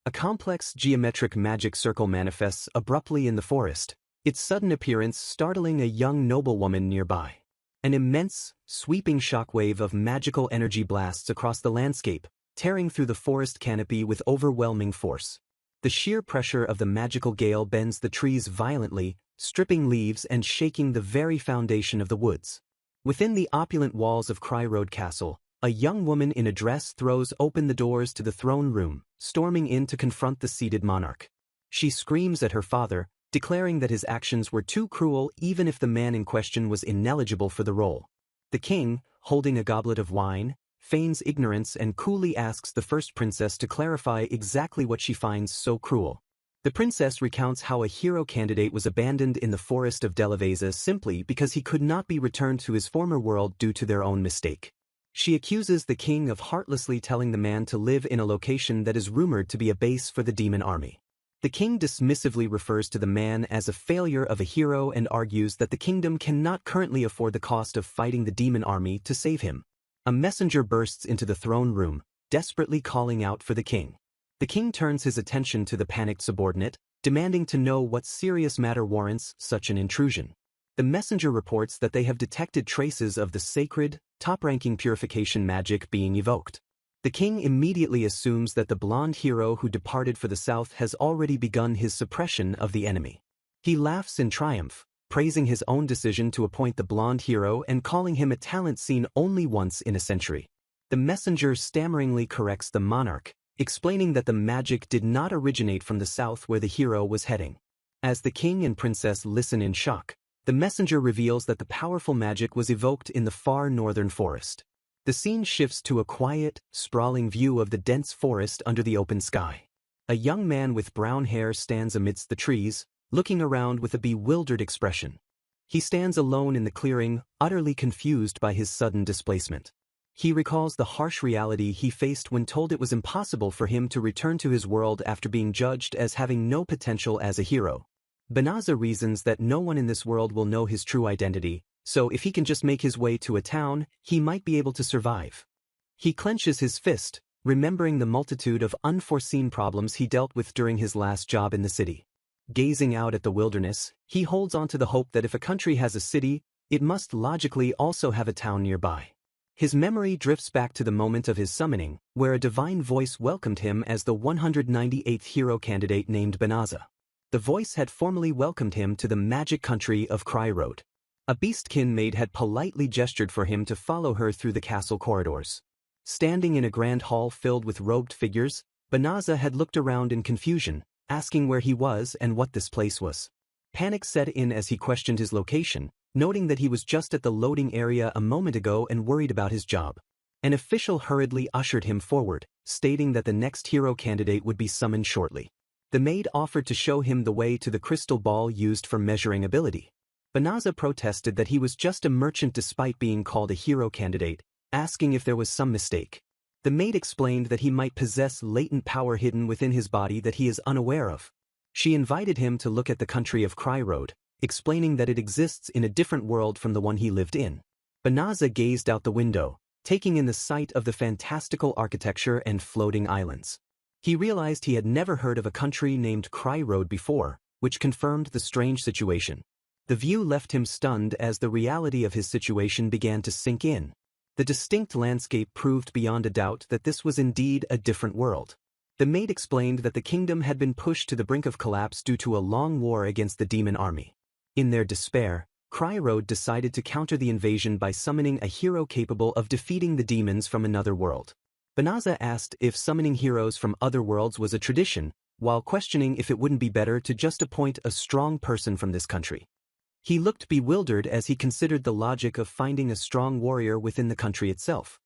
A complex geometric magic circle manifests abruptly in the forest, its sudden appearance startling a young noblewoman nearby. An immense, sweeping shockwave of magical energy blasts across the landscape, tearing through the forest canopy with overwhelming force. The sheer pressure of the magical gale bends the trees violently, stripping leaves and shaking the very foundation of the woods. Within the opulent walls of Cry Road Castle, a young woman in a dress throws open the doors to the throne room, storming in to confront the seated monarch. She screams at her father, declaring that his actions were too cruel even if the man in question was ineligible for the role. The king, holding a goblet of wine, feigns ignorance and coolly asks the first princess to clarify exactly what she finds so cruel. The princess recounts how a hero candidate was abandoned in the forest of Delaveza simply because he could not be returned to his former world due to their own mistake. She accuses the king of heartlessly telling the man to live in a location that is rumored to be a base for the demon army. The king dismissively refers to the man as a failure of a hero and argues that the kingdom cannot currently afford the cost of fighting the demon army to save him. A messenger bursts into the throne room, desperately calling out for the king. The king turns his attention to the panicked subordinate, demanding to know what serious matter warrants such an intrusion. The messenger reports that they have detected traces of the sacred, top-ranking purification magic being evoked. The king immediately assumes that the blonde hero who departed for the south has already begun his suppression of the enemy. He laughs in triumph, praising his own decision to appoint the blonde hero and calling him a talent seen only once in a century. The messenger stammeringly corrects the monarch, explaining that the magic did not originate from the south where the hero was heading. As the king and princess listen in shock, the messenger reveals that the powerful magic was evoked in the far northern forest. The scene shifts to a quiet, sprawling view of the dense forest under the open sky. A young man with brown hair stands amidst the trees, looking around with a bewildered expression. He stands alone in the clearing, utterly confused by his sudden displacement. He recalls the harsh reality he faced when told it was impossible for him to return to his world after being judged as having no potential as a hero. Banaza reasons that no one in this world will know his true identity, so if he can just make his way to a town, he might be able to survive. He clenches his fist, remembering the multitude of unforeseen problems he dealt with during his last job in the city. Gazing out at the wilderness, he holds on to the hope that if a country has a city, it must logically also have a town nearby. His memory drifts back to the moment of his summoning, where a divine voice welcomed him as the 198th hero candidate named Banaza. The voice had formally welcomed him to the magic country of Cry Road. A beastkin maid had politely gestured for him to follow her through the castle corridors. Standing in a grand hall filled with robed figures, Banaza had looked around in confusion, asking where he was and what this place was. Panic set in as he questioned his location, noting that he was just at the loading area a moment ago and worried about his job. An official hurriedly ushered him forward, stating that the next hero candidate would be summoned shortly. The maid offered to show him the way to the crystal ball used for measuring ability. Banaza protested that he was just a merchant despite being called a hero candidate, asking if there was some mistake. The maid explained that he might possess latent power hidden within his body that he is unaware of. She invited him to look at the country of Cry Road, explaining that it exists in a different world from the one he lived in. Banaza gazed out the window, taking in the sight of the fantastical architecture and floating islands. He realized he had never heard of a country named Cry Road before, which confirmed the strange situation. The view left him stunned as the reality of his situation began to sink in. The distinct landscape proved beyond a doubt that this was indeed a different world. The maid explained that the kingdom had been pushed to the brink of collapse due to a long war against the demon army. In their despair, Cry Road decided to counter the invasion by summoning a hero capable of defeating the demons from another world. Banaza asked if summoning heroes from other worlds was a tradition, while questioning if it wouldn't be better to just appoint a strong person from this country. He looked bewildered as he considered the logic of finding a strong warrior within the country itself.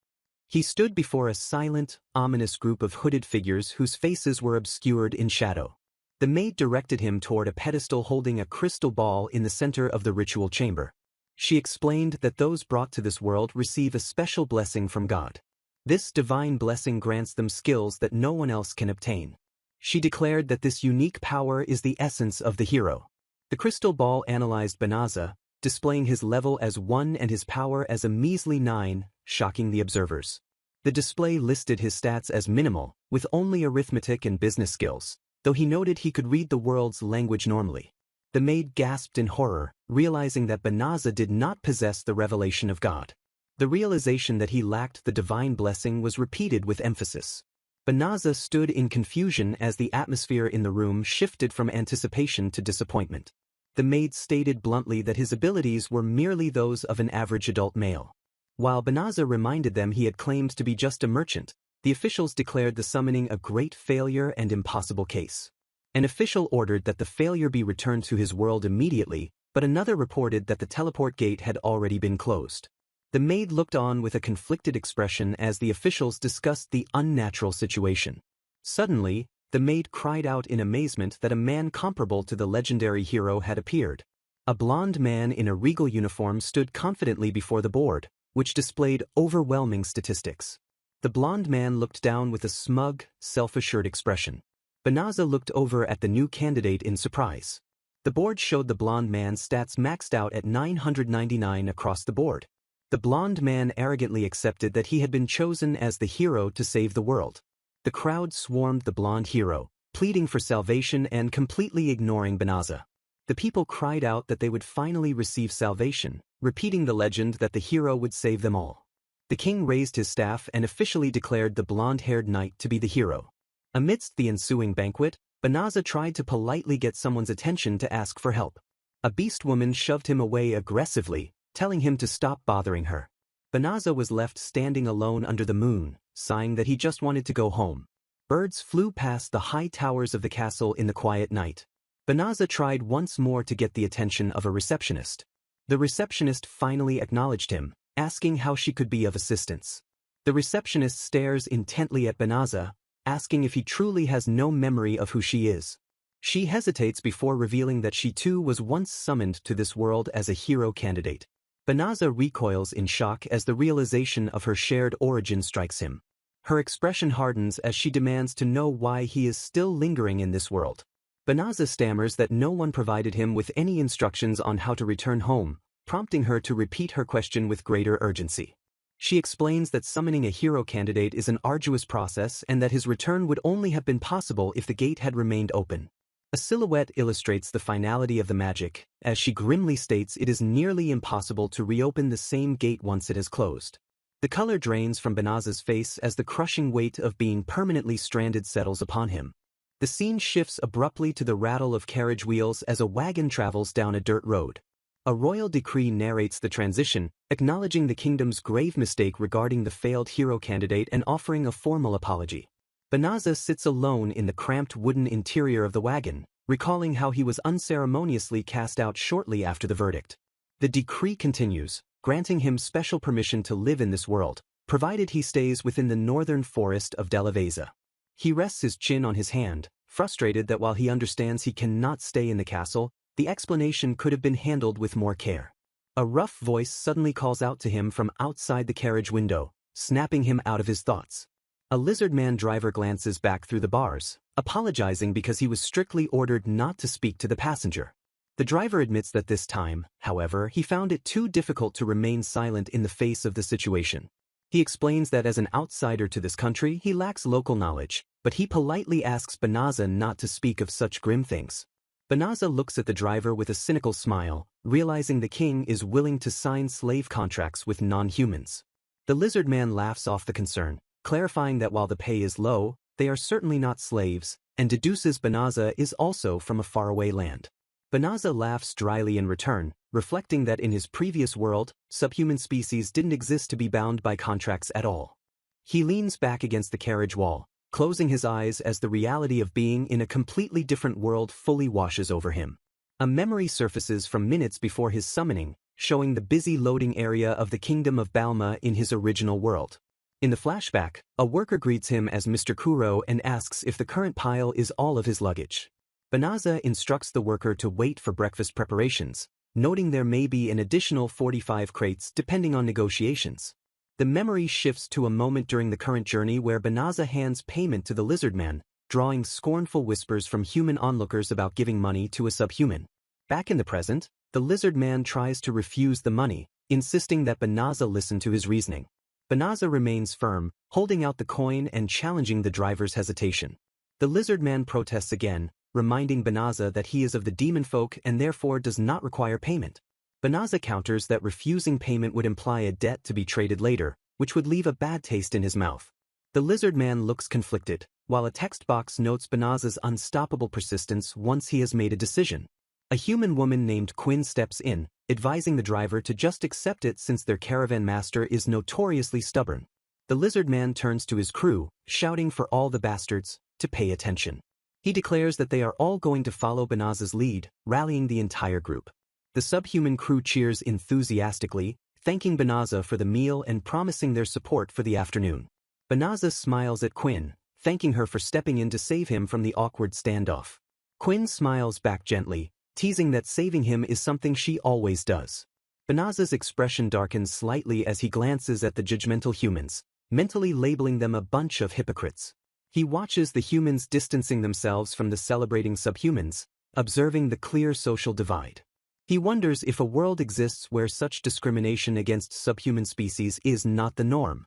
He stood before a silent, ominous group of hooded figures whose faces were obscured in shadow. The maid directed him toward a pedestal holding a crystal ball in the center of the ritual chamber. She explained that those brought to this world receive a special blessing from God. This divine blessing grants them skills that no one else can obtain. She declared that this unique power is the essence of the hero. The crystal ball analyzed Banaza, displaying his level as 1 and his power as a measly 9, shocking the observers. The display listed his stats as minimal, with only arithmetic and business skills, though he noted he could read the world's language normally. The maid gasped in horror, realizing that Banaza did not possess the revelation of God. The realization that he lacked the divine blessing was repeated with emphasis. Banaza stood in confusion as the atmosphere in the room shifted from anticipation to disappointment. The maid stated bluntly that his abilities were merely those of an average adult male. While Banaza reminded them he had claimed to be just a merchant, the officials declared the summoning a great failure and impossible case. An official ordered that the failure be returned to his world immediately, but another reported that the teleport gate had already been closed. The maid looked on with a conflicted expression as the officials discussed the unnatural situation. Suddenly, the maid cried out in amazement that a man comparable to the legendary hero had appeared. A blond man in a regal uniform stood confidently before the board, which displayed overwhelming statistics. The blond man looked down with a smug, self-assured expression. Banaza looked over at the new candidate in surprise. The board showed the blond man's stats maxed out at 999 across the board. The blond man arrogantly accepted that he had been chosen as the hero to save the world. The crowd swarmed the blond hero, pleading for salvation and completely ignoring Banaza. The people cried out that they would finally receive salvation, repeating the legend that the hero would save them all. The king raised his staff and officially declared the blonde-haired knight to be the hero. Amidst the ensuing banquet, Banaza tried to politely get someone's attention to ask for help. A beast woman shoved him away aggressively, telling him to stop bothering her. Banaza was left standing alone under the moon, sighing that he just wanted to go home. Birds flew past the high towers of the castle in the quiet night. Banaza tried once more to get the attention of a receptionist. The receptionist finally acknowledged him, asking how she could be of assistance. The receptionist stares intently at Banaza, asking if he truly has no memory of who she is. She hesitates before revealing that she too was once summoned to this world as a hero candidate. Banaza recoils in shock as the realization of her shared origin strikes him. Her expression hardens as she demands to know why he is still lingering in this world. Banaza stammers that no one provided him with any instructions on how to return home, prompting her to repeat her question with greater urgency. She explains that summoning a hero candidate is an arduous process and that his return would only have been possible if the gate had remained open. A silhouette illustrates the finality of the magic, as she grimly states it is nearly impossible to reopen the same gate once it is closed. The color drains from Banaza's face as the crushing weight of being permanently stranded settles upon him. The scene shifts abruptly to the rattle of carriage wheels as a wagon travels down a dirt road. A royal decree narrates the transition, acknowledging the kingdom's grave mistake regarding the failed hero candidate and offering a formal apology. Banaza sits alone in the cramped wooden interior of the wagon, recalling how he was unceremoniously cast out shortly after the verdict. The decree continues, granting him special permission to live in this world, provided he stays within the northern forest of Delaveza. He rests his chin on his hand, frustrated that while he understands he cannot stay in the castle, the explanation could have been handled with more care. A rough voice suddenly calls out to him from outside the carriage window, snapping him out of his thoughts. A lizard man driver glances back through the bars, apologizing because he was strictly ordered not to speak to the passenger. The driver admits that this time, however, he found it too difficult to remain silent in the face of the situation. He explains that as an outsider to this country, he lacks local knowledge, but he politely asks Banaza not to speak of such grim things. Banaza looks at the driver with a cynical smile, realizing the king is willing to sign slave contracts with non-humans. The lizard man laughs off the concern, clarifying that while the pay is low, they are certainly not slaves, and deduces Banaza is also from a faraway land. Banaza laughs dryly in return, reflecting that in his previous world, subhuman species didn't exist to be bound by contracts at all. He leans back against the carriage wall, closing his eyes as the reality of being in a completely different world fully washes over him. A memory surfaces from minutes before his summoning, showing the busy loading area of the kingdom of Balma in his original world. In the flashback, a worker greets him as Mr. Kuro and asks if the current pile is all of his luggage. Banaza instructs the worker to wait for breakfast preparations, noting there may be an additional 45 crates depending on negotiations. The memory shifts to a moment during the current journey where Banaza hands payment to the lizard man, drawing scornful whispers from human onlookers about giving money to a subhuman. Back in the present, the lizard man tries to refuse the money, insisting that Banaza listen to his reasoning. Banaza remains firm, holding out the coin and challenging the driver's hesitation. The lizard man protests again, reminding Banaza that he is of the demon folk and therefore does not require payment. Banaza counters that refusing payment would imply a debt to be traded later, which would leave a bad taste in his mouth. The lizard man looks conflicted, while a text box notes Banaza's unstoppable persistence once he has made a decision. A human woman named Quinn steps in, advising the driver to just accept it since their caravan master is notoriously stubborn. The lizard man turns to his crew, shouting for all the bastards to pay attention. He declares that they are all going to follow Banaza's lead, rallying the entire group. The subhuman crew cheers enthusiastically, thanking Banaza for the meal and promising their support for the afternoon. Banaza smiles at Quinn, thanking her for stepping in to save him from the awkward standoff. Quinn smiles back gently, teasing that saving him is something she always does. Banaza's expression darkens slightly as he glances at the judgmental humans, mentally labeling them a bunch of hypocrites. He watches the humans distancing themselves from the celebrating subhumans, observing the clear social divide. He wonders if a world exists where such discrimination against subhuman species is not the norm.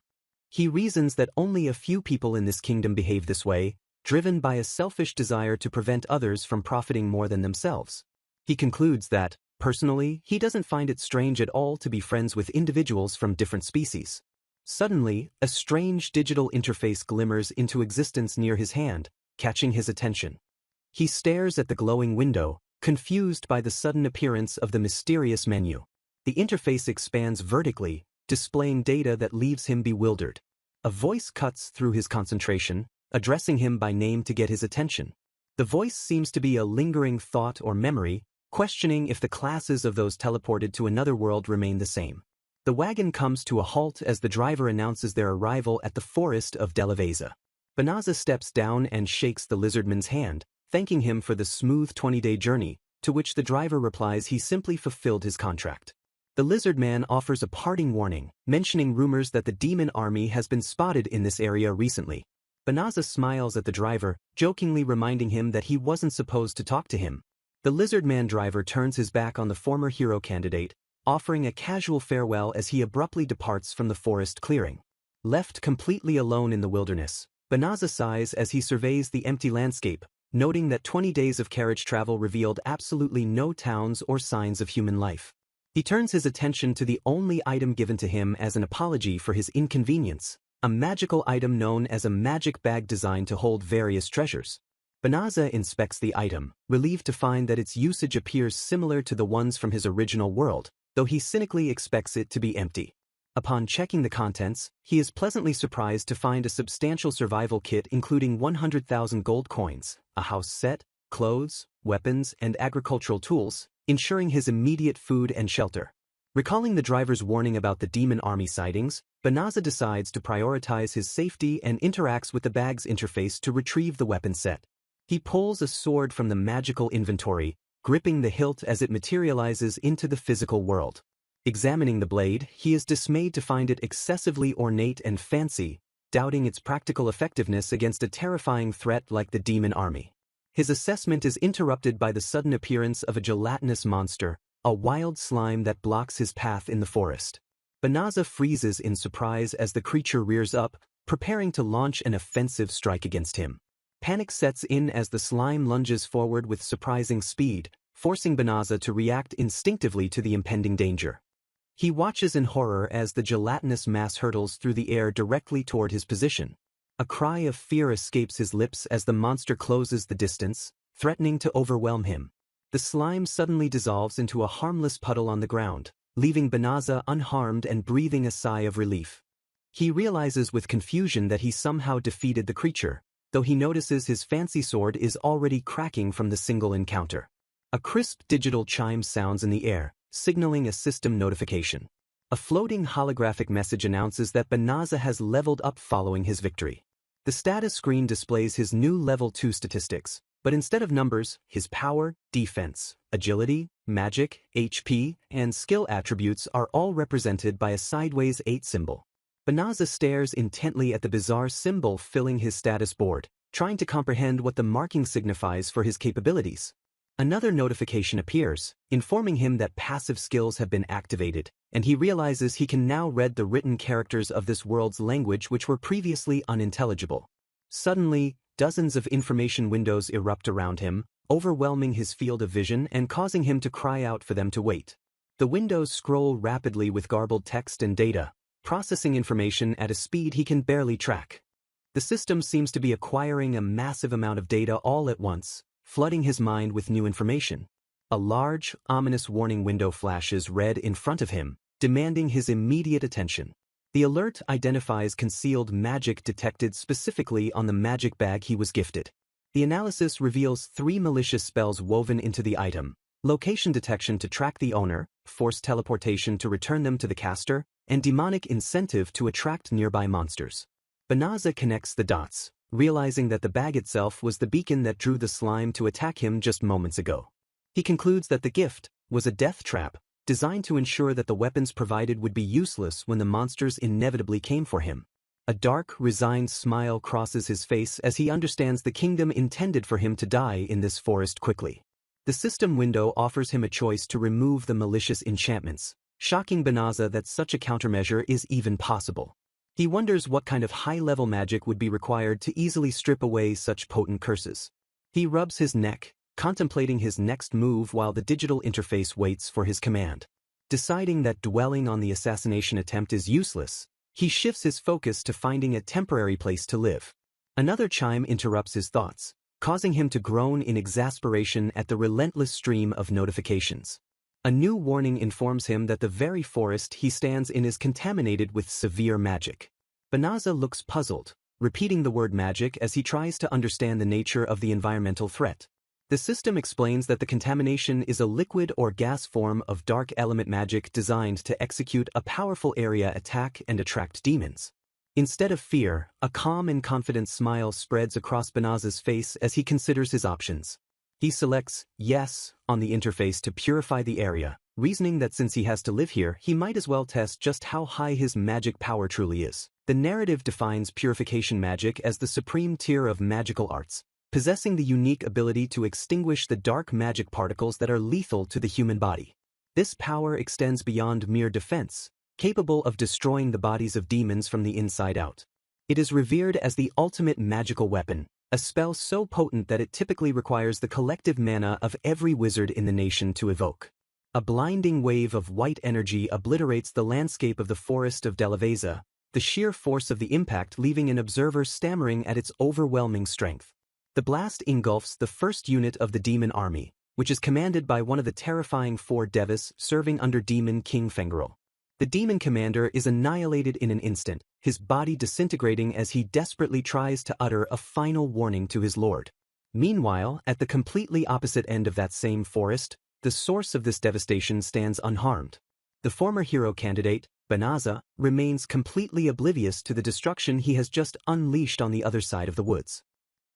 He reasons that only a few people in this kingdom behave this way, driven by a selfish desire to prevent others from profiting more than themselves. He concludes that, personally, he doesn't find it strange at all to be friends with individuals from different species. Suddenly, a strange digital interface glimmers into existence near his hand, catching his attention. He stares at the glowing window, confused by the sudden appearance of the mysterious menu. The interface expands vertically, displaying data that leaves him bewildered. A voice cuts through his concentration, addressing him by name to get his attention. The voice seems to be a lingering thought or memory, questioning if the classes of those teleported to another world remain the same. The wagon comes to a halt as the driver announces their arrival at the forest of Delaveza. Banaza steps down and shakes the lizardman's hand, thanking him for the smooth 20-day journey, to which the driver replies he simply fulfilled his contract. The lizard man offers a parting warning, mentioning rumors that the demon army has been spotted in this area recently. Banaza smiles at the driver, jokingly reminding him that he wasn't supposed to talk to him. The lizard man driver turns his back on the former hero candidate, offering a casual farewell as he abruptly departs from the forest clearing. Left completely alone in the wilderness, Banaza sighs as he surveys the empty landscape, noting that 20 days of carriage travel revealed absolutely no towns or signs of human life. He turns his attention to the only item given to him as an apology for his inconvenience, a magical item known as a magic bag designed to hold various treasures. Banaza inspects the item, relieved to find that its usage appears similar to the ones from his original world, though he cynically expects it to be empty. Upon checking the contents, he is pleasantly surprised to find a substantial survival kit including 100,000 gold coins, a house set, clothes, weapons, and agricultural tools, ensuring his immediate food and shelter. Recalling the driver's warning about the demon army sightings, Banaza decides to prioritize his safety and interacts with the bag's interface to retrieve the weapon set. He pulls a sword from the magical inventory, gripping the hilt as it materializes into the physical world. Examining the blade, he is dismayed to find it excessively ornate and fancy, doubting its practical effectiveness against a terrifying threat like the demon army. His assessment is interrupted by the sudden appearance of a gelatinous monster, a wild slime that blocks his path in the forest. Banaza freezes in surprise as the creature rears up, preparing to launch an offensive strike against him. Panic sets in as the slime lunges forward with surprising speed, forcing Banaza to react instinctively to the impending danger. He watches in horror as the gelatinous mass hurtles through the air directly toward his position. A cry of fear escapes his lips as the monster closes the distance, threatening to overwhelm him. The slime suddenly dissolves into a harmless puddle on the ground, leaving Banaza unharmed and breathing a sigh of relief. He realizes with confusion that he somehow defeated the creature, though he notices his fancy sword is already cracking from the single encounter. A crisp digital chime sounds in the air, signaling a system notification. A floating holographic message announces that Banaza has leveled up following his victory. The status screen displays his new level 2 statistics, but instead of numbers, his power, defense, agility, magic, HP, and skill attributes are all represented by a sideways 8 symbol. Banaza stares intently at the bizarre symbol filling his status board, trying to comprehend what the marking signifies for his capabilities. Another notification appears, informing him that passive skills have been activated, and he realizes he can now read the written characters of this world's language which were previously unintelligible. Suddenly, dozens of information windows erupt around him, overwhelming his field of vision and causing him to cry out for them to wait. The windows scroll rapidly with garbled text and data, processing information at a speed he can barely track. The system seems to be acquiring a massive amount of data all at once, flooding his mind with new information. A large, ominous warning window flashes red in front of him, demanding his immediate attention. The alert identifies concealed magic detected specifically on the magic bag he was gifted. The analysis reveals 3 malicious spells woven into the item: location detection to track the owner, forced teleportation to return them to the caster, and demonic incentive to attract nearby monsters. Banaza connects the dots, realizing that the bag itself was the beacon that drew the slime to attack him just moments ago. He concludes that the gift was a death trap, designed to ensure that the weapons provided would be useless when the monsters inevitably came for him. A dark, resigned smile crosses his face as he understands the kingdom intended for him to die in this forest quickly. The system window offers him a choice to remove the malicious enchantments, shocking Banaza that such a countermeasure is even possible. He wonders what kind of high-level magic would be required to easily strip away such potent curses. He rubs his neck, contemplating his next move while the digital interface waits for his command. Deciding that dwelling on the assassination attempt is useless, he shifts his focus to finding a temporary place to live. Another chime interrupts his thoughts, causing him to groan in exasperation at the relentless stream of notifications. A new warning informs him that the very forest he stands in is contaminated with severe magic. Banaza looks puzzled, repeating the word magic as he tries to understand the nature of the environmental threat. The system explains that the contamination is a liquid or gas form of dark element magic designed to execute a powerful area attack and attract demons. Instead of fear, a calm and confident smile spreads across Banaza's face as he considers his options. He selects Yes on the interface to purify the area, reasoning that since he has to live here, he might as well test just how high his magic power truly is. The narrative defines purification magic as the supreme tier of magical arts, possessing the unique ability to extinguish the dark magic particles that are lethal to the human body. This power extends beyond mere defense, capable of destroying the bodies of demons from the inside out. It is revered as the ultimate magical weapon, a spell so potent that it typically requires the collective mana of every wizard in the nation to evoke. A blinding wave of white energy obliterates the landscape of the forest of Delaveza, the sheer force of the impact leaving an observer stammering at its overwhelming strength. The blast engulfs the first unit of the demon army, which is commanded by one of the terrifying 4 Devas serving under Demon King Fengarel. The demon commander is annihilated in an instant, his body disintegrating as he desperately tries to utter a final warning to his lord. Meanwhile, at the completely opposite end of that same forest, the source of this devastation stands unharmed. The former hero candidate, Banaza, remains completely oblivious to the destruction he has just unleashed on the other side of the woods.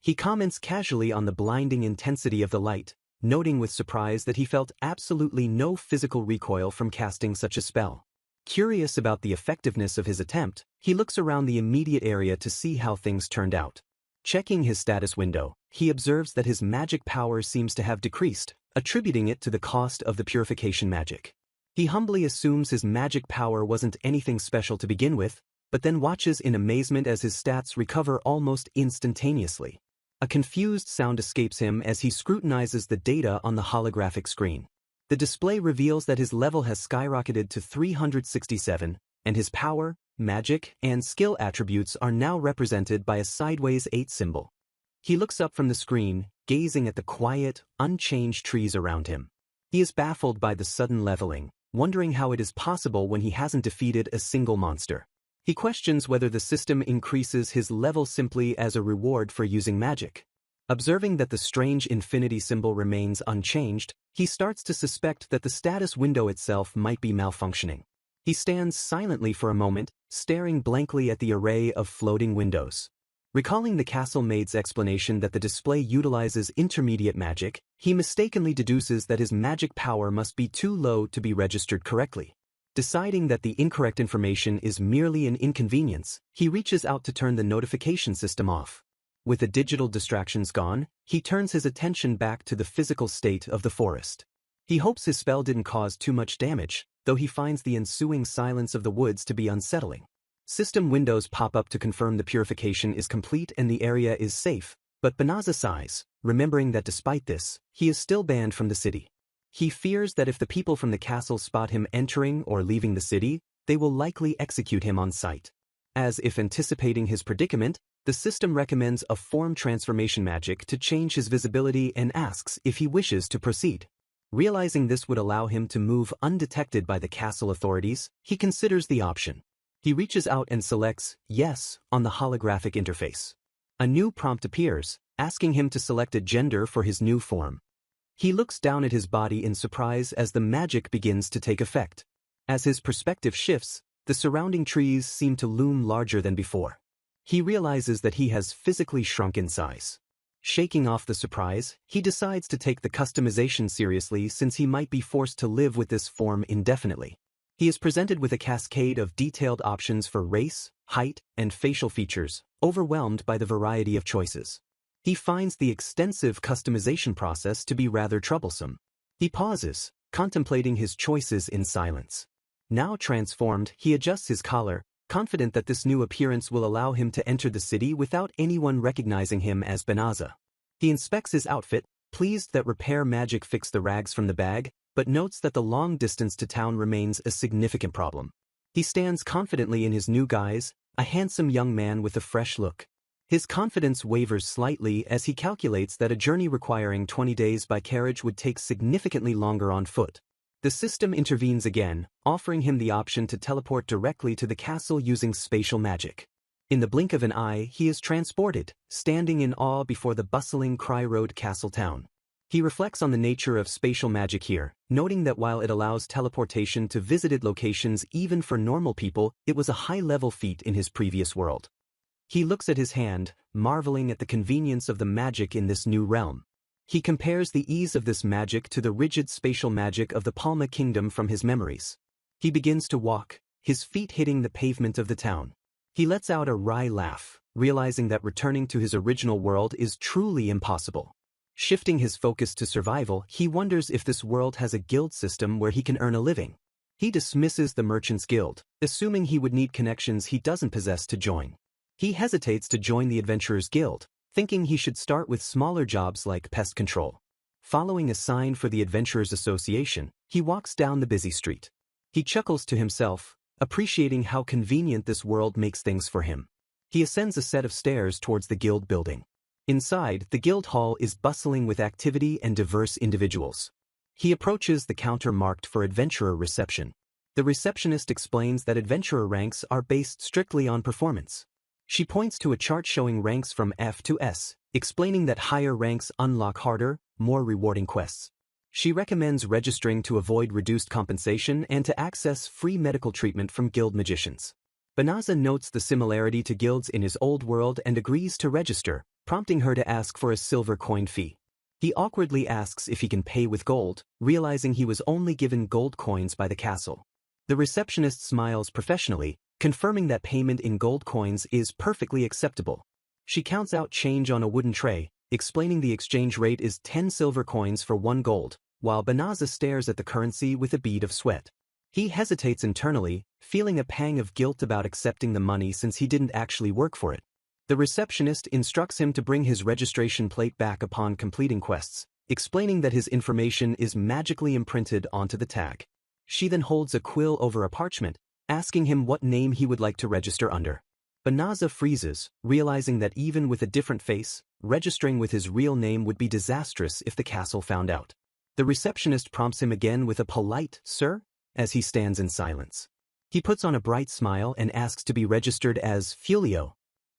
He comments casually on the blinding intensity of the light, noting with surprise that he felt absolutely no physical recoil from casting such a spell. Curious about the effectiveness of his attempt, he looks around the immediate area to see how things turned out. Checking his status window, he observes that his magic power seems to have decreased, attributing it to the cost of the purification magic. He humbly assumes his magic power wasn't anything special to begin with, but then watches in amazement as his stats recover almost instantaneously. A confused sound escapes him as he scrutinizes the data on the holographic screen. The display reveals that his level has skyrocketed to 367, and his power, magic, and skill attributes are now represented by a sideways 8 symbol. He looks up from the screen, gazing at the quiet, unchanged trees around him. He is baffled by the sudden leveling, wondering how it is possible when he hasn't defeated a single monster. He questions whether the system increases his level simply as a reward for using magic. Observing that the strange infinity symbol remains unchanged, he starts to suspect that the status window itself might be malfunctioning. He stands silently for a moment, staring blankly at the array of floating windows. Recalling the castle maid's explanation that the display utilizes intermediate magic, he mistakenly deduces that his magic power must be too low to be registered correctly. Deciding that the incorrect information is merely an inconvenience, he reaches out to turn the notification system off. With the digital distractions gone, he turns his attention back to the physical state of the forest. He hopes his spell didn't cause too much damage, though he finds the ensuing silence of the woods to be unsettling. System windows pop up to confirm the purification is complete and the area is safe, but Banaza sighs, remembering that despite this, he is still banned from the city. He fears that if the people from the castle spot him entering or leaving the city, they will likely execute him on sight. As if anticipating his predicament, the system recommends a form transformation magic to change his visibility and asks if he wishes to proceed. Realizing this would allow him to move undetected by the castle authorities, he considers the option. He reaches out and selects Yes on the holographic interface. A new prompt appears, asking him to select a gender for his new form. He looks down at his body in surprise as the magic begins to take effect. As his perspective shifts, the surrounding trees seem to loom larger than before. He realizes that he has physically shrunk in size. Shaking off the surprise, he decides to take the customization seriously since he might be forced to live with this form indefinitely. He is presented with a cascade of detailed options for race, height, and facial features, overwhelmed by the variety of choices. He finds the extensive customization process to be rather troublesome. He pauses, contemplating his choices in silence. Now transformed, he adjusts his collar, confident that this new appearance will allow him to enter the city without anyone recognizing him as Banaza. He inspects his outfit, pleased that repair magic fixed the rags from the bag, but notes that the long distance to town remains a significant problem. He stands confidently in his new guise, a handsome young man with a fresh look. His confidence wavers slightly as he calculates that a journey requiring 20 days by carriage would take significantly longer on foot. The system intervenes again, offering him the option to teleport directly to the castle using spatial magic. In the blink of an eye, he is transported, standing in awe before the bustling Cry Road castle town. He reflects on the nature of spatial magic here, noting that while it allows teleportation to visited locations even for normal people, it was a high-level feat in his previous world. He looks at his hand, marveling at the convenience of the magic in this new realm. He compares the ease of this magic to the rigid spatial magic of the Palma Kingdom from his memories. He begins to walk, his feet hitting the pavement of the town. He lets out a wry laugh, realizing that returning to his original world is truly impossible. Shifting his focus to survival, he wonders if this world has a guild system where he can earn a living. He dismisses the Merchant's Guild, assuming he would need connections he doesn't possess to join. He hesitates to join the Adventurer's Guild, thinking he should start with smaller jobs like pest control. Following a sign for the Adventurers Association, he walks down the busy street. He chuckles to himself, appreciating how convenient this world makes things for him. He ascends a set of stairs towards the guild building. Inside, the guild hall is bustling with activity and diverse individuals. He approaches the counter marked for adventurer reception. The receptionist explains that adventurer ranks are based strictly on performance. She points to a chart showing ranks from F to S, explaining that higher ranks unlock harder, more rewarding quests. She recommends registering to avoid reduced compensation and to access free medical treatment from guild magicians. Banaza notes the similarity to guilds in his old world and agrees to register, prompting her to ask for a silver coin fee. He awkwardly asks if he can pay with gold, realizing he was only given gold coins by the castle. The receptionist smiles professionally, confirming that payment in gold coins is perfectly acceptable. She counts out change on a wooden tray, explaining the exchange rate is 10 silver coins for 1 gold, while Banaza stares at the currency with a bead of sweat. He hesitates internally, feeling a pang of guilt about accepting the money since he didn't actually work for it. The receptionist instructs him to bring his registration plate back upon completing quests, explaining that his information is magically imprinted onto the tag. She then holds a quill over a parchment, asking him what name he would like to register under. Banaza freezes, realizing that even with a different face, registering with his real name would be disastrous if the castle found out. The receptionist prompts him again with a polite, "Sir?" as he stands in silence. He puts on a bright smile and asks to be registered as Fulio.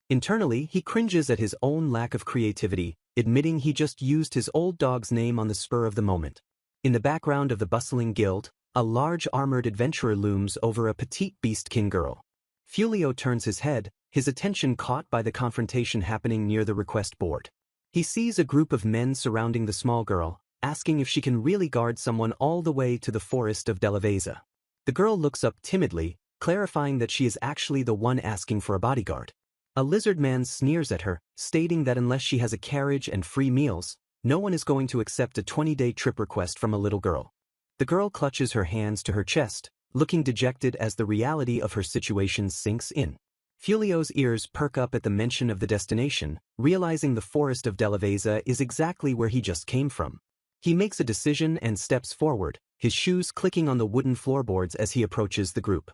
Internally, he cringes at his own lack of creativity, admitting he just used his old dog's name on the spur of the moment. In the background of the bustling guild, a large armored adventurer looms over a petite beast-king girl. Fulio turns his head, his attention caught by the confrontation happening near the request board. He sees a group of men surrounding the small girl, asking if she can really guard someone all the way to the forest of Delaveza. The girl looks up timidly, clarifying that she is actually the one asking for a bodyguard. A lizard man sneers at her, stating that unless she has a carriage and free meals, no one is going to accept a 20-day trip request from a little girl. The girl clutches her hands to her chest, looking dejected as the reality of her situation sinks in. Fulio's ears perk up at the mention of the destination, realizing the forest of Delaveza is exactly where he just came from. He makes a decision and steps forward, his shoes clicking on the wooden floorboards as he approaches the group.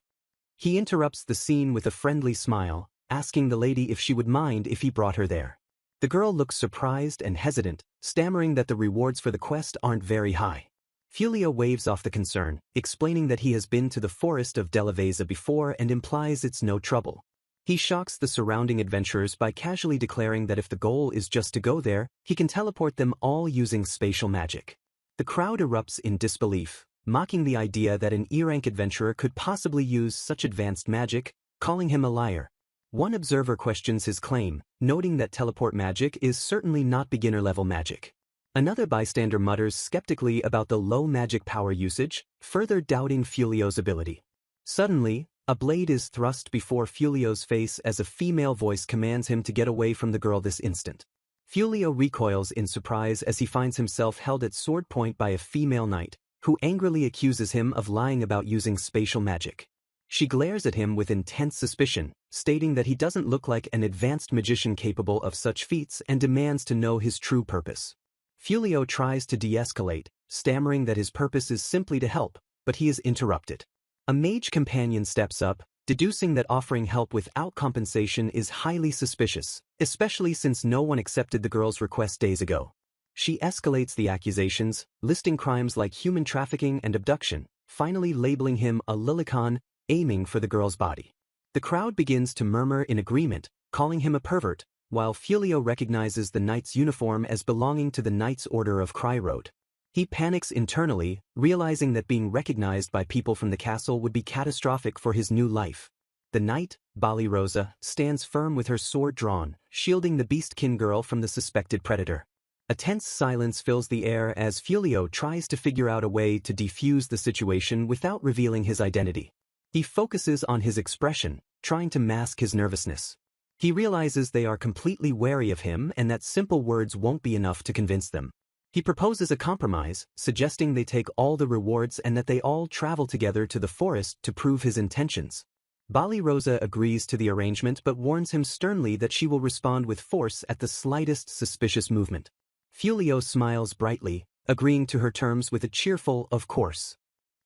He interrupts the scene with a friendly smile, asking the lady if she would mind if he brought her there. The girl looks surprised and hesitant, stammering that the rewards for the quest aren't very high. Fulio waves off the concern, explaining that he has been to the forest of Delaveza before and implies it's no trouble. He shocks the surrounding adventurers by casually declaring that if the goal is just to go there, he can teleport them all using spatial magic. The crowd erupts in disbelief, mocking the idea that an E-rank adventurer could possibly use such advanced magic, calling him a liar. One observer questions his claim, noting that teleport magic is certainly not beginner-level magic. Another bystander mutters skeptically about the low magic power usage, further doubting Fulio's ability. Suddenly, a blade is thrust before Fulio's face as a female voice commands him to get away from the girl this instant. Fulio recoils in surprise as he finds himself held at sword point by a female knight, who angrily accuses him of lying about using spatial magic. She glares at him with intense suspicion, stating that he doesn't look like an advanced magician capable of such feats and demands to know his true purpose. Fulio tries to de-escalate, stammering that his purpose is simply to help, but he is interrupted. A mage companion steps up, deducing that offering help without compensation is highly suspicious, especially since no one accepted the girl's request days ago. She escalates the accusations, listing crimes like human trafficking and abduction, finally labeling him a lilicon, aiming for the girl's body. The crowd begins to murmur in agreement, calling him a pervert, while Fulio recognizes the knight's uniform as belonging to the Knight's Order of Cryrode. He panics internally, realizing that being recognized by people from the castle would be catastrophic for his new life. The knight, Bali Rosa, stands firm with her sword drawn, shielding the beastkin girl from the suspected predator. A tense silence fills the air as Fulio tries to figure out a way to defuse the situation without revealing his identity. He focuses on his expression, trying to mask his nervousness. He realizes they are completely wary of him and that simple words won't be enough to convince them. He proposes a compromise, suggesting they take all the rewards and that they all travel together to the forest to prove his intentions. Bali Rosa agrees to the arrangement but warns him sternly that she will respond with force at the slightest suspicious movement. Fulio smiles brightly, agreeing to her terms with a cheerful "of course."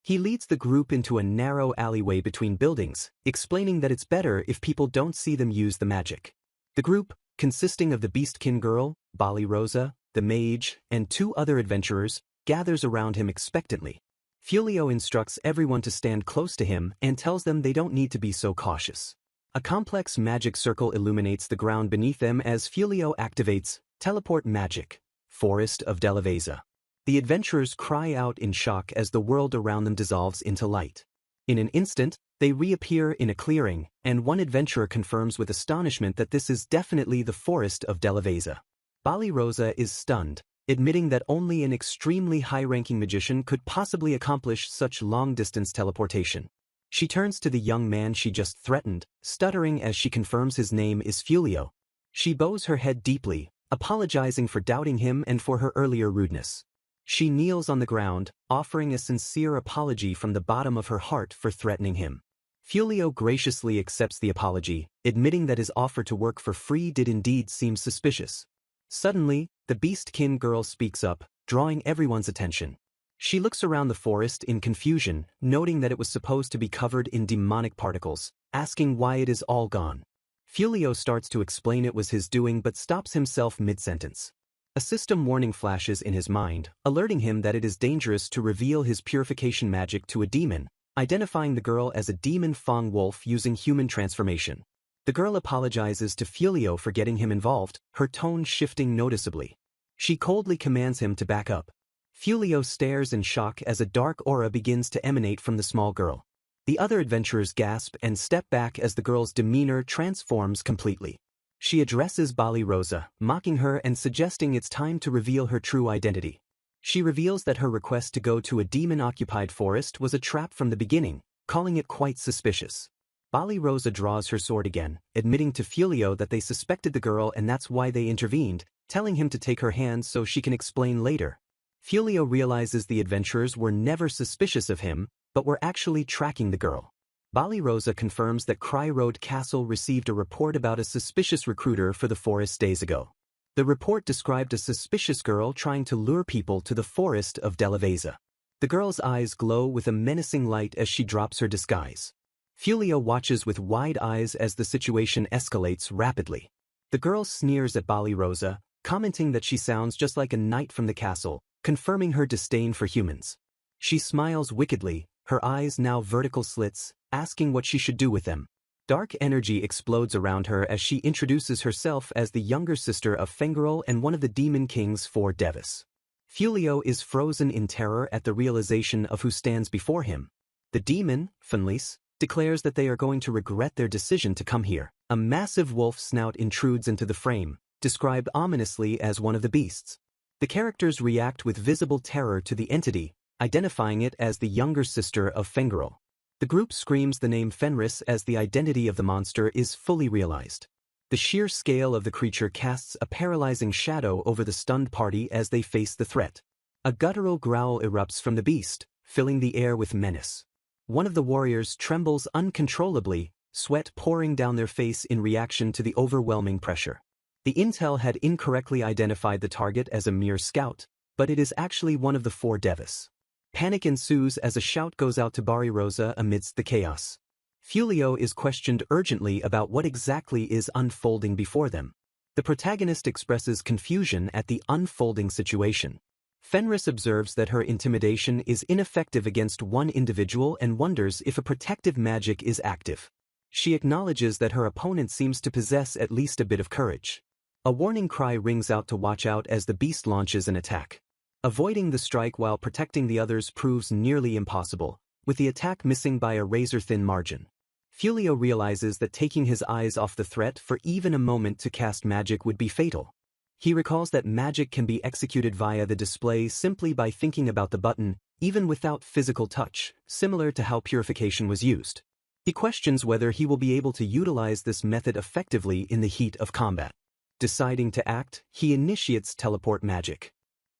He leads the group into a narrow alleyway between buildings, explaining that it's better if people don't see them use the magic. The group, consisting of the beastkin girl, Bali Rosa, the mage, and 2 other adventurers, gathers around him expectantly. Fulio instructs everyone to stand close to him and tells them they don't need to be so cautious. A complex magic circle illuminates the ground beneath them as Fulio activates teleport magic, Forest of Delaveza. The adventurers cry out in shock as the world around them dissolves into light. In an instant, they reappear in a clearing, and one adventurer confirms with astonishment that this is definitely the Forest of Delaveza. Bali Rosa is stunned, admitting that only an extremely high-ranking magician could possibly accomplish such long-distance teleportation. She turns to the young man she just threatened, stuttering as she confirms his name is Fulio. She bows her head deeply, apologizing for doubting him and for her earlier rudeness. She kneels on the ground, offering a sincere apology from the bottom of her heart for threatening him. Fulio graciously accepts the apology, admitting that his offer to work for free did indeed seem suspicious. Suddenly, the beastkin girl speaks up, drawing everyone's attention. She looks around the forest in confusion, noting that it was supposed to be covered in demonic particles, asking why it is all gone. Fulio starts to explain it was his doing but stops himself mid-sentence. A system warning flashes in his mind, alerting him that it is dangerous to reveal his purification magic to a demon, identifying the girl as a demon Fong Wolf using human transformation. The girl apologizes to Fulio for getting him involved, her tone shifting noticeably. She coldly commands him to back up. Fulio stares in shock as a dark aura begins to emanate from the small girl. The other adventurers gasp and step back as the girl's demeanor transforms completely. She addresses Bali Rosa, mocking her and suggesting it's time to reveal her true identity. She reveals that her request to go to a demon-occupied forest was a trap from the beginning, calling it quite suspicious. Bali Rosa draws her sword again, admitting to Fulio that they suspected the girl and that's why they intervened, telling him to take her hand so she can explain later. Fulio realizes the adventurers were never suspicious of him, but were actually tracking the girl. Bali Rosa confirms that Cry Road Castle received a report about a suspicious recruiter for the forest days ago. The report described a suspicious girl trying to lure people to the forest of Delaveza. The girl's eyes glow with a menacing light as she drops her disguise. Fulio watches with wide eyes as the situation escalates rapidly. The girl sneers at Bali Rosa, commenting that she sounds just like a knight from the castle, confirming her disdain for humans. She smiles wickedly, her eyes now vertical slits, asking what she should do with them. Dark energy explodes around her as she introduces herself as the younger sister of Fengarel and one of the Demon King's 4 Devas. Fulio is frozen in terror at the realization of who stands before him. The demon, Fenlis, declares that they are going to regret their decision to come here. A massive wolf snout intrudes into the frame, described ominously as one of the beasts. The characters react with visible terror to the entity, identifying it as the younger sister of Fengarel. The group screams the name Fenris as the identity of the monster is fully realized. The sheer scale of the creature casts a paralyzing shadow over the stunned party as they face the threat. A guttural growl erupts from the beast, filling the air with menace. One of the warriors trembles uncontrollably, sweat pouring down their face in reaction to the overwhelming pressure. The intel had incorrectly identified the target as a mere scout, but it is actually one of the 4 Devas. Panic ensues as a shout goes out to Bari Rosa amidst the chaos. Fulio is questioned urgently about what exactly is unfolding before them. The protagonist expresses confusion at the unfolding situation. Fenris observes that her intimidation is ineffective against one individual and wonders if a protective magic is active. She acknowledges that her opponent seems to possess at least a bit of courage. A warning cry rings out to watch out as the beast launches an attack. Avoiding the strike while protecting the others proves nearly impossible, with the attack missing by a razor-thin margin. Fulio realizes that taking his eyes off the threat for even a moment to cast magic would be fatal. He recalls that magic can be executed via the display simply by thinking about the button, even without physical touch, similar to how purification was used. He questions whether he will be able to utilize this method effectively in the heat of combat. Deciding to act, he initiates teleport magic.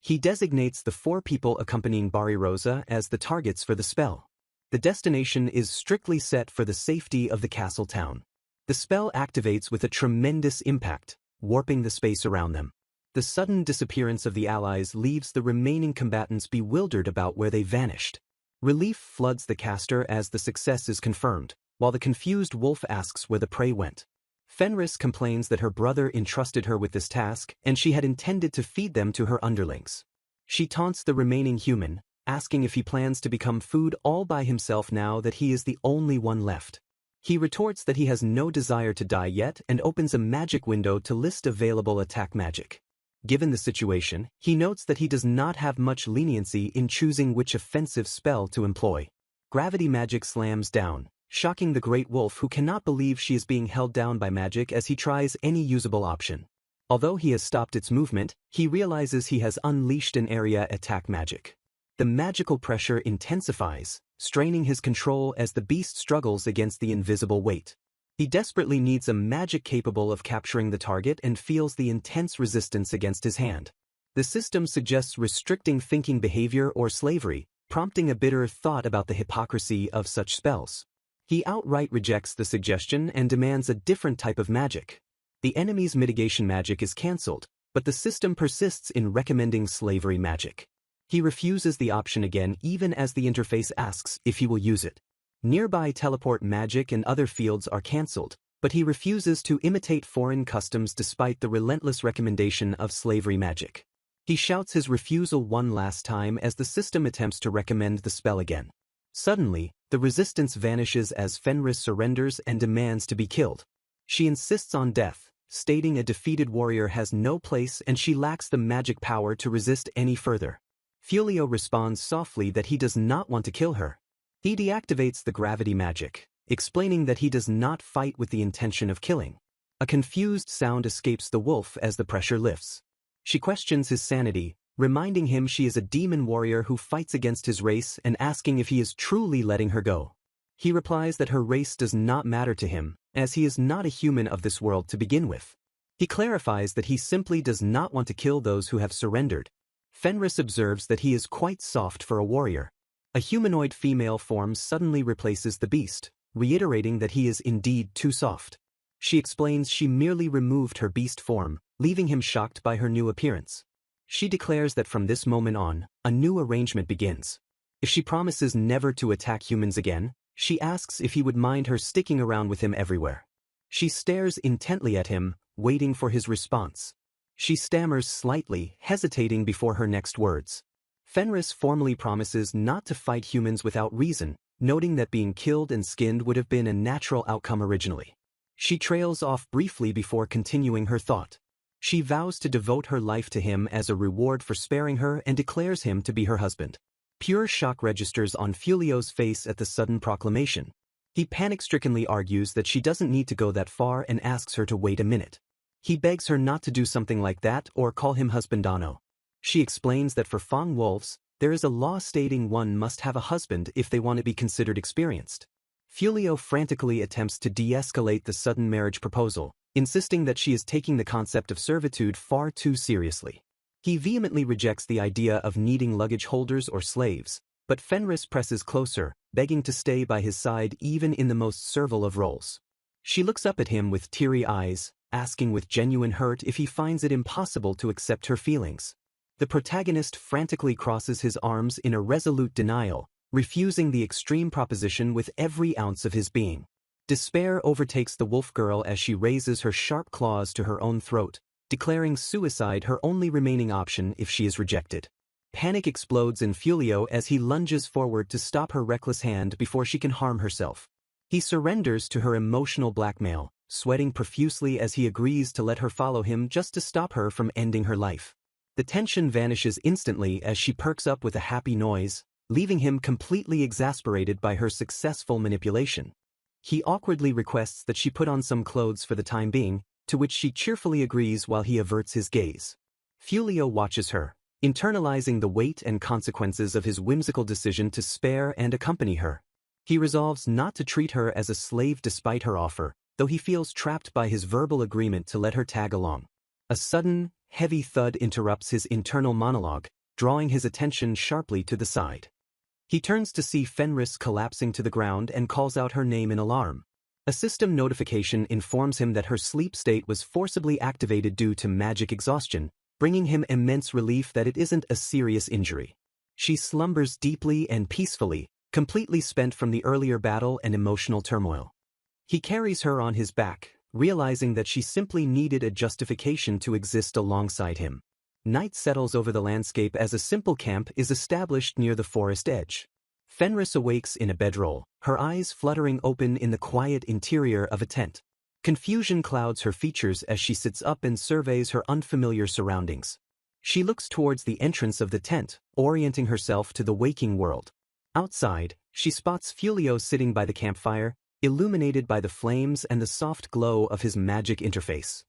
He designates the 4 people accompanying Bari Rosa as the targets for the spell. The destination is strictly set for the safety of the castle town. The spell activates with a tremendous impact, warping the space around them. The sudden disappearance of the allies leaves the remaining combatants bewildered about where they vanished. Relief floods the caster as the success is confirmed, while the confused wolf asks where the prey went. Fenris complains that her brother entrusted her with this task and she had intended to feed them to her underlings. She taunts the remaining human, asking if he plans to become food all by himself now that he is the only one left. He retorts that he has no desire to die yet and opens a magic window to list available attack magic. Given the situation, he notes that he does not have much leniency in choosing which offensive spell to employ. Gravity magic slams down, shocking the great wolf who cannot believe she is being held down by magic as he tries any usable option. Although he has stopped its movement, he realizes he has unleashed an area attack magic. The magical pressure intensifies, straining his control as the beast struggles against the invisible weight. He desperately needs a magic capable of capturing the target and feels the intense resistance against his hand. The system suggests restricting thinking behavior or slavery, prompting a bitter thought about the hypocrisy of such spells. He outright rejects the suggestion and demands a different type of magic. The enemy's mitigation magic is cancelled, but the system persists in recommending slavery magic. He refuses the option again even as the interface asks if he will use it. Nearby teleport magic and other fields are cancelled, but he refuses to imitate foreign customs despite the relentless recommendation of slavery magic. He shouts his refusal one last time as the system attempts to recommend the spell again. Suddenly, the resistance vanishes as Fenris surrenders and demands to be killed. She insists on death, stating a defeated warrior has no place and she lacks the magic power to resist any further. Fulio responds softly that he does not want to kill her. He deactivates the gravity magic, explaining that he does not fight with the intention of killing. A confused sound escapes the wolf as the pressure lifts. She questions his sanity, reminding him she is a demon warrior who fights against his race and asking if he is truly letting her go. He replies that her race does not matter to him, as he is not a human of this world to begin with. He clarifies that he simply does not want to kill those who have surrendered. Fenris observes that he is quite soft for a warrior. A humanoid female form suddenly replaces the beast, reiterating that he is indeed too soft. She explains she merely removed her beast form, leaving him shocked by her new appearance. She declares that from this moment on, a new arrangement begins. If she promises never to attack humans again, she asks if he would mind her sticking around with him everywhere. She stares intently at him, waiting for his response. She stammers slightly, hesitating before her next words. Fenris formally promises not to fight humans without reason, noting that being killed and skinned would have been a natural outcome originally. She trails off briefly before continuing her thought. She vows to devote her life to him as a reward for sparing her and declares him to be her husband. Pure shock registers on Fulio's face at the sudden proclamation. He panic-strickenly argues that she doesn't need to go that far and asks her to wait a minute. He begs her not to do something like that or call him husbandano. She explains that for Fang wolves, there is a law stating one must have a husband if they want to be considered experienced. Fulio frantically attempts to de-escalate the sudden marriage proposal, insisting that she is taking the concept of servitude far too seriously. He vehemently rejects the idea of needing luggage holders or slaves, but Fenris presses closer, begging to stay by his side even in the most servile of roles. She looks up at him with teary eyes, asking with genuine hurt if he finds it impossible to accept her feelings. The protagonist frantically crosses his arms in a resolute denial, refusing the extreme proposition with every ounce of his being. Despair overtakes the wolf girl as she raises her sharp claws to her own throat, declaring suicide her only remaining option if she is rejected. Panic explodes in Fulio as he lunges forward to stop her reckless hand before she can harm herself. He surrenders to her emotional blackmail, sweating profusely as he agrees to let her follow him just to stop her from ending her life. The tension vanishes instantly as she perks up with a happy noise, leaving him completely exasperated by her successful manipulation. He awkwardly requests that she put on some clothes for the time being, to which she cheerfully agrees while he averts his gaze. Fulio watches her, internalizing the weight and consequences of his whimsical decision to spare and accompany her. He resolves not to treat her as a slave despite her offer, though he feels trapped by his verbal agreement to let her tag along. A sudden, heavy thud interrupts his internal monologue, drawing his attention sharply to the side. He turns to see Fenris collapsing to the ground and calls out her name in alarm. A system notification informs him that her sleep state was forcibly activated due to magic exhaustion, bringing him immense relief that it isn't a serious injury. She slumbers deeply and peacefully, completely spent from the earlier battle and emotional turmoil. He carries her on his back, realizing that she simply needed a justification to exist alongside him. Night settles over the landscape as a simple camp is established near the forest edge. Fenris awakes in a bedroll, her eyes fluttering open in the quiet interior of a tent. Confusion clouds her features as she sits up and surveys her unfamiliar surroundings. She looks towards the entrance of the tent, orienting herself to the waking world. Outside, she spots Fulio sitting by the campfire, illuminated by the flames and the soft glow of his magic interface.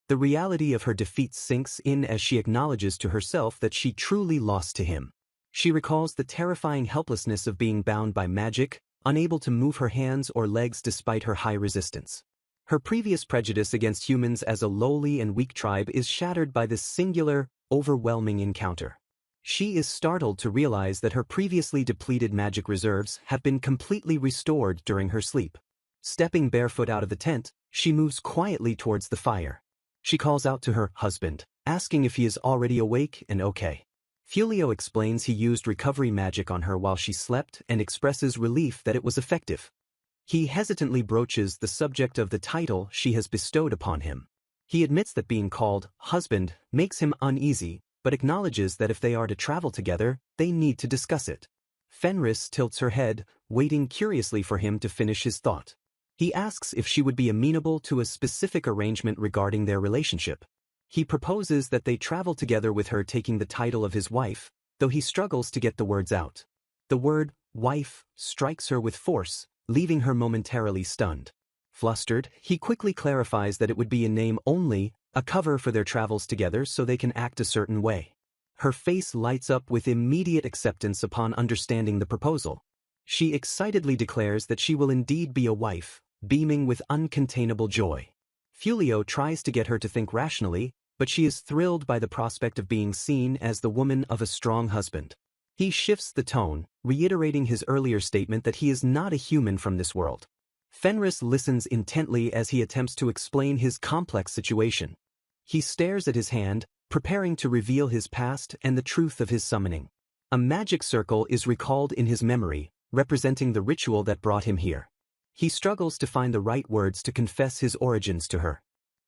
The reality of her defeat sinks in as she acknowledges to herself that she truly lost to him. She recalls the terrifying helplessness of being bound by magic, unable to move her hands or legs despite her high resistance. Her previous prejudice against humans as a lowly and weak tribe is shattered by this singular, overwhelming encounter. She is startled to realize that her previously depleted magic reserves have been completely restored during her sleep. Stepping barefoot out of the tent, she moves quietly towards the fire. She calls out to her husband, asking if he is already awake and okay. Fulio explains he used recovery magic on her while she slept and expresses relief that it was effective. He hesitantly broaches the subject of the title she has bestowed upon him. He admits that being called husband makes him uneasy, but acknowledges that if they are to travel together, they need to discuss it. Fenris tilts her head, waiting curiously for him to finish his thought. He asks if she would be amenable to a specific arrangement regarding their relationship. He proposes that they travel together with her taking the title of his wife, though he struggles to get the words out. The word wife strikes her with force, leaving her momentarily stunned. Flustered, he quickly clarifies that it would be a name only, a cover for their travels together so they can act a certain way. Her face lights up with immediate acceptance upon understanding the proposal. She excitedly declares that she will indeed be a wife, beaming with uncontainable joy. Fulio tries to get her to think rationally, but she is thrilled by the prospect of being seen as the woman of a strong husband. He shifts the tone, reiterating his earlier statement that he is not a human from this world. Fenris listens intently as he attempts to explain his complex situation. He stares at his hand, preparing to reveal his past and the truth of his summoning. A magic circle is recalled in his memory, representing the ritual that brought him here. He struggles to find the right words to confess his origins to her.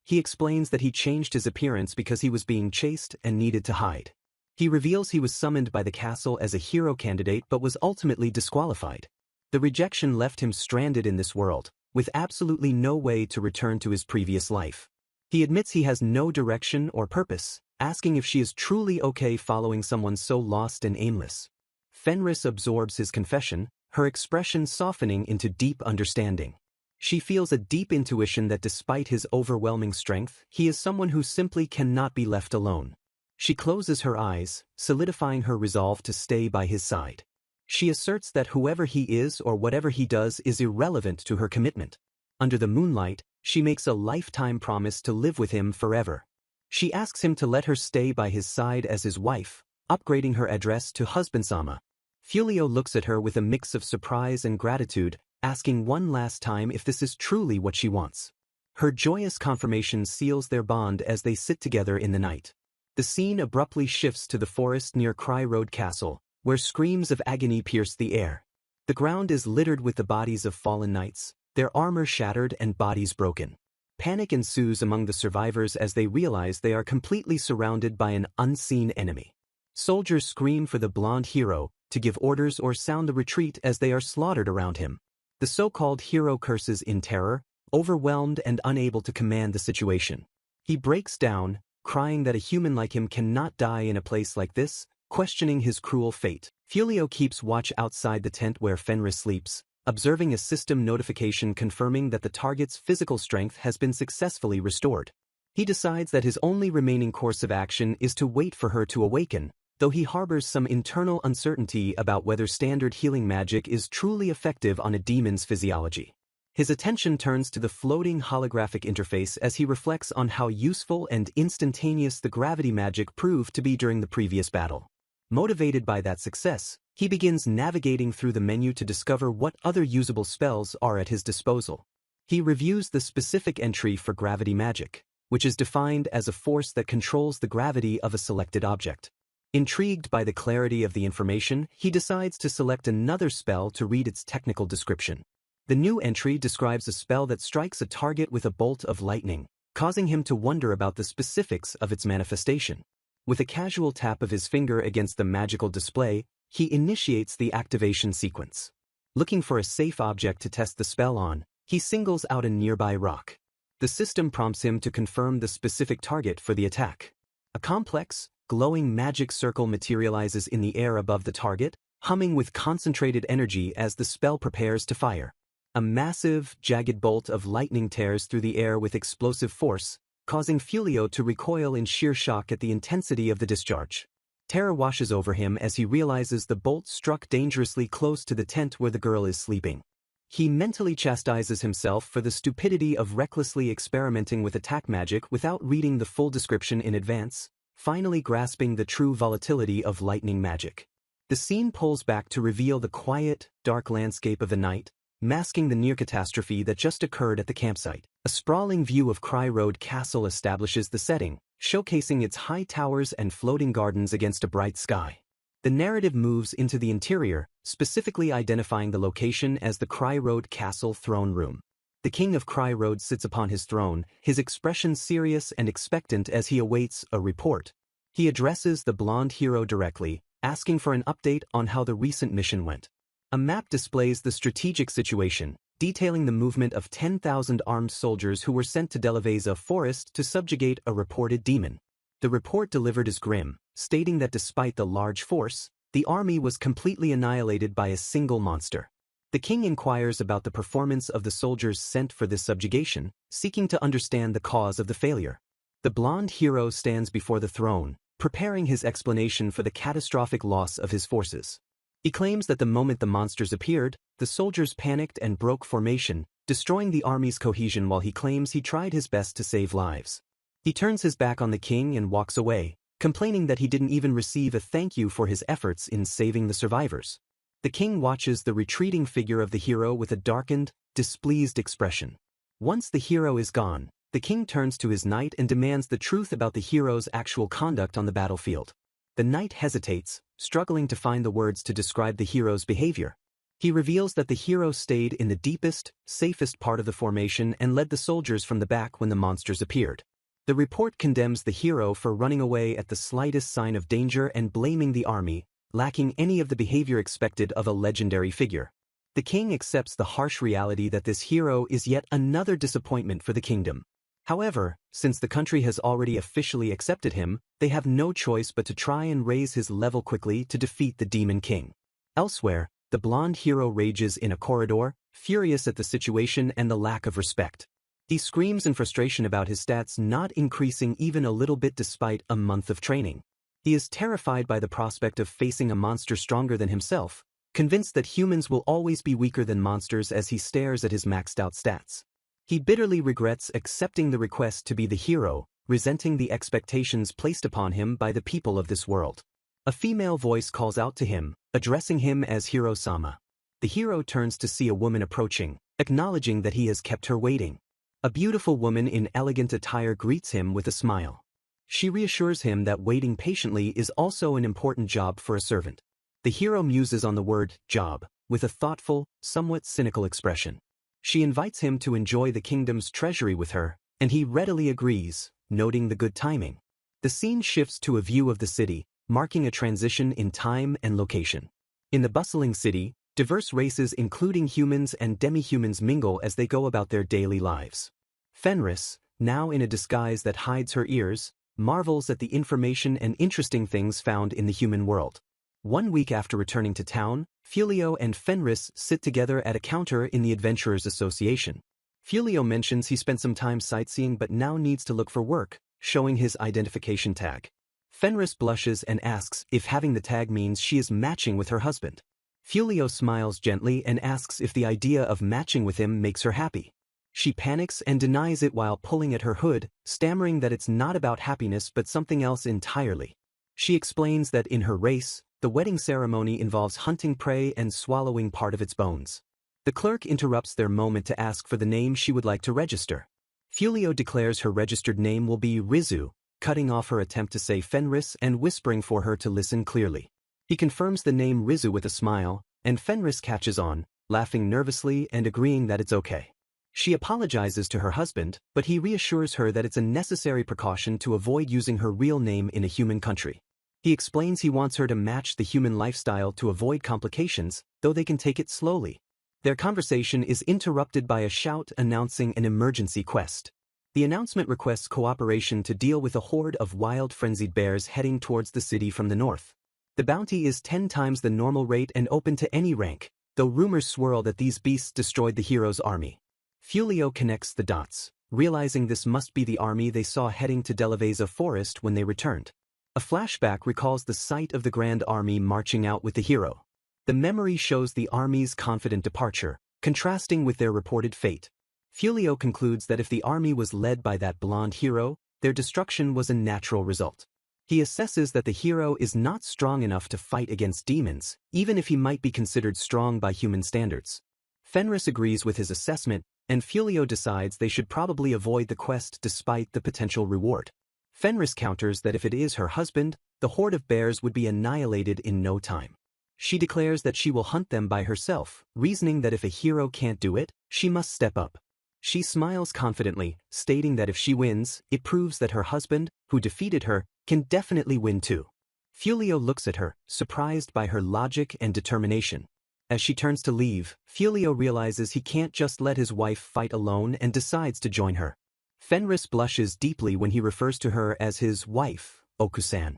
He explains that he changed his appearance because he was being chased and needed to hide. He reveals he was summoned by the castle as a hero candidate but was ultimately disqualified. The rejection left him stranded in this world, with absolutely no way to return to his previous life. He admits he has no direction or purpose, asking if she is truly okay following someone so lost and aimless. Fenris absorbs his confession, her expression softening into deep understanding. She feels a deep intuition that despite his overwhelming strength, he is someone who simply cannot be left alone. She closes her eyes, solidifying her resolve to stay by his side. She asserts that whoever he is or whatever he does is irrelevant to her commitment. Under the moonlight, she makes a lifetime promise to live with him forever. She asks him to let her stay by his side as his wife, upgrading her address to husband-sama. Fulio looks at her with a mix of surprise and gratitude, asking one last time if this is truly what she wants. Her joyous confirmation seals their bond as they sit together in the night. The scene abruptly shifts to the forest near Cry Road Castle, where screams of agony pierce the air. The ground is littered with the bodies of fallen knights, their armor shattered and bodies broken. Panic ensues among the survivors as they realize they are completely surrounded by an unseen enemy. Soldiers scream for the blonde hero to give orders or sound the retreat as they are slaughtered around him. The so-called hero curses in terror, overwhelmed and unable to command the situation. He breaks down, crying that a human like him cannot die in a place like this, questioning his cruel fate. Fulio keeps watch outside the tent where Fenris sleeps, observing a system notification confirming that the target's physical strength has been successfully restored. He decides that his only remaining course of action is to wait for her to awaken, though he harbors some internal uncertainty about whether standard healing magic is truly effective on a demon's physiology. His attention turns to the floating holographic interface as he reflects on how useful and instantaneous the gravity magic proved to be during the previous battle. Motivated by that success, he begins navigating through the menu to discover what other usable spells are at his disposal. He reviews the specific entry for gravity magic, which is defined as a force that controls the gravity of a selected object. Intrigued by the clarity of the information, he decides to select another spell to read its technical description. The new entry describes a spell that strikes a target with a bolt of lightning, causing him to wonder about the specifics of its manifestation. With a casual tap of his finger against the magical display, he initiates the activation sequence. Looking for a safe object to test the spell on, he singles out a nearby rock. The system prompts him to confirm the specific target for the attack. A complex, glowing magic circle materializes in the air above the target, humming with concentrated energy as the spell prepares to fire. A massive, jagged bolt of lightning tears through the air with explosive force, causing Fulio to recoil in sheer shock at the intensity of the discharge. Terror washes over him as he realizes the bolt struck dangerously close to the tent where the girl is sleeping. He mentally chastises himself for the stupidity of recklessly experimenting with attack magic without reading the full description in advance, finally grasping the true volatility of lightning magic. The scene pulls back to reveal the quiet, dark landscape of the night, masking the near catastrophe that just occurred at the campsite. A sprawling view of Cry Road Castle establishes the setting, showcasing its high towers and floating gardens against a bright sky. The narrative moves into the interior, specifically identifying the location as the Cry Road Castle throne room. The king of Cry Road sits upon his throne, his expression serious and expectant as he awaits a report. He addresses the blonde hero directly, asking for an update on how the recent mission went. A map displays the strategic situation, detailing the movement of 10,000 armed soldiers who were sent to Delaveza Forest to subjugate a reported demon. The report delivered is grim, stating that despite the large force, the army was completely annihilated by a single monster. The king inquires about the performance of the soldiers sent for this subjugation, seeking to understand the cause of the failure. The blonde hero stands before the throne, preparing his explanation for the catastrophic loss of his forces. He claims that the moment the monsters appeared, the soldiers panicked and broke formation, destroying the army's cohesion while he claims he tried his best to save lives. He turns his back on the king and walks away, complaining that he didn't even receive a thank you for his efforts in saving the survivors. The king watches the retreating figure of the hero with a darkened, displeased expression. Once the hero is gone, the king turns to his knight and demands the truth about the hero's actual conduct on the battlefield. The knight hesitates, struggling to find the words to describe the hero's behavior. He reveals that the hero stayed in the deepest, safest part of the formation and led the soldiers from the back when the monsters appeared. The report condemns the hero for running away at the slightest sign of danger and blaming the army, lacking any of the behavior expected of a legendary figure. The king accepts the harsh reality that this hero is yet another disappointment for the kingdom. However, since the country has already officially accepted him, they have no choice but to try and raise his level quickly to defeat the Demon King. Elsewhere, the blonde hero rages in a corridor, furious at the situation and the lack of respect. He screams in frustration about his stats not increasing even a little bit despite a month of training. He is terrified by the prospect of facing a monster stronger than himself, convinced that humans will always be weaker than monsters as he stares at his maxed out stats. He bitterly regrets accepting the request to be the hero, resenting the expectations placed upon him by the people of this world. A female voice calls out to him, addressing him as Hiro-sama. The hero turns to see a woman approaching, acknowledging that he has kept her waiting. A beautiful woman in elegant attire greets him with a smile. She reassures him that waiting patiently is also an important job for a servant. The hero muses on the word job, with a thoughtful, somewhat cynical expression. She invites him to enjoy the kingdom's treasury with her, and he readily agrees, noting the good timing. The scene shifts to a view of the city, marking a transition in time and location. In the bustling city, diverse races including humans and demi-humans mingle as they go about their daily lives. Fenris, now in a disguise that hides her ears, marvels at the information and interesting things found in the human world. 1 week after returning to town, Fulio and Fenris sit together at a counter in the Adventurers Association. Fulio mentions he spent some time sightseeing but now needs to look for work, showing his identification tag. Fenris blushes and asks if having the tag means she is matching with her husband. Fulio smiles gently and asks if the idea of matching with him makes her happy. She panics and denies it while pulling at her hood, stammering that it's not about happiness but something else entirely. She explains that in her race, the wedding ceremony involves hunting prey and swallowing part of its bones. The clerk interrupts their moment to ask for the name she would like to register. Fulio declares her registered name will be Rizu, cutting off her attempt to say Fenris and whispering for her to listen clearly. He confirms the name Rizu with a smile, and Fenris catches on, laughing nervously and agreeing that it's okay. She apologizes to her husband, but he reassures her that it's a necessary precaution to avoid using her real name in a human country. He explains he wants her to match the human lifestyle to avoid complications, though they can take it slowly. Their conversation is interrupted by a shout announcing an emergency quest. The announcement requests cooperation to deal with a horde of wild frenzied bears heading towards the city from the north. The bounty is 10 times the normal rate and open to any rank, though rumors swirl that these beasts destroyed the hero's army. Fulio connects the dots, realizing this must be the army they saw heading to Delaveza Forest when they returned. A flashback recalls the sight of the Grand Army marching out with the hero. The memory shows the army's confident departure, contrasting with their reported fate. Fulio concludes that if the army was led by that blonde hero, their destruction was a natural result. He assesses that the hero is not strong enough to fight against demons, even if he might be considered strong by human standards. Fenris agrees with his assessment, and Fulio decides they should probably avoid the quest despite the potential reward. Fenris counters that if it is her husband, the horde of bears would be annihilated in no time. She declares that she will hunt them by herself, reasoning that if a hero can't do it, she must step up. She smiles confidently, stating that if she wins, it proves that her husband, who defeated her, can definitely win too. Fulio looks at her, surprised by her logic and determination. As she turns to leave, Fulio realizes he can't just let his wife fight alone and decides to join her. Fenris blushes deeply when he refers to her as his wife, Okusan.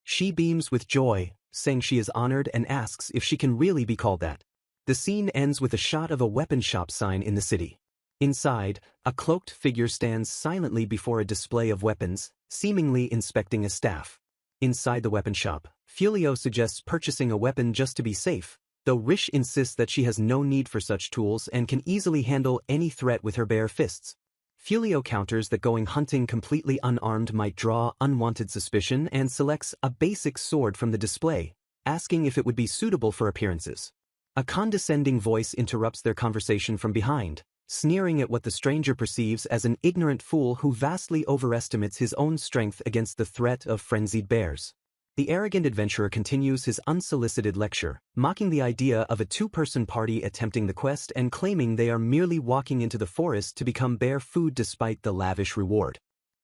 She beams with joy, saying she is honored and asks if she can really be called that. The scene ends with a shot of a weapon shop sign in the city. Inside, a cloaked figure stands silently before a display of weapons, seemingly inspecting a staff. Inside the weapon shop, Fulio suggests purchasing a weapon just to be safe, though Rish insists that she has no need for such tools and can easily handle any threat with her bare fists. Fulio counters that going hunting completely unarmed might draw unwanted suspicion and selects a basic sword from the display, asking if it would be suitable for appearances. A condescending voice interrupts their conversation from behind, sneering at what the stranger perceives as an ignorant fool who vastly overestimates his own strength against the threat of frenzied bears. The arrogant adventurer continues his unsolicited lecture, mocking the idea of a two-person party attempting the quest and claiming they are merely walking into the forest to become bear food despite the lavish reward.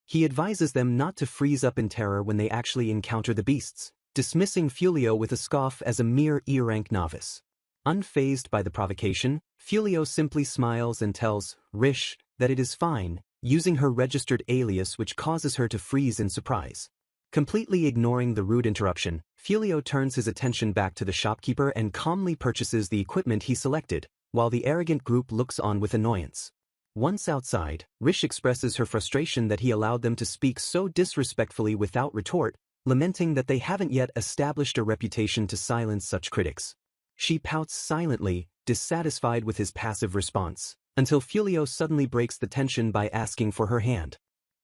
He advises them not to freeze up in terror when they actually encounter the beasts, dismissing Fulio with a scoff as a mere E-rank novice. Unfazed by the provocation, Fulio simply smiles and tells Rish that it is fine, using her registered alias which causes her to freeze in surprise. Completely ignoring the rude interruption, Fulio turns his attention back to the shopkeeper and calmly purchases the equipment he selected, while the arrogant group looks on with annoyance. Once outside, Rish expresses her frustration that he allowed them to speak so disrespectfully without retort, lamenting that they haven't yet established a reputation to silence such critics. She pouts silently, dissatisfied with his passive response, until Fulio suddenly breaks the tension by asking for her hand.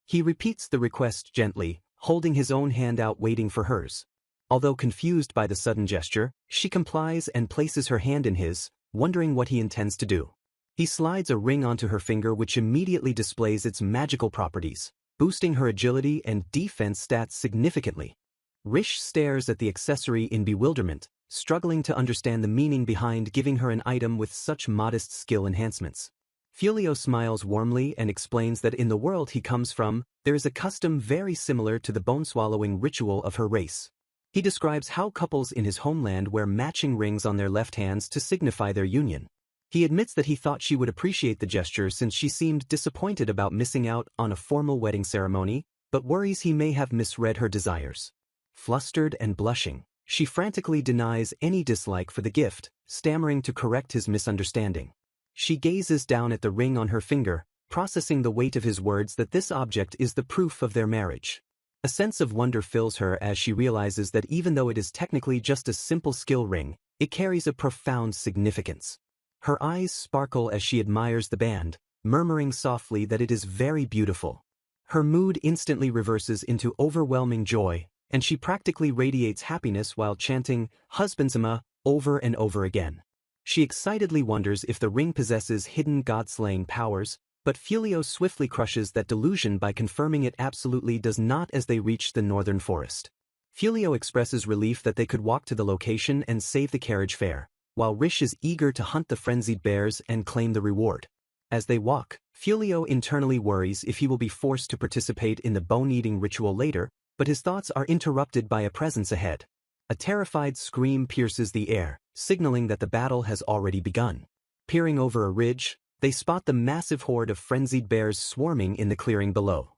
He repeats the request gently, holding his own hand out waiting for hers. Although confused by the sudden gesture, she complies and places her hand in his, wondering what he intends to do. He slides a ring onto her finger which immediately displays its magical properties, boosting her agility and defense stats significantly. Rish stares at the accessory in bewilderment, struggling to understand the meaning behind giving her an item with such modest skill enhancements. Fulio smiles warmly and explains that in the world he comes from, there is a custom very similar to the bone-swallowing ritual of her race. He describes how couples in his homeland wear matching rings on their left hands to signify their union. He admits that he thought she would appreciate the gesture since she seemed disappointed about missing out on a formal wedding ceremony, but worries he may have misread her desires. Flustered and blushing, she frantically denies any dislike for the gift, stammering to correct his misunderstanding. She gazes down at the ring on her finger, processing the weight of his words that this object is the proof of their marriage. A sense of wonder fills her as she realizes that even though it is technically just a simple skill ring, it carries a profound significance. Her eyes sparkle as she admires the band, murmuring softly that it is very beautiful. Her mood instantly reverses into overwhelming joy, and she practically radiates happiness while chanting "Husbandsama" over and over again. She excitedly wonders if the ring possesses hidden god-slaying powers, but Fulio swiftly crushes that delusion by confirming it absolutely does not as they reach the northern forest. Fulio expresses relief that they could walk to the location and save the carriage fare, while Rish is eager to hunt the frenzied bears and claim the reward. As they walk, Fulio internally worries if he will be forced to participate in the bone-eating ritual later, but his thoughts are interrupted by a presence ahead. A terrified scream pierces the air, signaling that the battle has already begun. Peering over a ridge, they spot the massive horde of frenzied bears swarming in the clearing below.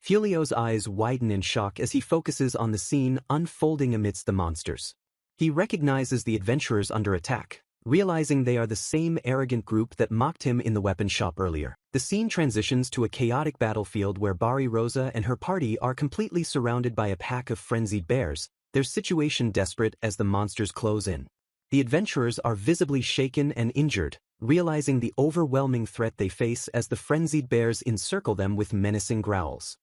Fulio's eyes widen in shock as he focuses on the scene unfolding amidst the monsters. He recognizes the adventurers under attack, realizing they are the same arrogant group that mocked him in the weapon shop earlier. The scene transitions to a chaotic battlefield where Bari Rosa and her party are completely surrounded by a pack of frenzied bears, their situation desperate as the monsters close in. The adventurers are visibly shaken and injured, realizing the overwhelming threat they face as the frenzied bears encircle them with menacing growls.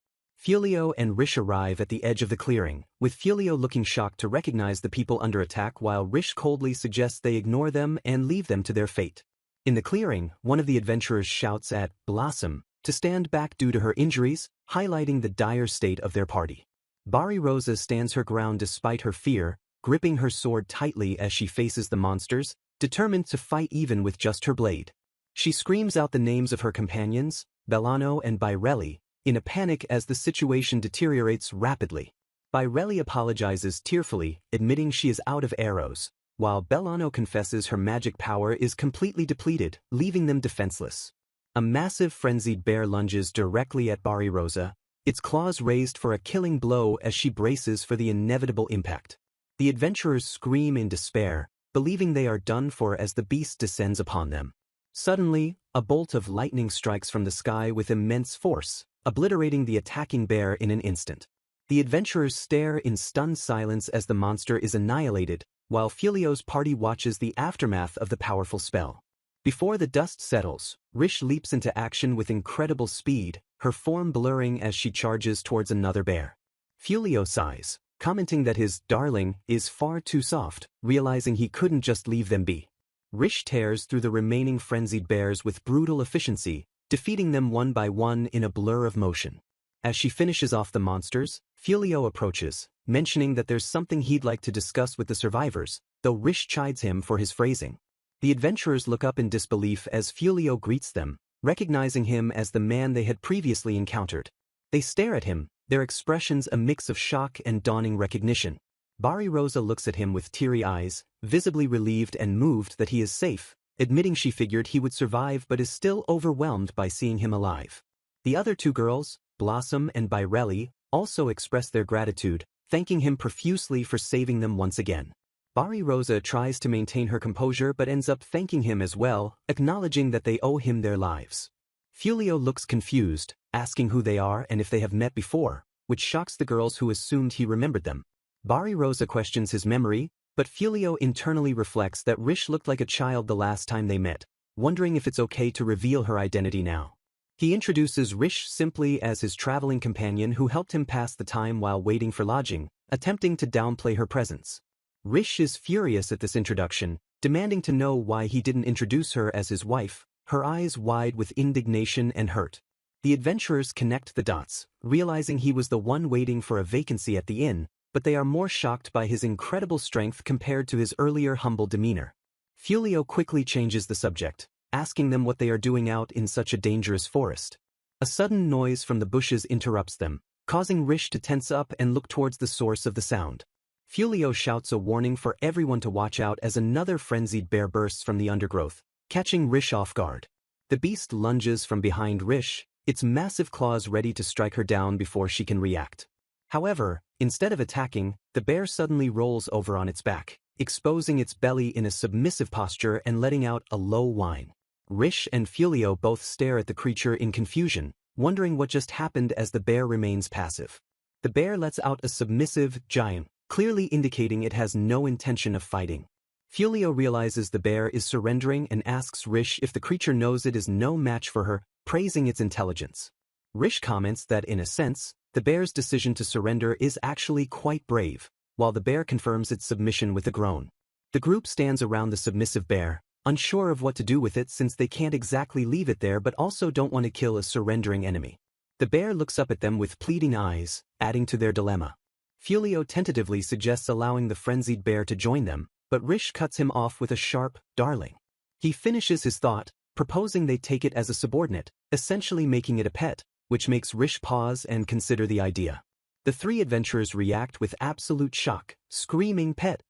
Fulio and Rish arrive at the edge of the clearing, with Fulio looking shocked to recognize the people under attack while Rish coldly suggests they ignore them and leave them to their fate. In the clearing, one of the adventurers shouts at Blossom to stand back due to her injuries, highlighting the dire state of their party. Bari Rosa stands her ground despite her fear, gripping her sword tightly as she faces the monsters, determined to fight even with just her blade. She screams out the names of her companions, Bellano and Bairelli, in a panic as the situation deteriorates rapidly. Bairelli apologizes tearfully, admitting she is out of arrows, while Bellano confesses her magic power is completely depleted, leaving them defenseless. A massive frenzied bear lunges directly at Bari Rosa, its claws raised for a killing blow as she braces for the inevitable impact. The adventurers scream in despair, believing they are done for as the beast descends upon them. Suddenly, a bolt of lightning strikes from the sky with immense force, obliterating the attacking bear in an instant. The adventurers stare in stunned silence as the monster is annihilated, while Fulio's party watches the aftermath of the powerful spell. Before the dust settles, Rish leaps into action with incredible speed, her form blurring as she charges towards another bear. Fulio sighs, commenting that his darling is far too soft, realizing he couldn't just leave them be. Rish tears through the remaining frenzied bears with brutal efficiency, defeating them one by one in a blur of motion. As she finishes off the monsters, Fulio approaches, mentioning that there's something he'd like to discuss with the survivors, though Rish chides him for his phrasing. The adventurers look up in disbelief as Fulio greets them, recognizing him as the man they had previously encountered. They stare at him, their expressions a mix of shock and dawning recognition. Bari Rosa looks at him with teary eyes, visibly relieved and moved that he is safe, admitting she figured he would survive but is still overwhelmed by seeing him alive. The other two girls, Blossom and Birelli, also express their gratitude, thanking him profusely for saving them once again. Bari Rosa tries to maintain her composure but ends up thanking him as well, acknowledging that they owe him their lives. Fulio looks confused, asking who they are and if they have met before, which shocks the girls who assumed he remembered them. Bari Rosa questions his memory, but Fulio internally reflects that Rish looked like a child the last time they met, wondering if it's okay to reveal her identity now. He introduces Rish simply as his traveling companion who helped him pass the time while waiting for lodging, attempting to downplay her presence. Rish is furious at this introduction, demanding to know why he didn't introduce her as his wife, her eyes wide with indignation and hurt. The adventurers connect the dots, realizing he was the one waiting for a vacancy at the inn, but they are more shocked by his incredible strength compared to his earlier humble demeanor. Fulio quickly changes the subject, asking them what they are doing out in such a dangerous forest. A sudden noise from the bushes interrupts them, causing Rish to tense up and look towards the source of the sound. Fulio shouts a warning for everyone to watch out as another frenzied bear bursts from the undergrowth, catching Rish off guard. The beast lunges from behind Rish, its massive claws ready to strike her down before she can react. However, instead of attacking, the bear suddenly rolls over on its back, exposing its belly in a submissive posture and letting out a low whine. Rish and Fulio both stare at the creature in confusion, wondering what just happened as the bear remains passive. The bear lets out a submissive giant, clearly indicating it has no intention of fighting. Fulio realizes the bear is surrendering and asks Rish if the creature knows it is no match for her, praising its intelligence. Rish comments that in a sense, the bear's decision to surrender is actually quite brave, while the bear confirms its submission with a groan. The group stands around the submissive bear, unsure of what to do with it since they can't exactly leave it there but also don't want to kill a surrendering enemy. The bear looks up at them with pleading eyes, adding to their dilemma. Fulio tentatively suggests allowing the frenzied bear to join them, but Rish cuts him off with a sharp, darling. He finishes his thought, proposing they take it as a subordinate, essentially making it a pet, which makes Rish pause and consider the idea. The three adventurers react with absolute shock, screaming pet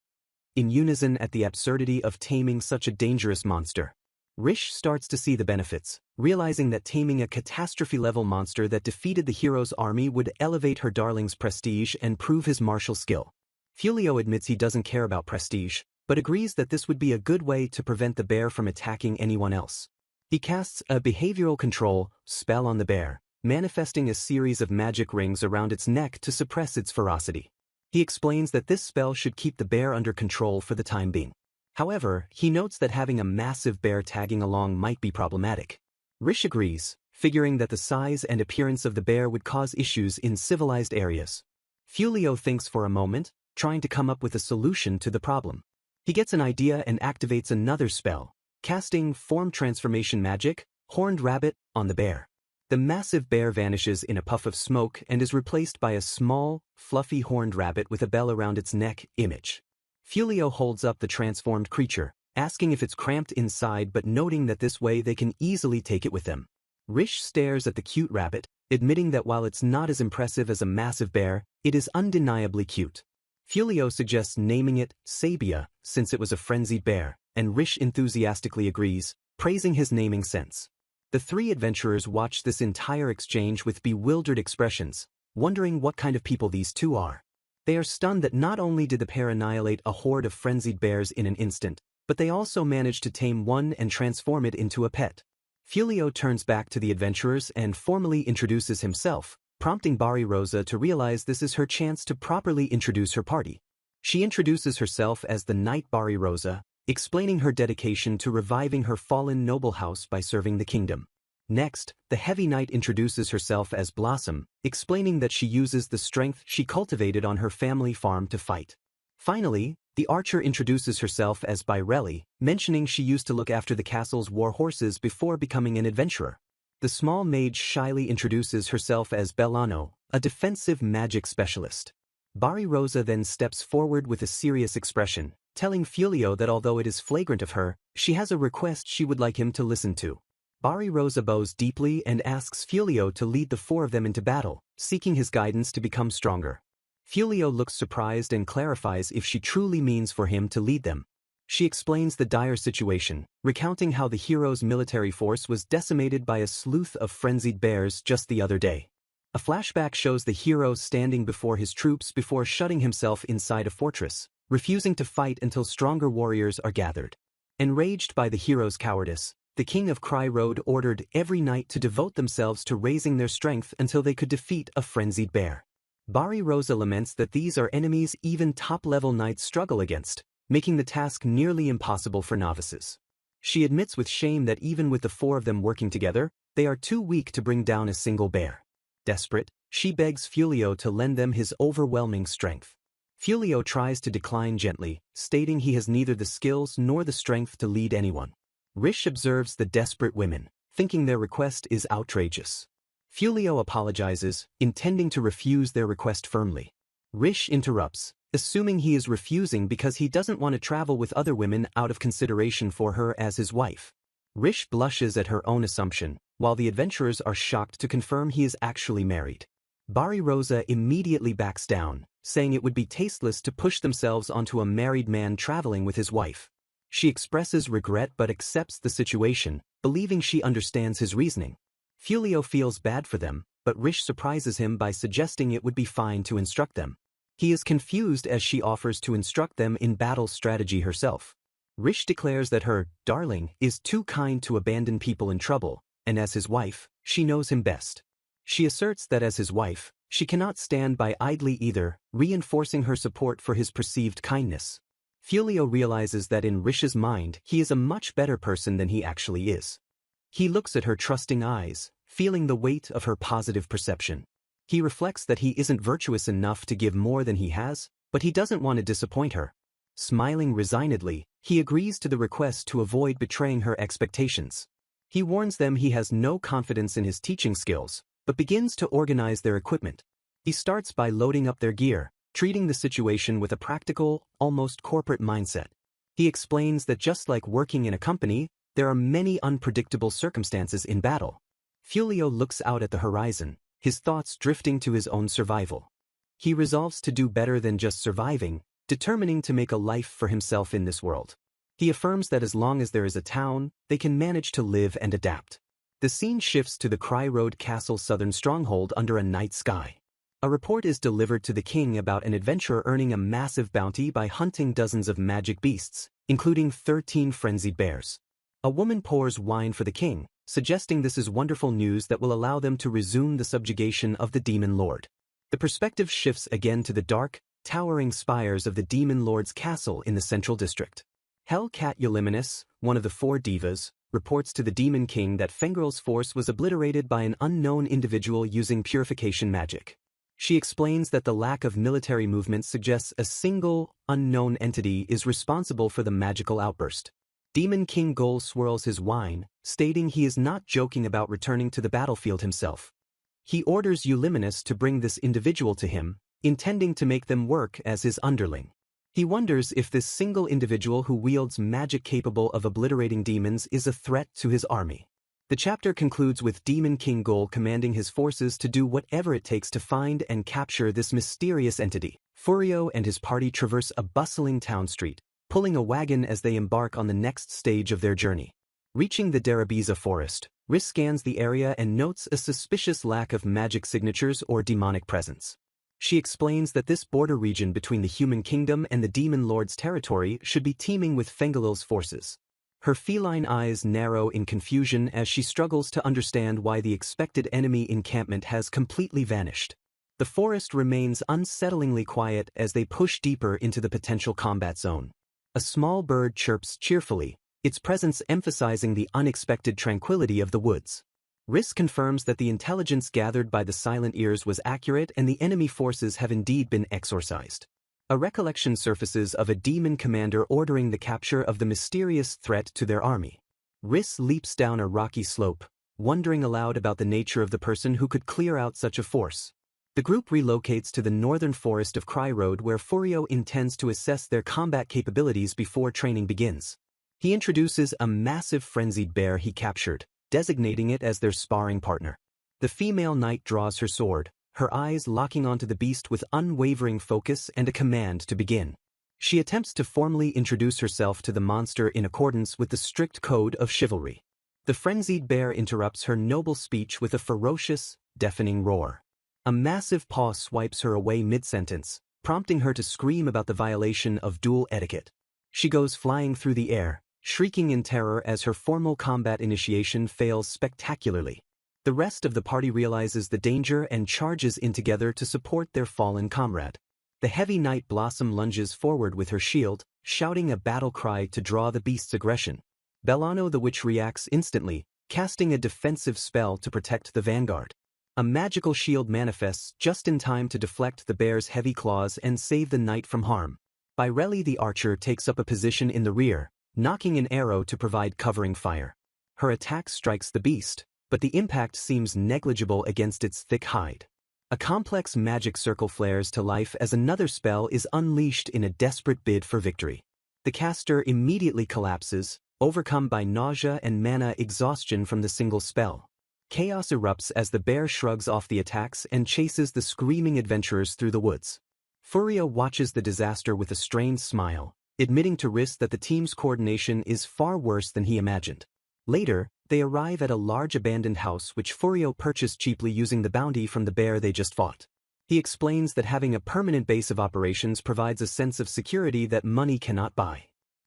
in unison at the absurdity of taming such a dangerous monster. Rish starts to see the benefits, realizing that taming a catastrophe-level monster that defeated the hero's army would elevate her darling's prestige and prove his martial skill. Fulio admits he doesn't care about prestige, but agrees that this would be a good way to prevent the bear from attacking anyone else. He casts a behavioral control spell on the bear, manifesting a series of magic rings around its neck to suppress its ferocity. He explains that this spell should keep the bear under control for the time being. However, he notes that having a massive bear tagging along might be problematic. Rish agrees, figuring that the size and appearance of the bear would cause issues in civilized areas. Fulio thinks for a moment, trying to come up with a solution to the problem. He gets an idea and activates another spell, casting form transformation magic, Horned Rabbit, on the bear. The massive bear vanishes in a puff of smoke and is replaced by a small, fluffy horned rabbit with a bell around its neck image. Fulio holds up the transformed creature, asking if it's cramped inside but noting that this way they can easily take it with them. Rish stares at the cute rabbit, admitting that while it's not as impressive as a massive bear, it is undeniably cute. Fulio suggests naming it Sabia, since it was a frenzied bear, and Rish enthusiastically agrees, praising his naming sense. The three adventurers watch this entire exchange with bewildered expressions, wondering what kind of people these two are. They are stunned that not only did the pair annihilate a horde of frenzied bears in an instant, but they also managed to tame one and transform it into a pet. Fulio turns back to the adventurers and formally introduces himself, prompting Bari Rosa to realize this is her chance to properly introduce her party. She introduces herself as the Knight Bari Rosa, explaining her dedication to reviving her fallen noble house by serving the kingdom. Next, the Heavy Knight introduces herself as Blossom, explaining that she uses the strength she cultivated on her family farm to fight. Finally, the Archer introduces herself as Birelli, mentioning she used to look after the castle's war horses before becoming an adventurer. The small mage shyly introduces herself as Bellano, a defensive magic specialist. Bari Rosa then steps forward with a serious expression, telling Fulio that although it is flagrant of her, she has a request she would like him to listen to. Bari Rosa bows deeply and asks Fulio to lead the four of them into battle, seeking his guidance to become stronger. Fulio looks surprised and clarifies if she truly means for him to lead them. She explains the dire situation, recounting how the hero's military force was decimated by a sleuth of frenzied bears just the other day. A flashback shows the hero standing before his troops before shutting himself inside a fortress, refusing to fight until stronger warriors are gathered. Enraged by the hero's cowardice, the King of Cry Road ordered every knight to devote themselves to raising their strength until they could defeat a frenzied bear. Bari Rosa laments that these are enemies even top-level knights struggle against, making the task nearly impossible for novices. She admits with shame that even with the four of them working together, they are too weak to bring down a single bear. Desperate, she begs Fulio to lend them his overwhelming strength. Fulio tries to decline gently, stating he has neither the skills nor the strength to lead anyone. Rish observes the desperate women, thinking their request is outrageous. Fulio apologizes, intending to refuse their request firmly. Rish interrupts, assuming he is refusing because he doesn't want to travel with other women out of consideration for her as his wife. Rish blushes at her own assumption, while the adventurers are shocked to confirm he is actually married. Bari Rosa immediately backs down, saying it would be tasteless to push themselves onto a married man traveling with his wife. She expresses regret but accepts the situation, believing she understands his reasoning. Fulio feels bad for them, but Rish surprises him by suggesting it would be fine to instruct them. He is confused as she offers to instruct them in battle strategy herself. Rish declares that her darling is too kind to abandon people in trouble, and as his wife, she knows him best. She asserts that as his wife, she cannot stand by idly either, reinforcing her support for his perceived kindness. Fulio realizes that in Rish's mind he is a much better person than he actually is. He looks at her trusting eyes, feeling the weight of her positive perception. He reflects that he isn't virtuous enough to give more than he has, but he doesn't want to disappoint her. Smiling resignedly, he agrees to the request to avoid betraying her expectations. He warns them he has no confidence in his teaching skills, but begins to organize their equipment. He starts by loading up their gear, treating the situation with a practical, almost corporate mindset. He explains that just like working in a company, there are many unpredictable circumstances in battle. Fulio looks out at the horizon, his thoughts drifting to his own survival. He resolves to do better than just surviving, determining to make a life for himself in this world. He affirms that as long as there is a town, they can manage to live and adapt. The scene shifts to the Cry Road Castle's southern stronghold under a night sky. A report is delivered to the king about an adventurer earning a massive bounty by hunting dozens of magic beasts, including 13 frenzied bears. A woman pours wine for the king, suggesting this is wonderful news that will allow them to resume the subjugation of the Demon Lord. The perspective shifts again to the dark, towering spires of the Demon Lord's castle in the central district. Hellcat Euliminus, one of the four divas, reports to the Demon King that Fengrel's force was obliterated by an unknown individual using purification magic. She explains that the lack of military movement suggests a single, unknown entity is responsible for the magical outburst. Demon King Gol swirls his wine, stating he is not joking about returning to the battlefield himself. He orders Euliminus to bring this individual to him, intending to make them work as his underling. He wonders if this single individual who wields magic capable of obliterating demons is a threat to his army. The chapter concludes with Demon King Gol commanding his forces to do whatever it takes to find and capture this mysterious entity. Furio and his party traverse a bustling town street, pulling a wagon as they embark on the next stage of their journey. Reaching the Darabiza forest, Riss scans the area and notes a suspicious lack of magic signatures or demonic presence. She explains that this border region between the human kingdom and the demon lord's territory should be teeming with Fengelil's forces. Her feline eyes narrow in confusion as she struggles to understand why the expected enemy encampment has completely vanished. The forest remains unsettlingly quiet as they push deeper into the potential combat zone. A small bird chirps cheerfully, its presence emphasizing the unexpected tranquility of the woods. Riss confirms that the intelligence gathered by the silent ears was accurate and the enemy forces have indeed been exorcised. A recollection surfaces of a demon commander ordering the capture of the mysterious threat to their army. Riss leaps down a rocky slope, wondering aloud about the nature of the person who could clear out such a force. The group relocates to the northern forest of Cry Road where Furio intends to assess their combat capabilities before training begins. He introduces a massive frenzied bear he captured, designating it as their sparring partner. The female knight draws her sword, her eyes locking onto the beast with unwavering focus and a command to begin. She attempts to formally introduce herself to the monster in accordance with the strict code of chivalry. The frenzied bear interrupts her noble speech with a ferocious, deafening roar. A massive paw swipes her away mid-sentence, prompting her to scream about the violation of duel etiquette. She goes flying through the air, shrieking in terror as her formal combat initiation fails spectacularly. The rest of the party realizes the danger and charges in together to support their fallen comrade. The heavy knight Blossom lunges forward with her shield, shouting a battle cry to draw the beast's aggression. Bellano the witch reacts instantly, casting a defensive spell to protect the vanguard. A magical shield manifests just in time to deflect the bear's heavy claws and save the knight from harm. Byrelli the archer takes up a position in the rear, knocking an arrow to provide covering fire. Her attack strikes the beast, but the impact seems negligible against its thick hide. A complex magic circle flares to life as another spell is unleashed in a desperate bid for victory. The caster immediately collapses, overcome by nausea and mana exhaustion from the single spell. Chaos erupts as the bear shrugs off the attacks and chases the screaming adventurers through the woods. Furio watches the disaster with a strained smile, admitting to Riss that the team's coordination is far worse than he imagined. Later, they arrive at a large abandoned house which Furio purchased cheaply using the bounty from the bear they just fought. He explains that having a permanent base of operations provides a sense of security that money cannot buy.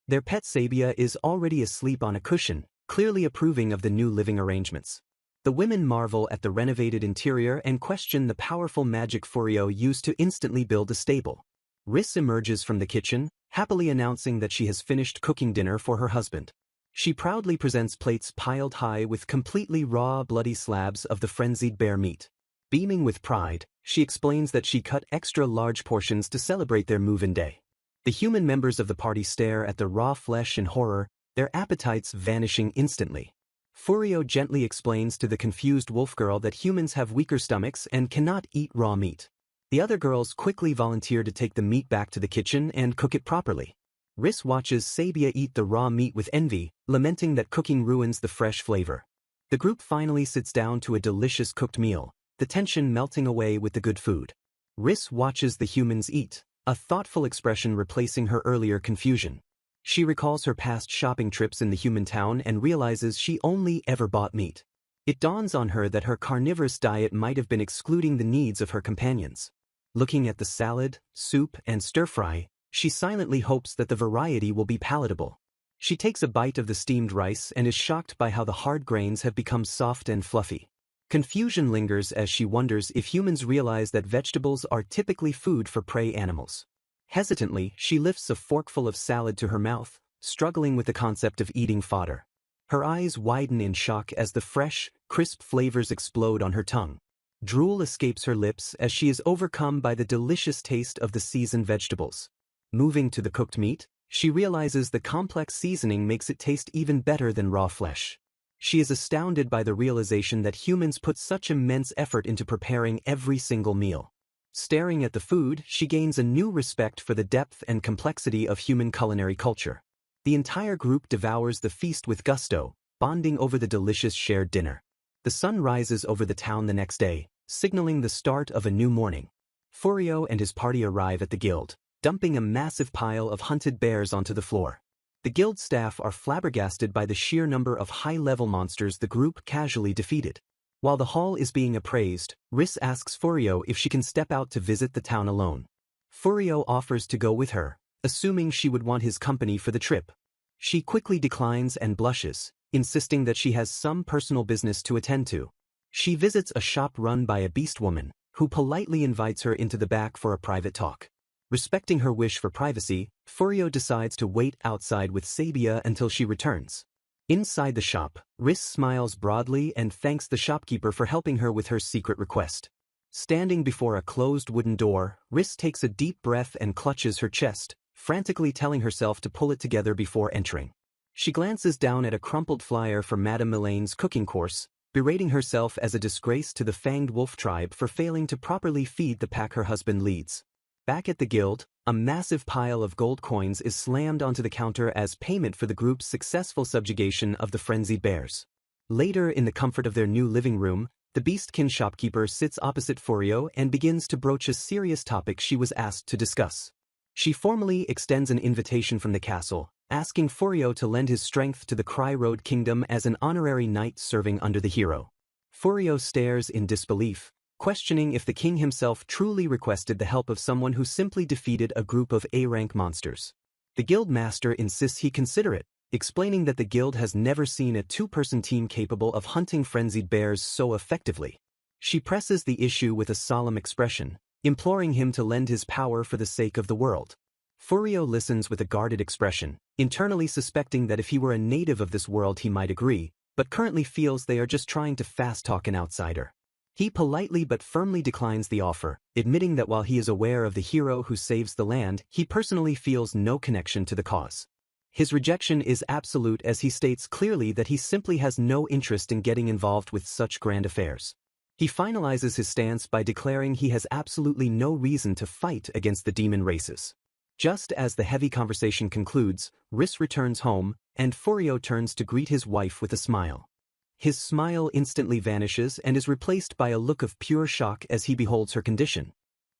Their pet Sabia is already asleep on a cushion, clearly approving of the new living arrangements. The women marvel at the renovated interior and question the powerful magic Furio used to instantly build a stable. Riss emerges from the kitchen, happily announcing that she has finished cooking dinner for her husband. She proudly presents plates piled high with completely raw, bloody slabs of the frenzied bear meat. Beaming with pride, she explains that she cut extra large portions to celebrate their move-in day. The human members of the party stare at the raw flesh in horror, their appetites vanishing instantly. Furio gently explains to the confused wolf girl that humans have weaker stomachs and cannot eat raw meat. The other girls quickly volunteer to take the meat back to the kitchen and cook it properly. Riss watches Sabia eat the raw meat with envy, lamenting that cooking ruins the fresh flavor. The group finally sits down to a delicious cooked meal, the tension melting away with the good food. Riss watches the humans eat, a thoughtful expression replacing her earlier confusion. She recalls her past shopping trips in the human town and realizes she only ever bought meat. It dawns on her that her carnivorous diet might have been excluding the needs of her companions. Looking at the salad, soup, and stir-fry, she silently hopes that the variety will be palatable. She takes a bite of the steamed rice and is shocked by how the hard grains have become soft and fluffy. Confusion lingers as she wonders if humans realize that vegetables are typically food for prey animals. Hesitantly, she lifts a forkful of salad to her mouth, struggling with the concept of eating fodder. Her eyes widen in shock as the fresh, crisp flavors explode on her tongue. Drool escapes her lips as she is overcome by the delicious taste of the seasoned vegetables. Moving to the cooked meat, she realizes the complex seasoning makes it taste even better than raw flesh. She is astounded by the realization that humans put such immense effort into preparing every single meal. Staring at the food, she gains a new respect for the depth and complexity of human culinary culture. The entire group devours the feast with gusto, bonding over the delicious shared dinner. The sun rises over the town the next day, signaling the start of a new morning. Furio and his party arrive at the guild, dumping a massive pile of hunted bears onto the floor. The guild staff are flabbergasted by the sheer number of high-level monsters the group casually defeated. While the hall is being appraised, Riss asks Furio if she can step out to visit the town alone. Furio offers to go with her, assuming she would want his company for the trip. She quickly declines and blushes, insisting that she has some personal business to attend to. She visits a shop run by a beast woman, who politely invites her into the back for a private talk. Respecting her wish for privacy, Furio decides to wait outside with Sabia until she returns. Inside the shop, Riss smiles broadly and thanks the shopkeeper for helping her with her secret request. Standing before a closed wooden door, Riss takes a deep breath and clutches her chest, frantically telling herself to pull it together before entering. She glances down at a crumpled flyer for Madame Milane's cooking course, berating herself as a disgrace to the Fanged Wolf tribe for failing to properly feed the pack her husband leads. Back at the guild, a massive pile of gold coins is slammed onto the counter as payment for the group's successful subjugation of the frenzied bears. Later, in the comfort of their new living room, the Beastkin shopkeeper sits opposite Furio and begins to broach a serious topic she was asked to discuss. She formally extends an invitation from the castle, asking Furio to lend his strength to the Cry Road Kingdom as an honorary knight serving under the hero. Furio stares in disbelief, questioning if the king himself truly requested the help of someone who simply defeated a group of A-rank monsters. The guild master insists he consider it, explaining that the guild has never seen a two-person team capable of hunting frenzied bears so effectively. She presses the issue with a solemn expression, imploring him to lend his power for the sake of the world. Furio listens with a guarded expression, internally suspecting that if he were a native of this world he might agree, but currently feels they are just trying to fast-talk an outsider. He politely but firmly declines the offer, admitting that while he is aware of the hero who saves the land, he personally feels no connection to the cause. His rejection is absolute as he states clearly that he simply has no interest in getting involved with such grand affairs. He finalizes his stance by declaring he has absolutely no reason to fight against the demon races. Just as the heavy conversation concludes, Riss returns home, and Furio turns to greet his wife with a smile. His smile instantly vanishes and is replaced by a look of pure shock as he beholds her condition.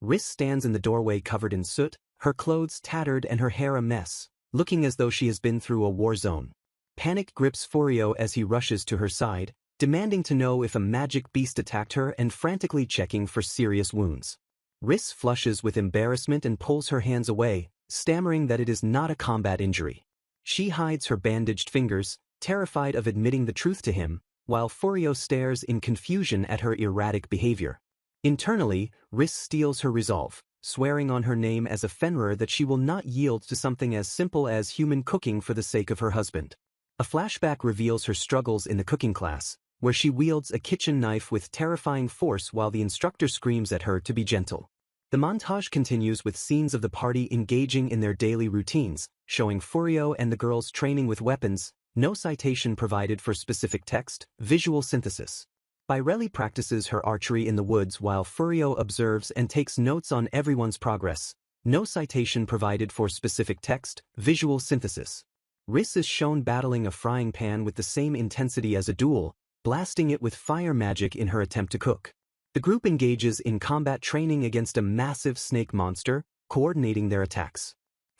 Riss stands in the doorway covered in soot, her clothes tattered and her hair a mess, looking as though she has been through a war zone. Panic grips Furio as he rushes to her side, demanding to know if a magic beast attacked her and frantically checking for serious wounds. Riss flushes with embarrassment and pulls her hands away, stammering that it is not a combat injury. She hides her bandaged fingers, terrified of admitting the truth to him, while Furio stares in confusion at her erratic behavior. Internally, Riss steels her resolve, swearing on her name as a Fenrir that she will not yield to something as simple as human cooking for the sake of her husband. A flashback reveals her struggles in the cooking class, where she wields a kitchen knife with terrifying force while the instructor screams at her to be gentle. The montage continues with scenes of the party engaging in their daily routines, showing Furio and the girls training with weapons. No citation provided for specific text, visual synthesis. Bairelli practices her archery in the woods while Furio observes and takes notes on everyone's progress. No citation provided for specific text, visual synthesis. Riss is shown battling a frying pan with the same intensity as a duel, blasting it with fire magic in her attempt to cook. The group engages in combat training against a massive snake monster, coordinating their attacks.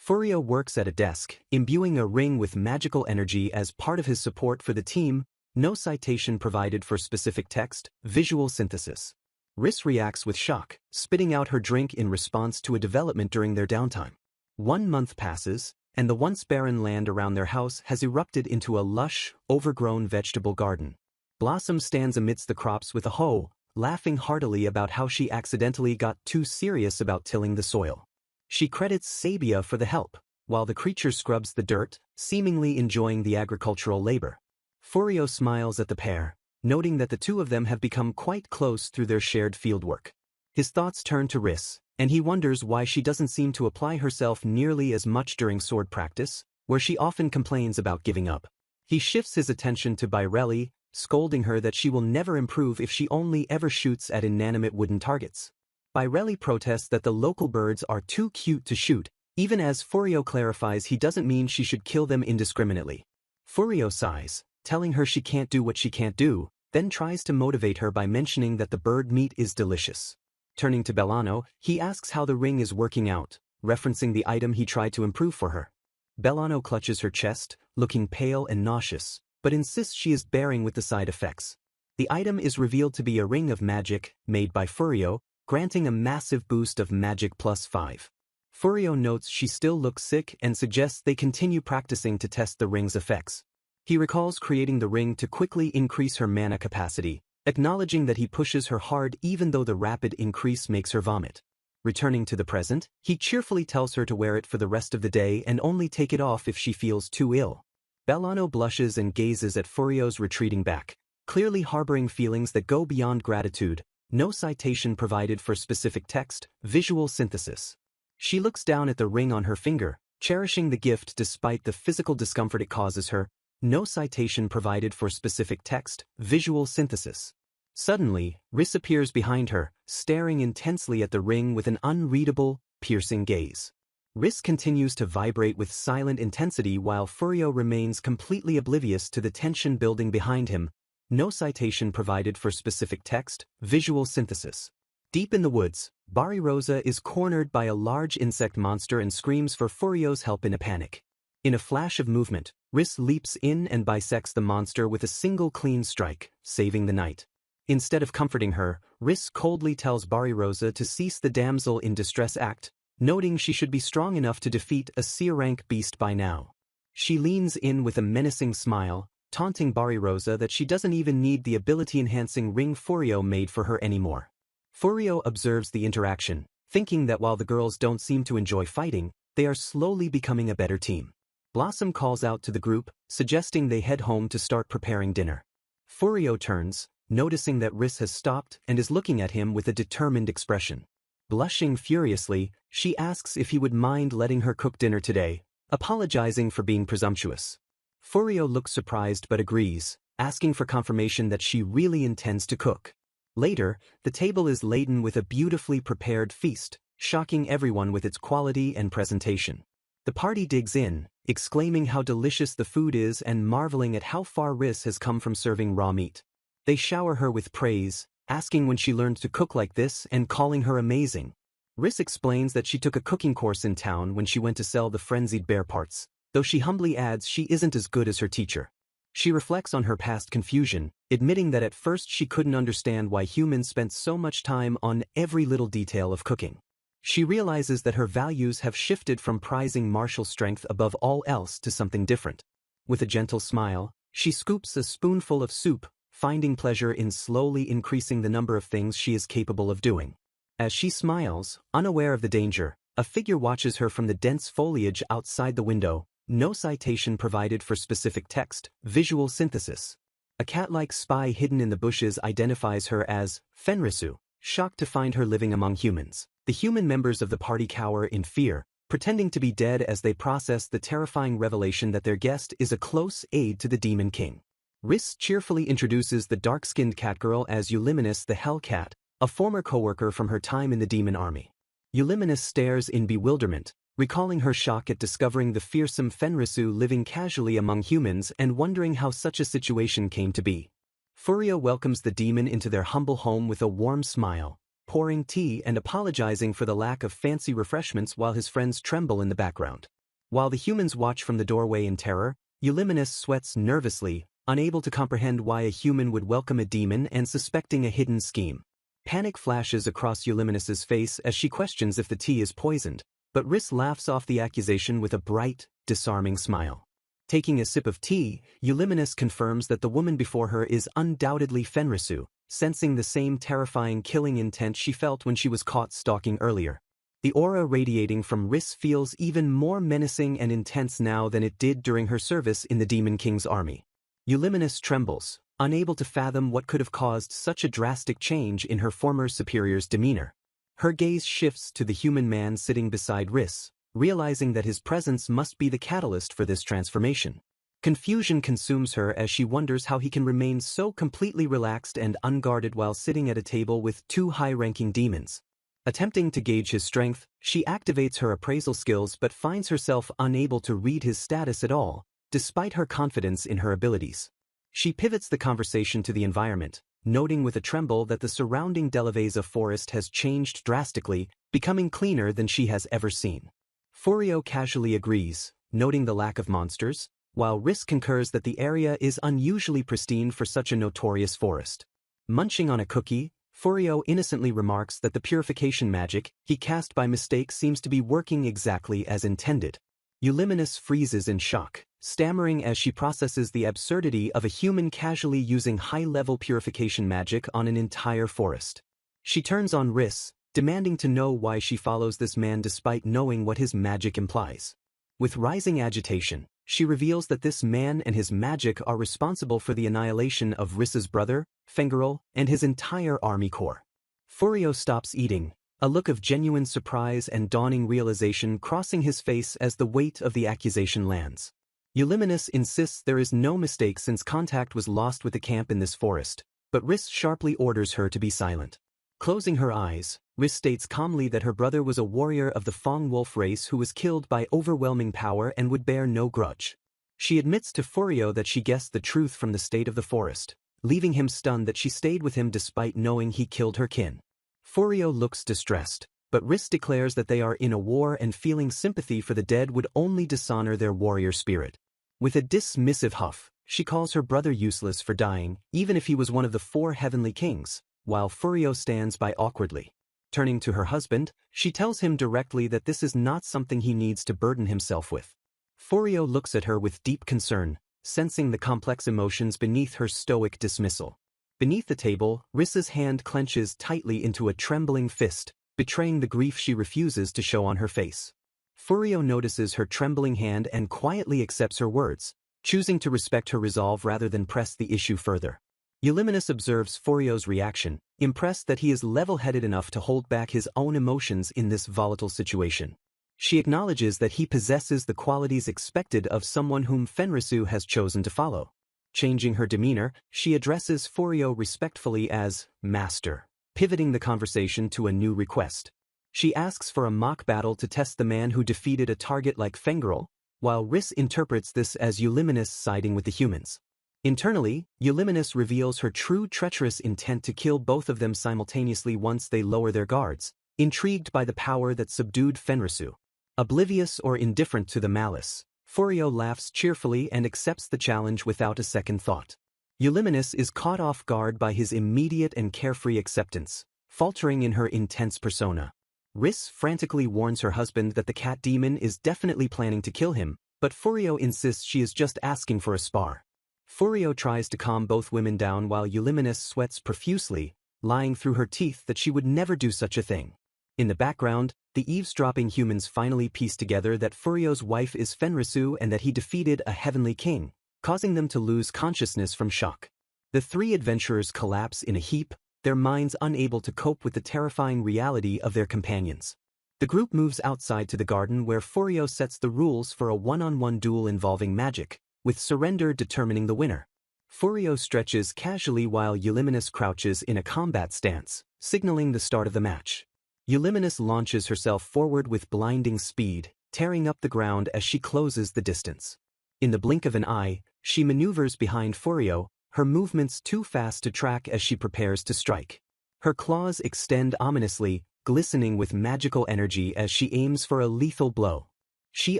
Furio works at a desk, imbuing a ring with magical energy as part of his support for the team. No citation provided for specific text, visual synthesis. Riss reacts with shock, spitting out her drink in response to a development during their downtime. 1 month passes, and the once barren land around their house has erupted into a lush, overgrown vegetable garden. Blossom stands amidst the crops with a hoe, laughing heartily about how she accidentally got too serious about tilling the soil. She credits Sabia for the help, while the creature scrubs the dirt, seemingly enjoying the agricultural labor. Furio smiles at the pair, noting that the two of them have become quite close through their shared fieldwork. His thoughts turn to Riss, and he wonders why she doesn't seem to apply herself nearly as much during sword practice, where she often complains about giving up. He shifts his attention to Bairelli, scolding her that she will never improve if she only ever shoots at inanimate wooden targets. Bairelli protests that the local birds are too cute to shoot, even as Furio clarifies he doesn't mean she should kill them indiscriminately. Furio sighs, telling her she can't do what she can't do, then tries to motivate her by mentioning that the bird meat is delicious. Turning to Bellano, he asks how the ring is working out, referencing the item he tried to improve for her. Bellano clutches her chest, looking pale and nauseous, but insists she is bearing with the side effects. The item is revealed to be a ring of magic, made by Furio, granting a massive boost of magic +5. Furio notes she still looks sick and suggests they continue practicing to test the ring's effects. He recalls creating the ring to quickly increase her mana capacity, acknowledging that he pushes her hard even though the rapid increase makes her vomit. Returning to the present, he cheerfully tells her to wear it for the rest of the day and only take it off if she feels too ill. Bellano blushes and gazes at Furio's retreating back, clearly harboring feelings that go beyond gratitude. No citation provided for specific text, visual synthesis. She looks down at the ring on her finger, cherishing the gift despite the physical discomfort it causes her. No citation provided for specific text, visual synthesis. Suddenly, Riss appears behind her, staring intensely at the ring with an unreadable, piercing gaze. Riss continues to vibrate with silent intensity while Furio remains completely oblivious to the tension building behind him. No citation provided for specific text, visual synthesis. Deep in the woods, Bari Rosa is cornered by a large insect monster and screams for Furio's help in a panic. In a flash of movement, Riss leaps in and bisects the monster with a single clean strike, saving the night. Instead of comforting her, Riss coldly tells Bari Rosa to cease the damsel in distress act, noting she should be strong enough to defeat a C-rank beast by now. She leans in with a menacing smile, taunting Bari Rosa that she doesn't even need the ability-enhancing ring Furio made for her anymore. Furio observes the interaction, thinking that while the girls don't seem to enjoy fighting, they are slowly becoming a better team. Blossom calls out to the group, suggesting they head home to start preparing dinner. Furio turns, noticing that Riss has stopped and is looking at him with a determined expression. Blushing furiously, she asks if he would mind letting her cook dinner today, apologizing for being presumptuous. Furio looks surprised but agrees, asking for confirmation that she really intends to cook. Later, the table is laden with a beautifully prepared feast, shocking everyone with its quality and presentation. The party digs in, exclaiming how delicious the food is and marveling at how far Riss has come from serving raw meat. They shower her with praise, asking when she learned to cook like this and calling her amazing. Riss explains that she took a cooking course in town when she went to sell the frenzied bear parts, though she humbly adds she isn't as good as her teacher. She reflects on her past confusion, admitting that at first she couldn't understand why humans spent so much time on every little detail of cooking. She realizes that her values have shifted from prizing martial strength above all else to something different. With a gentle smile, she scoops a spoonful of soup, finding pleasure in slowly increasing the number of things she is capable of doing. As she smiles, unaware of the danger, a figure watches her from the dense foliage outside the window. No citation provided for specific text, visual synthesis. A cat-like spy hidden in the bushes identifies her as Fenrisu, shocked to find her living among humans. The human members of the party cower in fear, pretending to be dead as they process the terrifying revelation that their guest is a close aide to the Demon King. Riss cheerfully introduces the dark-skinned catgirl as Euliminus the Hellcat, a former co-worker from her time in the demon army. Euliminus stares in bewilderment, recalling her shock at discovering the fearsome Fenrisu living casually among humans and wondering how such a situation came to be. Furio welcomes the demon into their humble home with a warm smile, pouring tea and apologizing for the lack of fancy refreshments while his friends tremble in the background. While the humans watch from the doorway in terror, Euliminus sweats nervously, unable to comprehend why a human would welcome a demon and suspecting a hidden scheme. Panic flashes across Euliminus's face as she questions if the tea is poisoned, but Riss laughs off the accusation with a bright, disarming smile. Taking a sip of tea, Euliminus confirms that the woman before her is undoubtedly Fenrisu, sensing the same terrifying killing intent she felt when she was caught stalking earlier. The aura radiating from Riss feels even more menacing and intense now than it did during her service in the Demon King's army. Euliminus trembles, unable to fathom what could have caused such a drastic change in her former superior's demeanor. Her gaze shifts to the human man sitting beside Riss, realizing that his presence must be the catalyst for this transformation. Confusion consumes her as she wonders how he can remain so completely relaxed and unguarded while sitting at a table with two high-ranking demons. Attempting to gauge his strength, she activates her appraisal skills but finds herself unable to read his status at all, despite her confidence in her abilities. She pivots the conversation to the environment, noting with a tremble that the surrounding Delaveza forest has changed drastically, becoming cleaner than she has ever seen. Furio casually agrees, noting the lack of monsters, while Riss concurs that the area is unusually pristine for such a notorious forest. Munching on a cookie, Furio innocently remarks that the purification magic he cast by mistake seems to be working exactly as intended. Euliminus freezes in shock, stammering as she processes the absurdity of a human casually using high-level purification magic on an entire forest. She turns on Riss, demanding to know why she follows this man despite knowing what his magic implies. With rising agitation, she reveals that this man and his magic are responsible for the annihilation of Rissa's brother, Fengirl, and his entire army corps. Furio stops eating, a look of genuine surprise and dawning realization crossing his face as the weight of the accusation lands. Euliminus insists there is no mistake since contact was lost with the camp in this forest, but Riss sharply orders her to be silent. Closing her eyes, Riss states calmly that her brother was a warrior of the Fong Wolf race who was killed by overwhelming power and would bear no grudge. She admits to Furio that she guessed the truth from the state of the forest, leaving him stunned that she stayed with him despite knowing he killed her kin. Furio looks distressed, but Riss declares that they are in a war and feeling sympathy for the dead would only dishonor their warrior spirit. With a dismissive huff, she calls her brother useless for dying, even if he was one of the 4 heavenly kings, while Furio stands by awkwardly. Turning to her husband, she tells him directly that this is not something he needs to burden himself with. Furio looks at her with deep concern, sensing the complex emotions beneath her stoic dismissal. Beneath the table, Rissa's hand clenches tightly into a trembling fist, betraying the grief she refuses to show on her face. Furio notices her trembling hand and quietly accepts her words, choosing to respect her resolve rather than press the issue further. Euliminus observes Furio's reaction, impressed that he is level-headed enough to hold back his own emotions in this volatile situation. She acknowledges that he possesses the qualities expected of someone whom Fenrisu has chosen to follow. Changing her demeanor, she addresses Furio respectfully as Master, pivoting the conversation to a new request. She asks for a mock battle to test the man who defeated a target like Fengirl, while Riss interprets this as Euliminus siding with the humans. Internally, Euliminus reveals her true treacherous intent to kill both of them simultaneously once they lower their guards, intrigued by the power that subdued Fenrisu. Oblivious or indifferent to the malice, Furio laughs cheerfully and accepts the challenge without a second thought. Euliminus is caught off guard by his immediate and carefree acceptance, faltering in her intense persona. Riss frantically warns her husband that the cat demon is definitely planning to kill him, but Furio insists she is just asking for a spar. Furio tries to calm both women down while Euliminus sweats profusely, lying through her teeth that she would never do such a thing. In the background, the eavesdropping humans finally piece together that Furio's wife is Fenrisu and that he defeated a heavenly king, causing them to lose consciousness from shock. The 3 adventurers collapse in a heap, their minds unable to cope with the terrifying reality of their companions. The group moves outside to the garden where Furio sets the rules for a one-on-one duel involving magic, with surrender determining the winner. Furio stretches casually while Euliminus crouches in a combat stance, signaling the start of the match. Euliminus launches herself forward with blinding speed, tearing up the ground as she closes the distance. In the blink of an eye, she maneuvers behind Furio, her movements too fast to track as she prepares to strike. Her claws extend ominously, glistening with magical energy as she aims for a lethal blow. She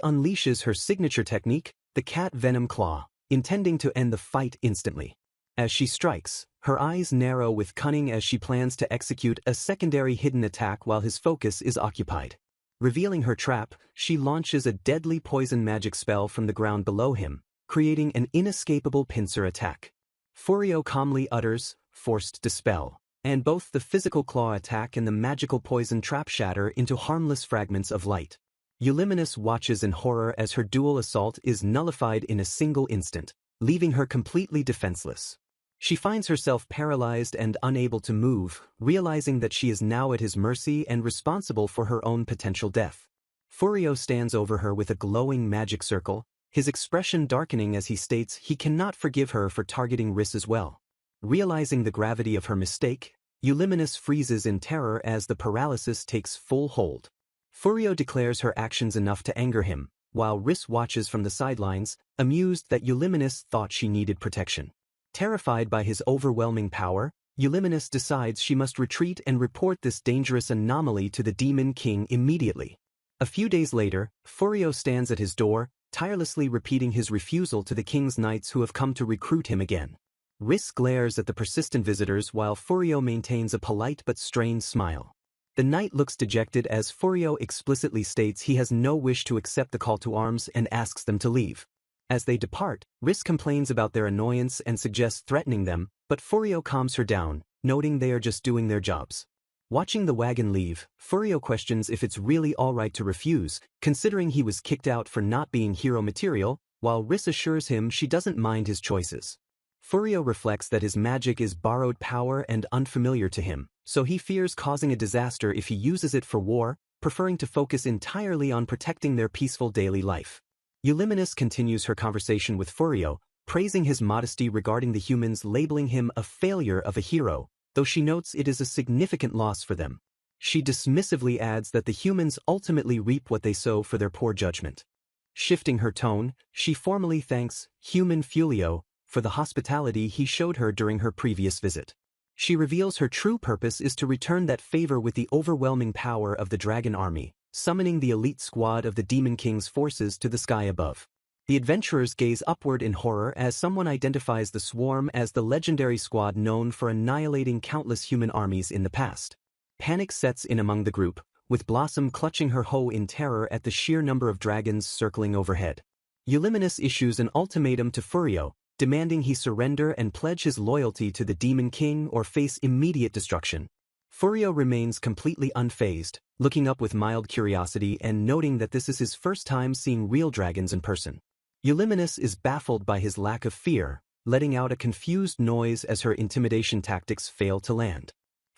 unleashes her signature technique, the cat venom claw, intending to end the fight instantly. As she strikes, her eyes narrow with cunning as she plans to execute a secondary hidden attack while his focus is occupied. Revealing her trap, she launches a deadly poison magic spell from the ground below him, creating an inescapable pincer attack. Furio calmly utters, "Forced dispel," and both the physical claw attack and the magical poison trap shatter into harmless fragments of light. Euliminus watches in horror as her dual assault is nullified in a single instant, leaving her completely defenseless. She finds herself paralyzed and unable to move, realizing that she is now at his mercy and responsible for her own potential death. Furio stands over her with a glowing magic circle, his expression darkening as he states he cannot forgive her for targeting Riss as well. Realizing the gravity of her mistake, Euliminus freezes in terror as the paralysis takes full hold. Furio declares her actions enough to anger him, while Riss watches from the sidelines, amused that Euliminus thought she needed protection. Terrified by his overwhelming power, Euliminus decides she must retreat and report this dangerous anomaly to the Demon King immediately. A few days later, Furio stands at his door, tirelessly repeating his refusal to the king's knights who have come to recruit him again. Riss glares at the persistent visitors while Furio maintains a polite but strained smile. The knight looks dejected as Furio explicitly states he has no wish to accept the call to arms and asks them to leave. As they depart, Riss complains about their annoyance and suggests threatening them, but Furio calms her down, noting they are just doing their jobs. Watching the wagon leave, Furio questions if it's really alright to refuse, considering he was kicked out for not being hero material, while Riss assures him she doesn't mind his choices. Furio reflects that his magic is borrowed power and unfamiliar to him, so he fears causing a disaster if he uses it for war, preferring to focus entirely on protecting their peaceful daily life. Euliminus continues her conversation with Furio, praising his modesty regarding the humans, labeling him a failure of a hero, though she notes it is a significant loss for them. She dismissively adds that the humans ultimately reap what they sow for their poor judgment. Shifting her tone, she formally thanks human Fulio for the hospitality he showed her during her previous visit. She reveals her true purpose is to return that favor with the overwhelming power of the dragon army, summoning the elite squad of the Demon King's forces to the sky above. The adventurers gaze upward in horror as someone identifies the swarm as the legendary squad known for annihilating countless human armies in the past. Panic sets in among the group, with Blossom clutching her hoe in terror at the sheer number of dragons circling overhead. Euliminus issues an ultimatum to Furio, demanding he surrender and pledge his loyalty to the Demon King or face immediate destruction. Furio remains completely unfazed, looking up with mild curiosity and noting that this is his first time seeing real dragons in person. Euliminus is baffled by his lack of fear, letting out a confused noise as her intimidation tactics fail to land.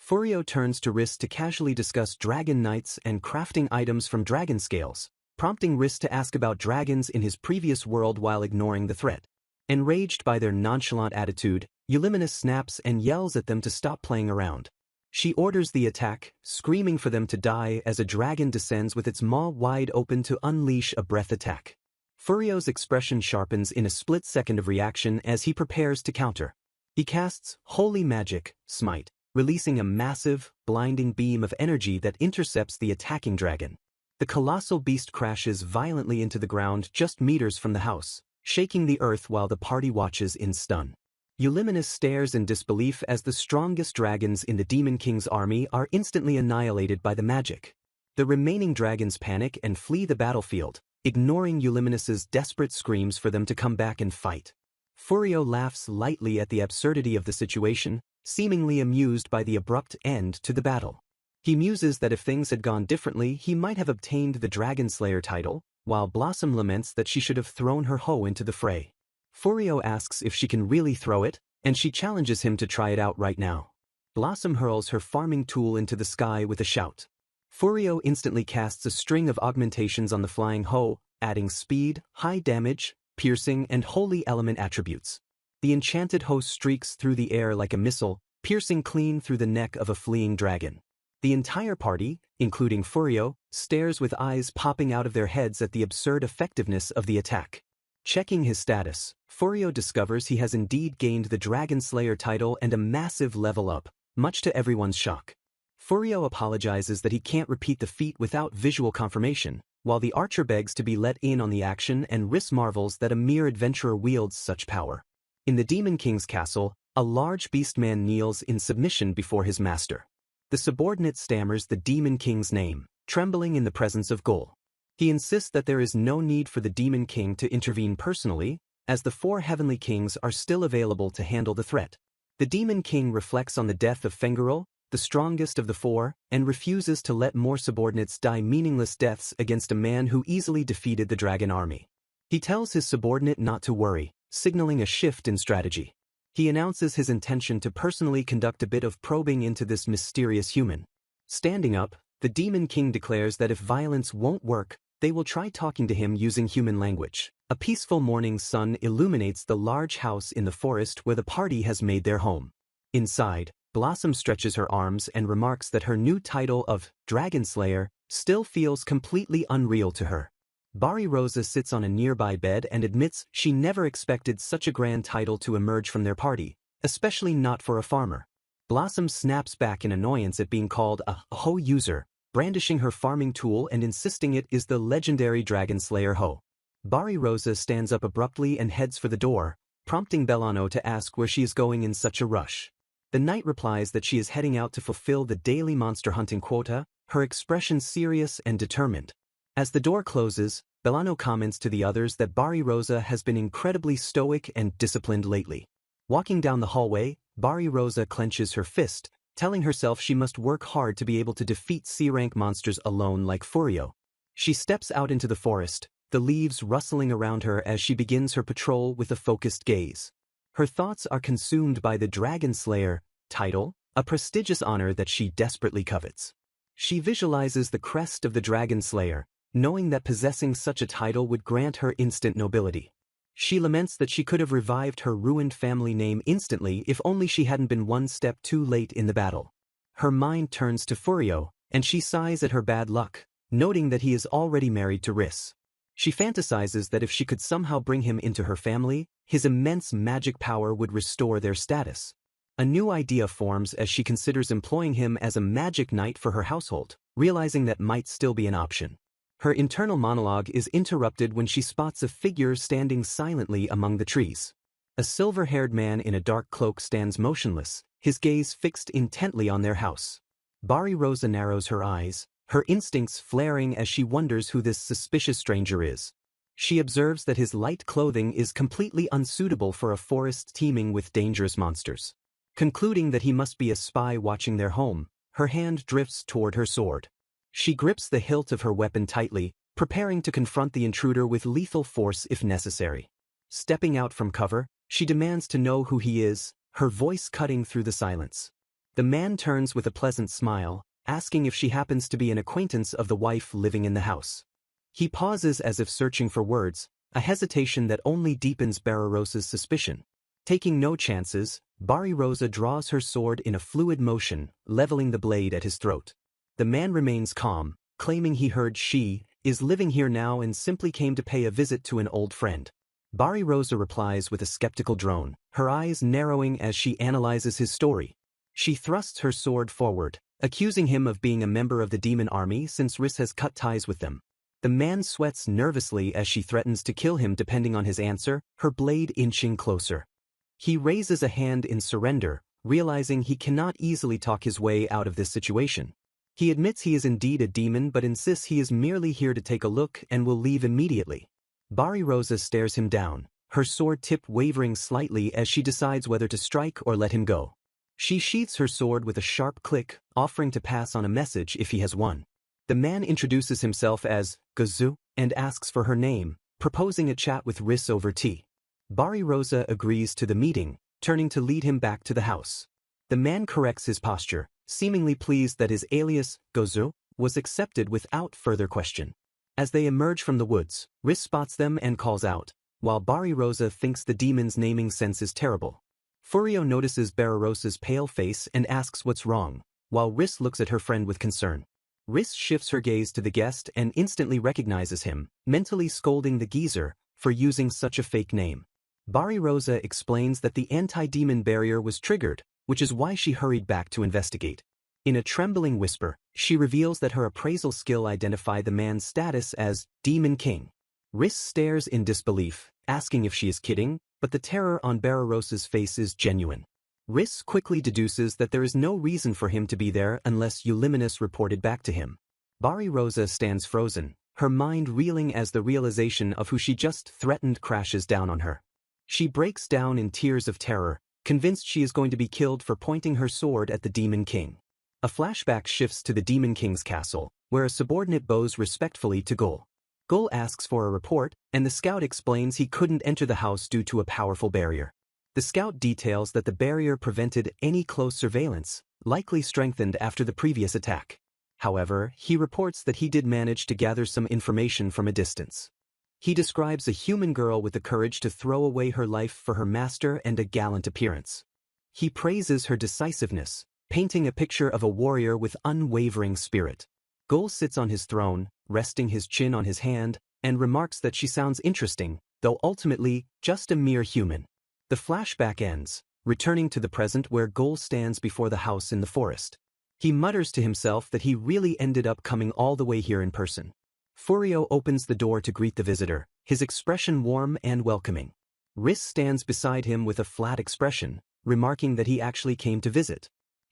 Furio turns to Riss to casually discuss dragon knights and crafting items from dragon scales, prompting Riss to ask about dragons in his previous world while ignoring the threat. Enraged by their nonchalant attitude, Euliminus snaps and yells at them to stop playing around. She orders the attack, screaming for them to die as a dragon descends with its maw wide open to unleash a breath attack. Furio's expression sharpens in a split second of reaction as he prepares to counter. He casts Holy Magic, Smite, releasing a massive, blinding beam of energy that intercepts the attacking dragon. The colossal beast crashes violently into the ground just meters from the house, shaking the earth while the party watches in stun. Euliminus stares in disbelief as the strongest dragons in the Demon King's army are instantly annihilated by the magic. The remaining dragons panic and flee the battlefield, ignoring Euliminus's desperate screams for them to come back and fight. Furio laughs lightly at the absurdity of the situation, seemingly amused by the abrupt end to the battle. He muses that if things had gone differently he might have obtained the Dragon Slayer title, while Blossom laments that she should have thrown her hoe into the fray. Furio asks if she can really throw it, and she challenges him to try it out right now. Blossom hurls her farming tool into the sky with a shout. Furio instantly casts a string of augmentations on the flying hoe, adding speed, high damage, piercing, and holy element attributes. The enchanted hoe streaks through the air like a missile, piercing clean through the neck of a fleeing dragon. The entire party, including Furio, stares with eyes popping out of their heads at the absurd effectiveness of the attack. Checking his status, Furio discovers he has indeed gained the Dragon Slayer title and a massive level up, much to everyone's shock. Furio apologizes that he can't repeat the feat without visual confirmation, while the archer begs to be let in on the action and Riss marvels that a mere adventurer wields such power. In the Demon King's castle, a large beastman kneels in submission before his master. The subordinate stammers the Demon King's name, trembling in the presence of Gul. He insists that there is no need for the Demon King to intervene personally, as the 4 heavenly kings are still available to handle the threat. The Demon King reflects on the death of Fengaril, the strongest of the 4, and refuses to let more subordinates die meaningless deaths against a man who easily defeated the dragon army. He tells his subordinate not to worry, signaling a shift in strategy. He announces his intention to personally conduct a bit of probing into this mysterious human. Standing up, the Demon King declares that if violence won't work, they will try talking to him using human language. A peaceful morning sun illuminates the large house in the forest where the party has made their home. Inside, Blossom stretches her arms and remarks that her new title of Dragon Slayer still feels completely unreal to her. Bari Rosa sits on a nearby bed and admits she never expected such a grand title to emerge from their party, especially not for a farmer. Blossom snaps back in annoyance at being called a hoe user, brandishing her farming tool and insisting it is the legendary Dragon Slayer hoe. Bari Rosa stands up abruptly and heads for the door, prompting Bellano to ask where she is going in such a rush. The knight replies that she is heading out to fulfill the daily monster hunting quota, her expression serious and determined. As the door closes, Bellano comments to the others that Bari Rosa has been incredibly stoic and disciplined lately. Walking down the hallway, Bari Rosa clenches her fist, telling herself she must work hard to be able to defeat C-rank monsters alone like Furio. She steps out into the forest, the leaves rustling around her as she begins her patrol with a focused gaze. Her thoughts are consumed by the Dragon Slayer title, a prestigious honor that she desperately covets. She visualizes the crest of the Dragon Slayer, knowing that possessing such a title would grant her instant nobility. She laments that she could have revived her ruined family name instantly if only she hadn't been one step too late in the battle. Her mind turns to Furio, and she sighs at her bad luck, noting that he is already married to Riss. She fantasizes that if she could somehow bring him into her family, his immense magic power would restore their status. A new idea forms as she considers employing him as a magic knight for her household, realizing that might still be an option. Her internal monologue is interrupted when she spots a figure standing silently among the trees. A silver-haired man in a dark cloak stands motionless, his gaze fixed intently on their house. Bari Rosa narrows her eyes, her instincts flaring as she wonders who this suspicious stranger is. She observes that his light clothing is completely unsuitable for a forest teeming with dangerous monsters. Concluding that he must be a spy watching their home, her hand drifts toward her sword. She grips the hilt of her weapon tightly, preparing to confront the intruder with lethal force if necessary. Stepping out from cover, she demands to know who he is, her voice cutting through the silence. The man turns with a pleasant smile, asking if she happens to be an acquaintance of the wife living in the house. He pauses as if searching for words, a hesitation that only deepens Barbarossa's suspicion. Taking no chances, Bari Rosa draws her sword in a fluid motion, leveling the blade at his throat. The man remains calm, claiming he heard she is living here now and simply came to pay a visit to an old friend. Bari Rosa replies with a skeptical drone, her eyes narrowing as she analyzes his story. She thrusts her sword forward, accusing him of being a member of the demon army since Riss has cut ties with them. The man sweats nervously as she threatens to kill him depending on his answer, her blade inching closer. He raises a hand in surrender, realizing he cannot easily talk his way out of this situation. He admits he is indeed a demon but insists he is merely here to take a look and will leave immediately. Bari Rosa stares him down, her sword tip wavering slightly as she decides whether to strike or let him go. She sheaths her sword with a sharp click, offering to pass on a message if he has one. The man introduces himself as Gozu and asks for her name, proposing a chat with Riss over tea. Bari Rosa agrees to the meeting, turning to lead him back to the house. The man corrects his posture, seemingly pleased that his alias, Gozu, was accepted without further question. As they emerge from the woods, Riss spots them and calls out, while Bari Rosa thinks the demon's naming sense is terrible. Furio notices Barbarossa's pale face and asks what's wrong, while Riss looks at her friend with concern. Riss shifts her gaze to the guest and instantly recognizes him, mentally scolding the geezer for using such a fake name. Bari Rosa explains that the anti-demon barrier was triggered, which is why she hurried back to investigate. In a trembling whisper, she reveals that her appraisal skill identified the man's status as Demon King. Riss stares in disbelief, asking if she is kidding, but the terror on Barbarossa's face is genuine. Riss quickly deduces that there is no reason for him to be there unless Euliminus reported back to him. Bari Rosa stands frozen, her mind reeling as the realization of who she just threatened crashes down on her. She breaks down in tears of terror, convinced she is going to be killed for pointing her sword at the Demon King. A flashback shifts to the Demon King's castle, where a subordinate bows respectfully to Gul. Gul asks for a report, and the scout explains he couldn't enter the house due to a powerful barrier. The scout details that the barrier prevented any close surveillance, likely strengthened after the previous attack. However, he reports that he did manage to gather some information from a distance. He describes a human girl with the courage to throw away her life for her master and a gallant appearance. He praises her decisiveness, painting a picture of a warrior with unwavering spirit. Gul sits on his throne, resting his chin on his hand, and remarks that she sounds interesting, though ultimately just a mere human. The flashback ends, returning to the present where Gul stands before the house in the forest. He mutters to himself that he really ended up coming all the way here in person. Furio opens the door to greet the visitor, his expression warm and welcoming. Riss stands beside him with a flat expression, remarking that he actually came to visit.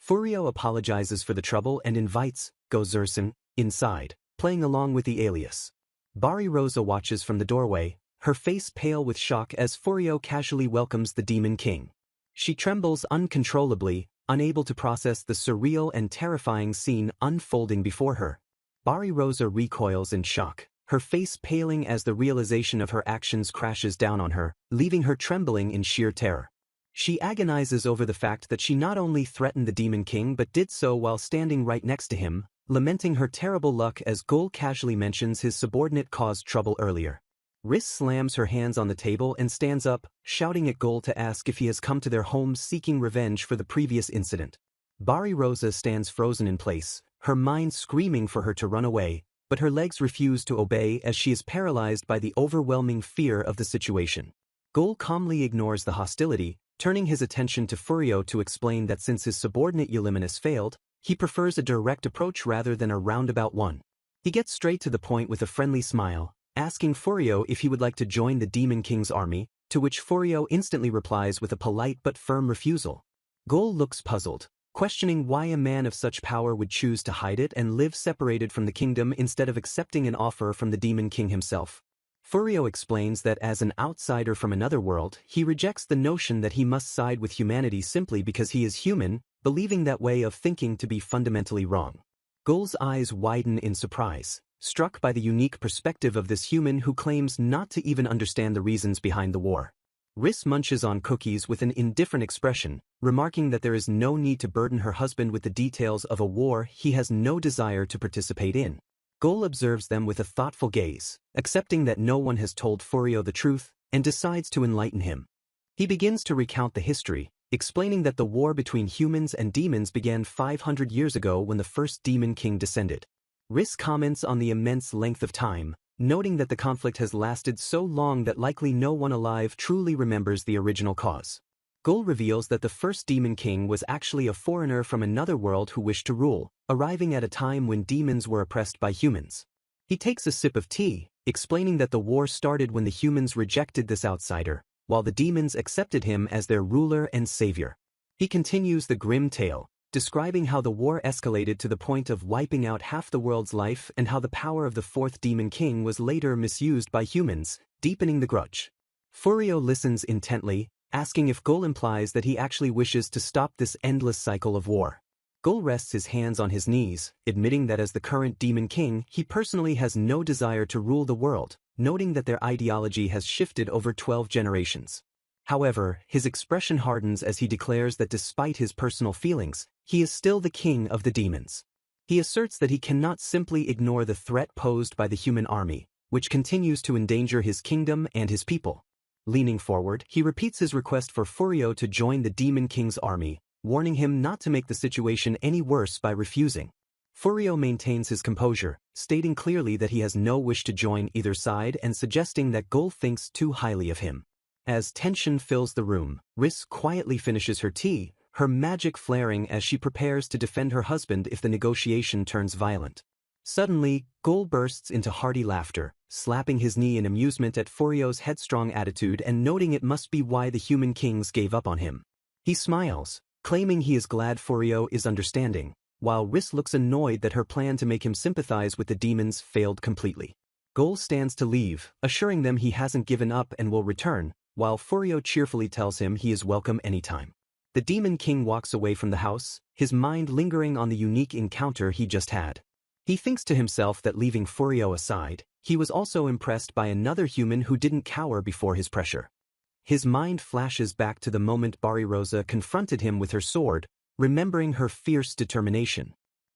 Furio apologizes for the trouble and invites Gozerson inside, playing along with the alias. Bari Rosa watches from the doorway, her face pale with shock as Furio casually welcomes the Demon King. She trembles uncontrollably, unable to process the surreal and terrifying scene unfolding before her. Rosa recoils in shock, her face paling as the realization of her actions crashes down on her, leaving her trembling in sheer terror. She agonizes over the fact that she not only threatened the Demon King but did so while standing right next to him, lamenting her terrible luck as Gol casually mentions his subordinate caused trouble earlier. Riss slams her hands on the table and stands up, shouting at Gol to ask if he has come to their home seeking revenge for the previous incident. Rosa stands frozen in place, her mind screaming for her to run away, but her legs refuse to obey as she is paralyzed by the overwhelming fear of the situation. Gol calmly ignores the hostility, turning his attention to Furio to explain that since his subordinate Euliminus failed, he prefers a direct approach rather than a roundabout one. He gets straight to the point with a friendly smile, asking Furio if he would like to join the Demon King's army, to which Furio instantly replies with a polite but firm refusal. Gol looks puzzled, questioning why a man of such power would choose to hide it and live separated from the kingdom instead of accepting an offer from the Demon King himself. Furio explains that as an outsider from another world, he rejects the notion that he must side with humanity simply because he is human, believing that way of thinking to be fundamentally wrong. Gol's eyes widen in surprise, struck by the unique perspective of this human who claims not to even understand the reasons behind the war. Riss munches on cookies with an indifferent expression, remarking that there is no need to burden her husband with the details of a war he has no desire to participate in. Gol observes them with a thoughtful gaze, accepting that no one has told Furio the truth, and decides to enlighten him. He begins to recount the history, explaining that the war between humans and demons began 500 years ago when the first Demon King descended. Riss comments on the immense length of time, noting that the conflict has lasted so long that likely no one alive truly remembers the original cause. Gol reveals that the first Demon King was actually a foreigner from another world who wished to rule, arriving at a time when demons were oppressed by humans. He takes a sip of tea, explaining that the war started when the humans rejected this outsider, while the demons accepted him as their ruler and savior. He continues the grim tale, describing how the war escalated to the point of wiping out half the world's life and how the power of the fourth Demon King was later misused by humans, deepening the grudge. Furio listens intently, asking if Gol implies that he actually wishes to stop this endless cycle of war. Gol rests his hands on his knees, admitting that as the current Demon King, he personally has no desire to rule the world, noting that their ideology has shifted over 12 generations. However, his expression hardens as he declares that despite his personal feelings, he is still the king of the demons. He asserts that he cannot simply ignore the threat posed by the human army, which continues to endanger his kingdom and his people. Leaning forward, he repeats his request for Furio to join the Demon King's army, warning him not to make the situation any worse by refusing. Furio maintains his composure, stating clearly that he has no wish to join either side and suggesting that Gol thinks too highly of him. As tension fills the room, Riss quietly finishes her tea, her magic flaring as she prepares to defend her husband if the negotiation turns violent. Suddenly, Gol bursts into hearty laughter, slapping his knee in amusement at Furio's headstrong attitude and noting it must be why the human kings gave up on him. He smiles, claiming he is glad Furio is understanding, while Riss looks annoyed that her plan to make him sympathize with the demons failed completely. Gol stands to leave, assuring them he hasn't given up and will return, while Furio cheerfully tells him he is welcome anytime. The Demon King walks away from the house, his mind lingering on the unique encounter he just had. He thinks to himself that leaving Furio aside, he was also impressed by another human who didn't cower before his pressure. His mind flashes back to the moment Rosa confronted him with her sword, remembering her fierce determination.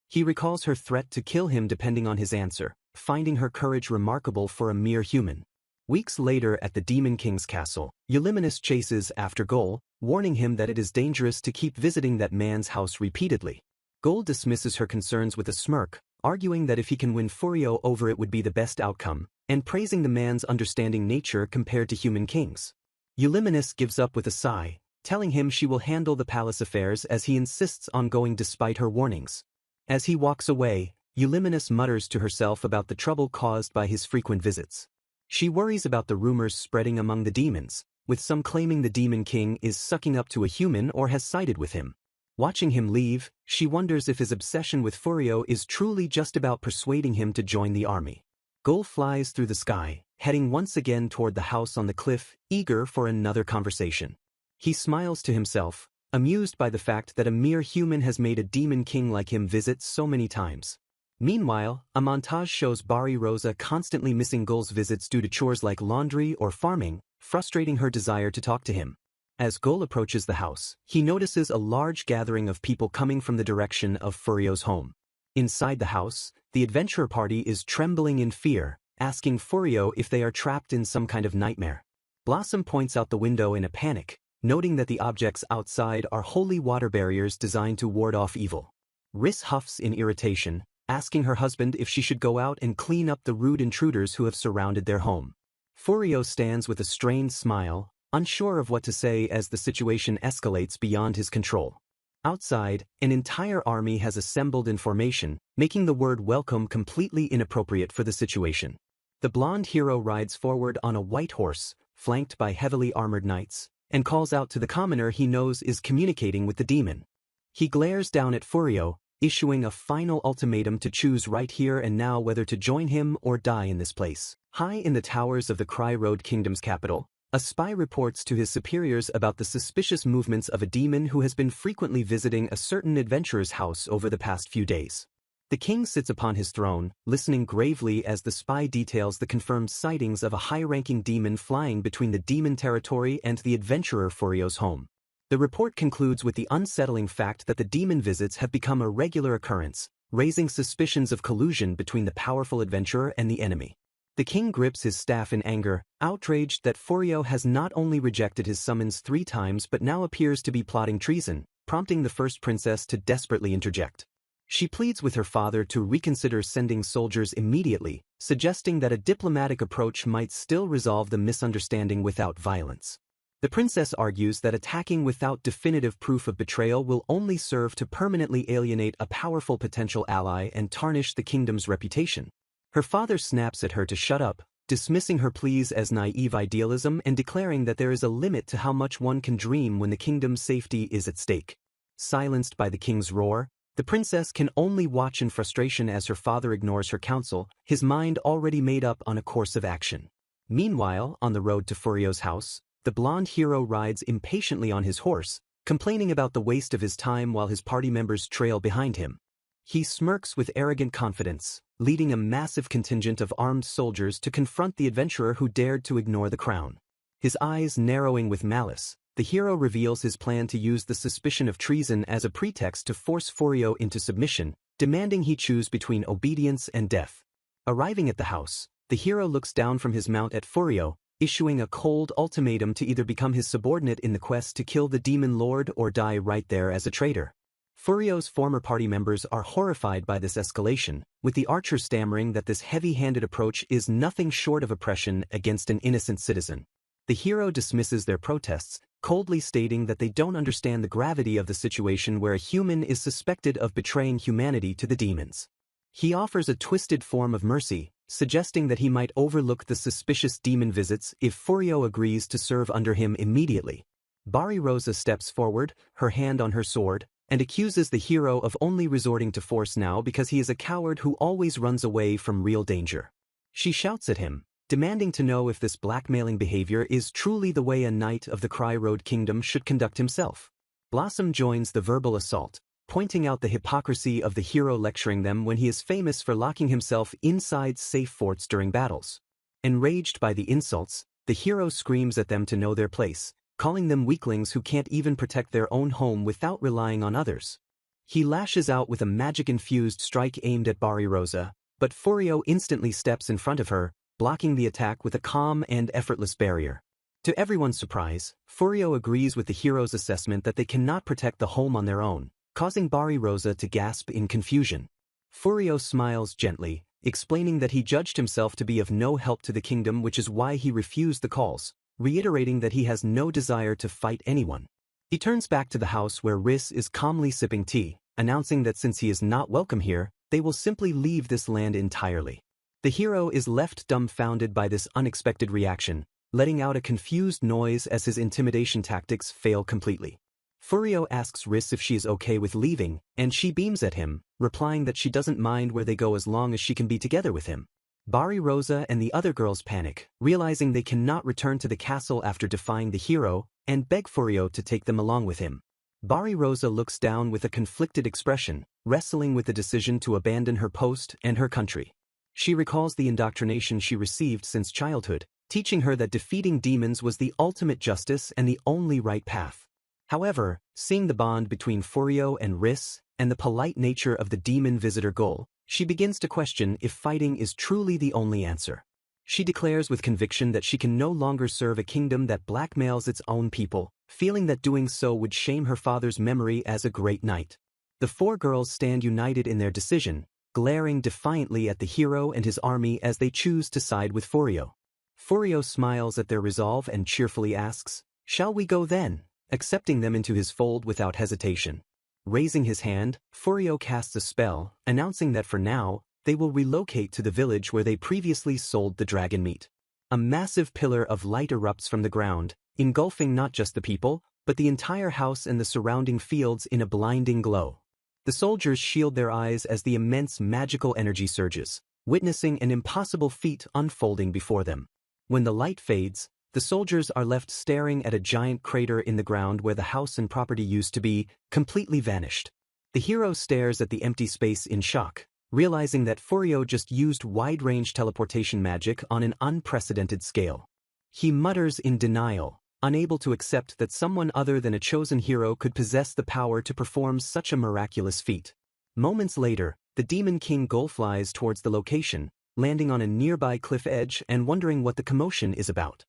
He recalls her threat to kill him depending on his answer, finding her courage remarkable for a mere human. Weeks later at the Demon King's castle, Euliminus chases after Gol, warning him that it is dangerous to keep visiting that man's house repeatedly. Gol dismisses her concerns with a smirk, arguing that if he can win Furio over it would be the best outcome, and praising the man's understanding nature compared to human kings. Euliminus gives up with a sigh, telling him she will handle the palace affairs as he insists on going despite her warnings. As he walks away, Euliminus mutters to herself about the trouble caused by his frequent visits. She worries about the rumors spreading among the demons, with some claiming the Demon King is sucking up to a human or has sided with him. Watching him leave, she wonders if his obsession with Furio is truly just about persuading him to join the army. Gol flies through the sky, heading once again toward the house on the cliff, eager for another conversation. He smiles to himself, amused by the fact that a mere human has made a demon king like him visit so many times. Meanwhile, a montage shows Bari Rosa constantly missing Gul's visits due to chores like laundry or farming, frustrating her desire to talk to him. As Gul approaches the house, he notices a large gathering of people coming from the direction of Furio's home. Inside the house, the adventurer party is trembling in fear, asking Furio if they are trapped in some kind of nightmare. Blossom points out the window in a panic, noting that the objects outside are holy water barriers designed to ward off evil. Riss huffs in irritation, asking her husband if she should go out and clean up the rude intruders who have surrounded their home. Furio stands with a strained smile, unsure of what to say as the situation escalates beyond his control. Outside, an entire army has assembled in formation, making the word welcome completely inappropriate for the situation. The blonde hero rides forward on a white horse, flanked by heavily armored knights, and calls out to the commoner he knows is communicating with the demon. He glares down at Furio, issuing a final ultimatum to choose right here and now whether to join him or die in this place. High in the towers of the Cry Road Kingdom's capital, a spy reports to his superiors about the suspicious movements of a demon who has been frequently visiting a certain adventurer's house over the past few days. The king sits upon his throne, listening gravely as the spy details the confirmed sightings of a high-ranking demon flying between the demon territory and the adventurer Furio's home. The report concludes with the unsettling fact that the demon visits have become a regular occurrence, raising suspicions of collusion between the powerful adventurer and the enemy. The king grips his staff in anger, outraged that Furio has not only rejected his summons 3 times but now appears to be plotting treason, prompting the first princess to desperately interject. She pleads with her father to reconsider sending soldiers immediately, suggesting that a diplomatic approach might still resolve the misunderstanding without violence. The princess argues that attacking without definitive proof of betrayal will only serve to permanently alienate a powerful potential ally and tarnish the kingdom's reputation. Her father snaps at her to shut up, dismissing her pleas as naive idealism and declaring that there is a limit to how much one can dream when the kingdom's safety is at stake. Silenced by the king's roar, the princess can only watch in frustration as her father ignores her counsel, his mind already made up on a course of action. Meanwhile, on the road to Furio's house, the blonde hero rides impatiently on his horse, complaining about the waste of his time while his party members trail behind him. He smirks with arrogant confidence, leading a massive contingent of armed soldiers to confront the adventurer who dared to ignore the crown. His eyes narrowing with malice, the hero reveals his plan to use the suspicion of treason as a pretext to force Furio into submission, demanding he choose between obedience and death. Arriving at the house, the hero looks down from his mount at Furio, issuing a cold ultimatum to either become his subordinate in the quest to kill the demon lord or die right there as a traitor. Furio's former party members are horrified by this escalation, with the archer stammering that this heavy-handed approach is nothing short of oppression against an innocent citizen. The hero dismisses their protests, coldly stating that they don't understand the gravity of the situation where a human is suspected of betraying humanity to the demons. He offers a twisted form of mercy, suggesting that he might overlook the suspicious demon visits if Furio agrees to serve under him immediately. Bari Rosa steps forward, her hand on her sword, and accuses the hero of only resorting to force now because he is a coward who always runs away from real danger. She shouts at him, demanding to know if this blackmailing behavior is truly the way a knight of the Cry Road Kingdom should conduct himself. Blossom joins the verbal assault, pointing out the hypocrisy of the hero lecturing them when he is famous for locking himself inside safe forts during battles. Enraged by the insults, the hero screams at them to know their place, calling them weaklings who can't even protect their own home without relying on others. He lashes out with a magic-infused strike aimed at Bari Rosa, but Furio instantly steps in front of her, blocking the attack with a calm and effortless barrier. To everyone's surprise, Furio agrees with the hero's assessment that they cannot protect the home on their own, causing Bari Rosa to gasp in confusion. Furio smiles gently, explaining that he judged himself to be of no help to the kingdom, which is why he refused the calls, reiterating that he has no desire to fight anyone. He turns back to the house where Riss is calmly sipping tea, announcing that since he is not welcome here, they will simply leave this land entirely. The hero is left dumbfounded by this unexpected reaction, letting out a confused noise as his intimidation tactics fail completely. Furio asks Riss if she is okay with leaving, and she beams at him, replying that she doesn't mind where they go as long as she can be together with him. Bari Rosa and the other girls panic, realizing they cannot return to the castle after defying the hero, and beg Furio to take them along with him. Bari Rosa looks down with a conflicted expression, wrestling with the decision to abandon her post and her country. She recalls the indoctrination she received since childhood, teaching her that defeating demons was the ultimate justice and the only right path. However, seeing the bond between Furio and Riss, and the polite nature of the demon visitor Gul, she begins to question if fighting is truly the only answer. She declares with conviction that she can no longer serve a kingdom that blackmails its own people, feeling that doing so would shame her father's memory as a great knight. The four girls stand united in their decision, glaring defiantly at the hero and his army as they choose to side with Furio. Furio smiles at their resolve and cheerfully asks, "Shall we go then?" accepting them into his fold without hesitation. Raising his hand, Furio casts a spell, announcing that for now, they will relocate to the village where they previously sold the dragon meat. A massive pillar of light erupts from the ground, engulfing not just the people, but the entire house and the surrounding fields in a blinding glow. The soldiers shield their eyes as the immense magical energy surges, witnessing an impossible feat unfolding before them. When the light fades, the soldiers are left staring at a giant crater in the ground where the house and property used to be, completely vanished. The hero stares at the empty space in shock, realizing that Furio just used wide-range teleportation magic on an unprecedented scale. He mutters in denial, unable to accept that someone other than a chosen hero could possess the power to perform such a miraculous feat. Moments later, the Demon King Gul flies towards the location, landing on a nearby cliff edge and wondering what the commotion is about.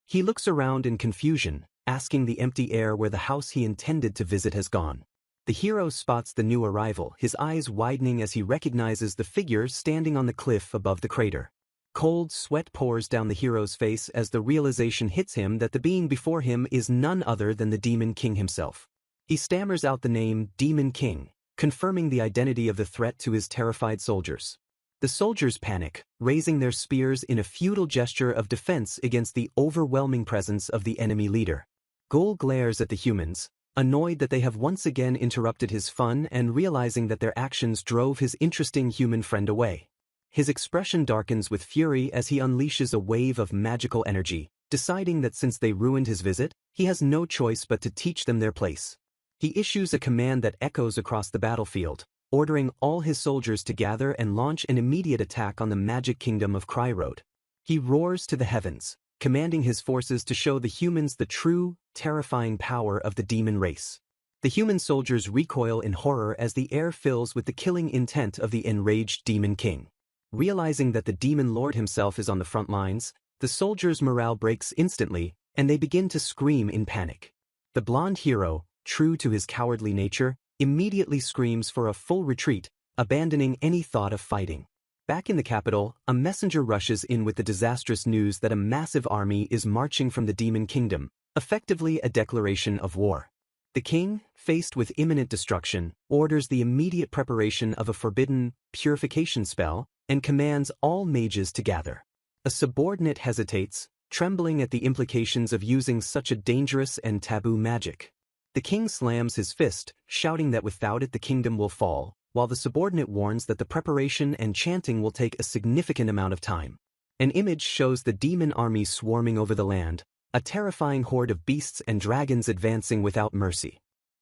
He looks around in confusion, asking the empty air where the house he intended to visit has gone. The hero spots the new arrival, his eyes widening as he recognizes the figure standing on the cliff above the crater. Cold sweat pours down the hero's face as the realization hits him that the being before him is none other than the Demon King himself. He stammers out the name Demon King, confirming the identity of the threat to his terrified soldiers. The soldiers panic, raising their spears in a futile gesture of defense against the overwhelming presence of the enemy leader. Gul glares at the humans, annoyed that they have once again interrupted his fun and realizing that their actions drove his interesting human friend away. His expression darkens with fury as he unleashes a wave of magical energy, deciding that since they ruined his visit, he has no choice but to teach them their place. He issues a command that echoes across the battlefield, ordering all his soldiers to gather and launch an immediate attack on the magic kingdom of Kryrode. He roars to the heavens, commanding his forces to show the humans the true, terrifying power of the demon race. The human soldiers recoil in horror as the air fills with the killing intent of the enraged Demon King. Realizing that the Demon Lord himself is on the front lines, the soldiers' morale breaks instantly, and they begin to scream in panic. The blonde hero, true to his cowardly nature, immediately screams for a full retreat, abandoning any thought of fighting. Back in the capital, a messenger rushes in with the disastrous news that a massive army is marching from the Demon Kingdom, effectively a declaration of war. The king, faced with imminent destruction, orders the immediate preparation of a forbidden purification spell and commands all mages to gather. A subordinate hesitates, trembling at the implications of using such a dangerous and taboo magic. The king slams his fist, shouting that without it the kingdom will fall, while the subordinate warns that the preparation and chanting will take a significant amount of time. An image shows the demon army swarming over the land, a terrifying horde of beasts and dragons advancing without mercy.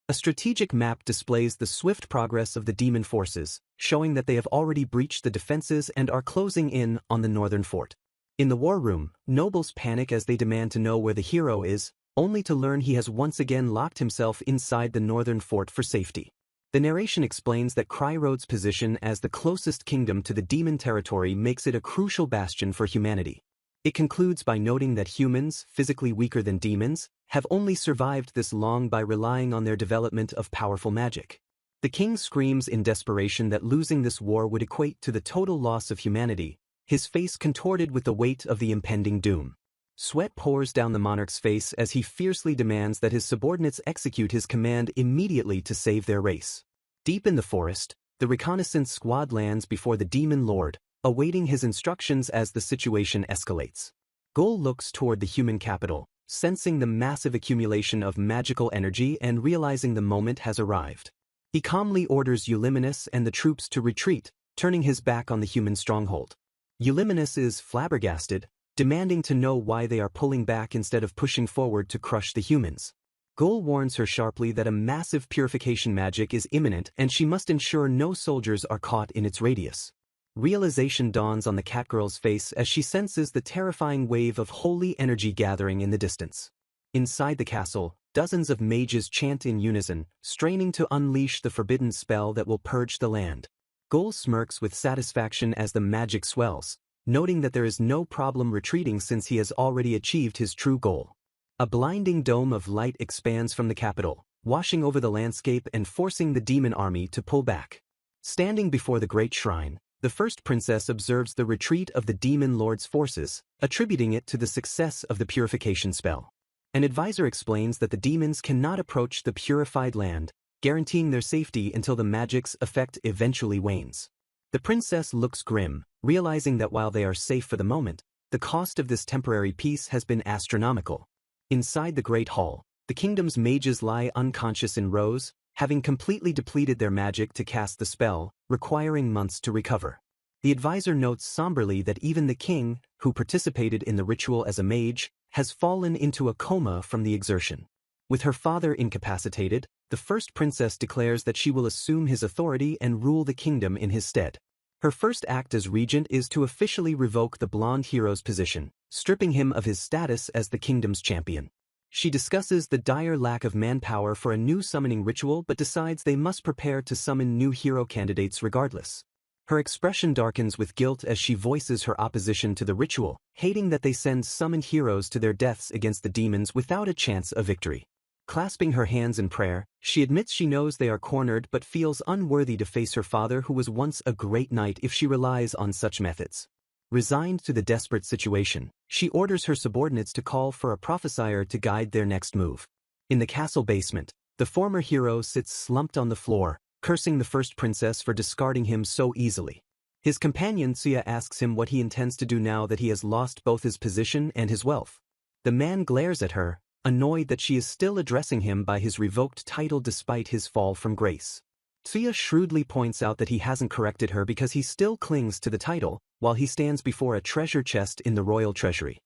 A strategic map displays the swift progress of the demon forces, showing that they have already breached the defenses and are closing in on the northern fort. In the war room, nobles panic as they demand to know where the hero is, only to learn he has once again locked himself inside the northern fort for safety. The narration explains that Kryrode's position as the closest kingdom to the demon territory makes it a crucial bastion for humanity. It concludes by noting that humans, physically weaker than demons, have only survived this long by relying on their development of powerful magic. The king screams in desperation that losing this war would equate to the total loss of humanity, his face contorted with the weight of the impending doom. Sweat pours down the monarch's face as he fiercely demands that his subordinates execute his command immediately to save their race. Deep in the forest, the reconnaissance squad lands before the Demon Lord, awaiting his instructions as the situation escalates. Gul looks toward the human capital, sensing the massive accumulation of magical energy and realizing the moment has arrived. He calmly orders Euliminus and the troops to retreat, turning his back on the human stronghold. Euliminus is flabbergasted, demanding to know why they are pulling back instead of pushing forward to crush the humans. Gul warns her sharply that a massive purification magic is imminent and she must ensure no soldiers are caught in its radius. Realization dawns on the catgirl's face as she senses the terrifying wave of holy energy gathering in the distance. Inside the castle, dozens of mages chant in unison, straining to unleash the forbidden spell that will purge the land. Gul smirks with satisfaction as the magic swells, noting that there is no problem retreating since he has already achieved his true goal. A blinding dome of light expands from the capital, washing over the landscape and forcing the demon army to pull back. Standing before the great shrine, the first princess observes the retreat of the demon lord's forces, attributing it to the success of the purification spell. An advisor explains that the demons cannot approach the purified land, guaranteeing their safety until the magic's effect eventually wanes. The princess looks grim, realizing that while they are safe for the moment, the cost of this temporary peace has been astronomical. Inside the great hall, the kingdom's mages lie unconscious in rows, having completely depleted their magic to cast the spell, requiring months to recover. The advisor notes somberly that even the king, who participated in the ritual as a mage, has fallen into a coma from the exertion. With her father incapacitated, the first princess declares that she will assume his authority and rule the kingdom in his stead. Her first act as regent is to officially revoke the blonde hero's position, stripping him of his status as the kingdom's champion. She discusses the dire lack of manpower for a new summoning ritual but decides they must prepare to summon new hero candidates regardless. Her expression darkens with guilt as she voices her opposition to the ritual, hating that they send summoned heroes to their deaths against the demons without a chance of victory. Clasping her hands in prayer, she admits she knows they are cornered but feels unworthy to face her father who was once a great knight if she relies on such methods. Resigned to the desperate situation, she orders her subordinates to call for a prophesier to guide their next move. In the castle basement, the former hero sits slumped on the floor, cursing the first princess for discarding him so easily. His companion Sia asks him what he intends to do now that he has lost both his position and his wealth. The man glares at her, annoyed that she is still addressing him by his revoked title despite his fall from grace. Sia shrewdly points out that he hasn't corrected her because he still clings to the title, while he stands before a treasure chest in the royal treasury.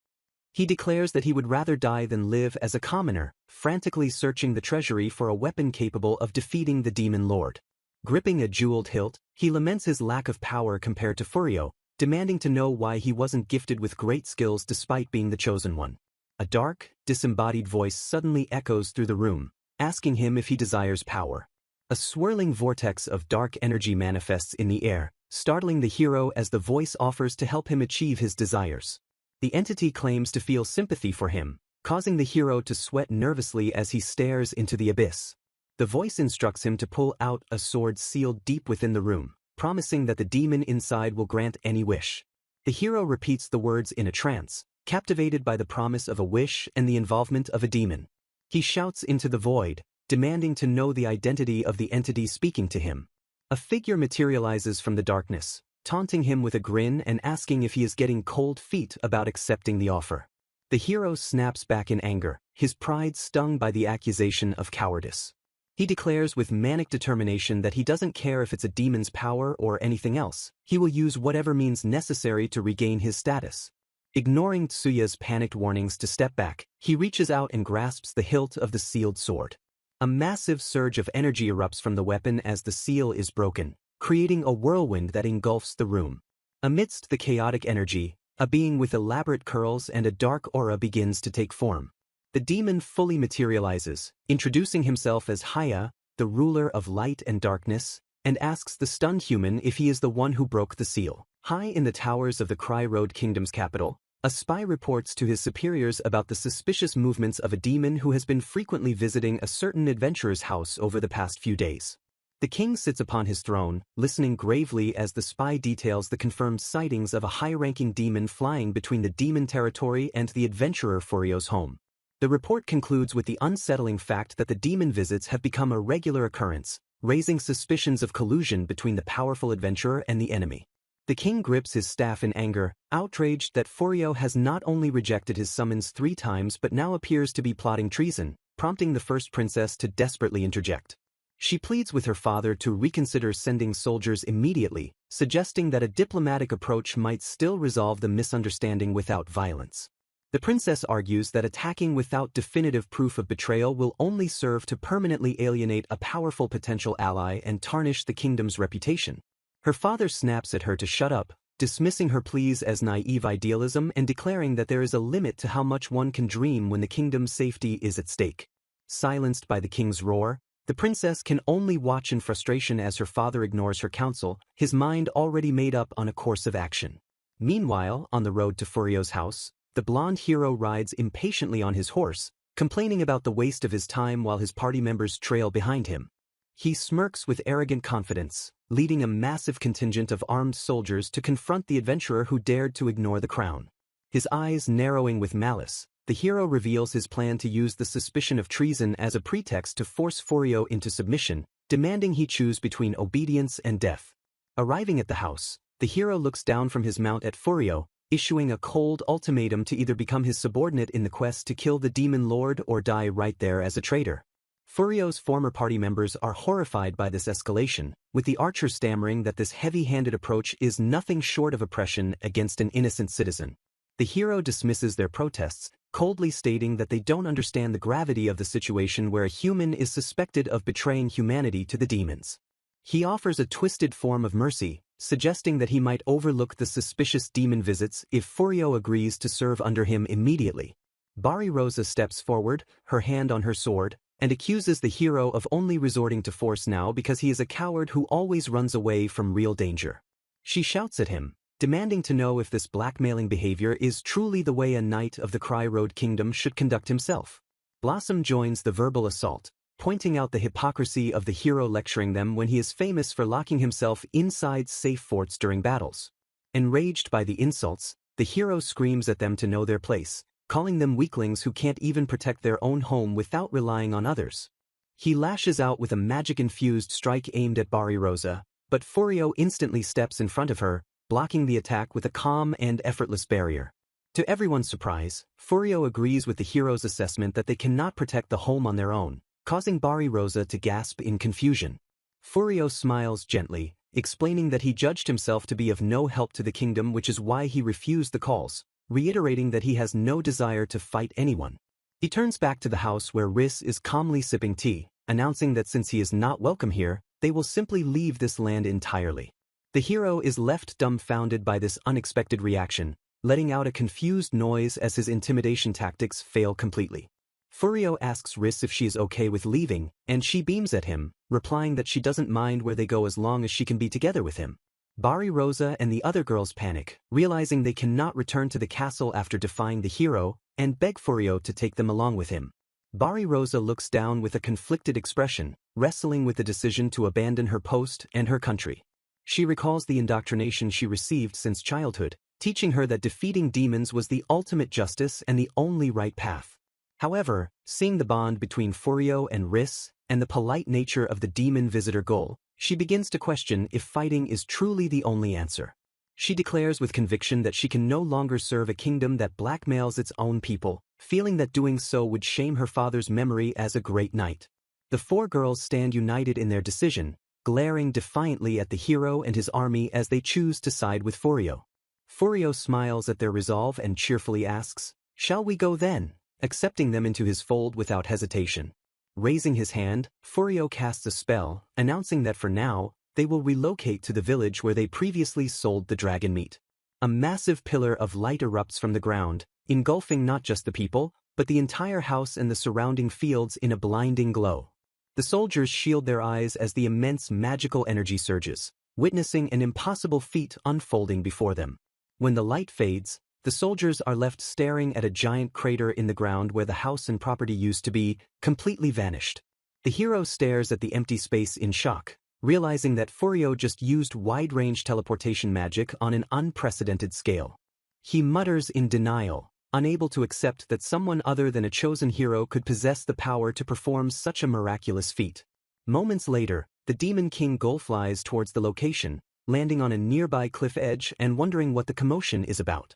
He declares that he would rather die than live as a commoner, frantically searching the treasury for a weapon capable of defeating the demon lord. Gripping a jeweled hilt, he laments his lack of power compared to Furio, demanding to know why he wasn't gifted with great skills despite being the chosen one. A dark, disembodied voice suddenly echoes through the room, asking him if he desires power. A swirling vortex of dark energy manifests in the air, startling the hero as the voice offers to help him achieve his desires. The entity claims to feel sympathy for him, causing the hero to sweat nervously as he stares into the abyss. The voice instructs him to pull out a sword sealed deep within the room, promising that the demon inside will grant any wish. The hero repeats the words in a trance, captivated by the promise of a wish and the involvement of a demon. He shouts into the void, demanding to know the identity of the entity speaking to him. A figure materializes from the darkness, taunting him with a grin and asking if he is getting cold feet about accepting the offer. The hero snaps back in anger, his pride stung by the accusation of cowardice. He declares with manic determination that he doesn't care if it's a demon's power or anything else, he will use whatever means necessary to regain his status. Ignoring Tsuya's panicked warnings to step back, he reaches out and grasps the hilt of the sealed sword. A massive surge of energy erupts from the weapon as the seal is broken, creating a whirlwind that engulfs the room. Amidst the chaotic energy, a being with elaborate curls and a dark aura begins to take form. The demon fully materializes, introducing himself as Haya, the ruler of light and darkness, and asks the stunned human if he is the one who broke the seal. High in the towers of the Cry Road Kingdom's capital, a spy reports to his superiors about the suspicious movements of a demon who has been frequently visiting a certain adventurer's house over the past few days. The king sits upon his throne, listening gravely as the spy details the confirmed sightings of a high-ranking demon flying between the demon territory and the adventurer Furio's home. The report concludes with the unsettling fact that the demon visits have become a regular occurrence, raising suspicions of collusion between the powerful adventurer and the enemy. The king grips his staff in anger, outraged that Furio has not only rejected his summons 3 times but now appears to be plotting treason, prompting the first princess to desperately interject. She pleads with her father to reconsider sending soldiers immediately, suggesting that a diplomatic approach might still resolve the misunderstanding without violence. The princess argues that attacking without definitive proof of betrayal will only serve to permanently alienate a powerful potential ally and tarnish the kingdom's reputation. Her father snaps at her to shut up, dismissing her pleas as naive idealism and declaring that there is a limit to how much one can dream when the kingdom's safety is at stake. Silenced by the king's roar, the princess can only watch in frustration as her father ignores her counsel, his mind already made up on a course of action. Meanwhile, on the road to Furio's house, the blonde hero rides impatiently on his horse, complaining about the waste of his time while his party members trail behind him. He smirks with arrogant confidence, leading a massive contingent of armed soldiers to confront the adventurer who dared to ignore the crown. His eyes narrowing with malice, the hero reveals his plan to use the suspicion of treason as a pretext to force Furio into submission, demanding he choose between obedience and death. Arriving at the house, the hero looks down from his mount at Furio, issuing a cold ultimatum to either become his subordinate in the quest to kill the demon lord or die right there as a traitor. Furio's former party members are horrified by this escalation, with the archer stammering that this heavy-handed approach is nothing short of oppression against an innocent citizen. The hero dismisses their protests, coldly stating that they don't understand the gravity of the situation where a human is suspected of betraying humanity to the demons. He offers a twisted form of mercy, suggesting that he might overlook the suspicious demon visits if Furio agrees to serve under him immediately. Bari Rosa steps forward, her hand on her sword, and accuses the hero of only resorting to force now because he is a coward who always runs away from real danger. She shouts at him, demanding to know if this blackmailing behavior is truly the way a knight of the Cry Road Kingdom should conduct himself. Blossom joins the verbal assault, pointing out the hypocrisy of the hero lecturing them when he is famous for locking himself inside safe forts during battles. Enraged by the insults, the hero screams at them to know their place, calling them weaklings who can't even protect their own home without relying on others. He lashes out with a magic-infused strike aimed at Bari Rosa, but Furio instantly steps in front of her, blocking the attack with a calm and effortless barrier. To everyone's surprise, Furio agrees with the hero's assessment that they cannot protect the home on their own, causing Bari Rosa to gasp in confusion. Furio smiles gently, explaining that he judged himself to be of no help to the kingdom, which is why he refused the calls, reiterating that he has no desire to fight anyone. He turns back to the house where Riss is calmly sipping tea, announcing that since he is not welcome here, they will simply leave this land entirely. The hero is left dumbfounded by this unexpected reaction, letting out a confused noise as his intimidation tactics fail completely. Furio asks Riss if she is okay with leaving, and she beams at him, replying that she doesn't mind where they go as long as she can be together with him. Bari Rosa and the other girls panic, realizing they cannot return to the castle after defying the hero, and beg Furio to take them along with him. Bari Rosa looks down with a conflicted expression, wrestling with the decision to abandon her post and her country. She recalls the indoctrination she received since childhood, teaching her that defeating demons was the ultimate justice and the only right path. However, seeing the bond between Furio and Riss, and the polite nature of the demon visitor goal, she begins to question if fighting is truly the only answer. She declares with conviction that she can no longer serve a kingdom that blackmails its own people, feeling that doing so would shame her father's memory as a great knight. The four girls stand united in their decision, glaring defiantly at the hero and his army as they choose to side with Furio. Furio smiles at their resolve and cheerfully asks, "Shall we go then?" accepting them into his fold without hesitation. Raising his hand, Furio casts a spell, announcing that for now, they will relocate to the village where they previously sold the dragon meat. A massive pillar of light erupts from the ground, engulfing not just the people, but the entire house and the surrounding fields in a blinding glow. The soldiers shield their eyes as the immense magical energy surges, witnessing an impossible feat unfolding before them. When the light fades, the soldiers are left staring at a giant crater in the ground where the house and property used to be, completely vanished. The hero stares at the empty space in shock, realizing that Furio just used wide-range teleportation magic on an unprecedented scale. He mutters in denial, unable to accept that someone other than a chosen hero could possess the power to perform such a miraculous feat. Moments later, the Demon King Gull flies towards the location, landing on a nearby cliff edge and wondering what the commotion is about.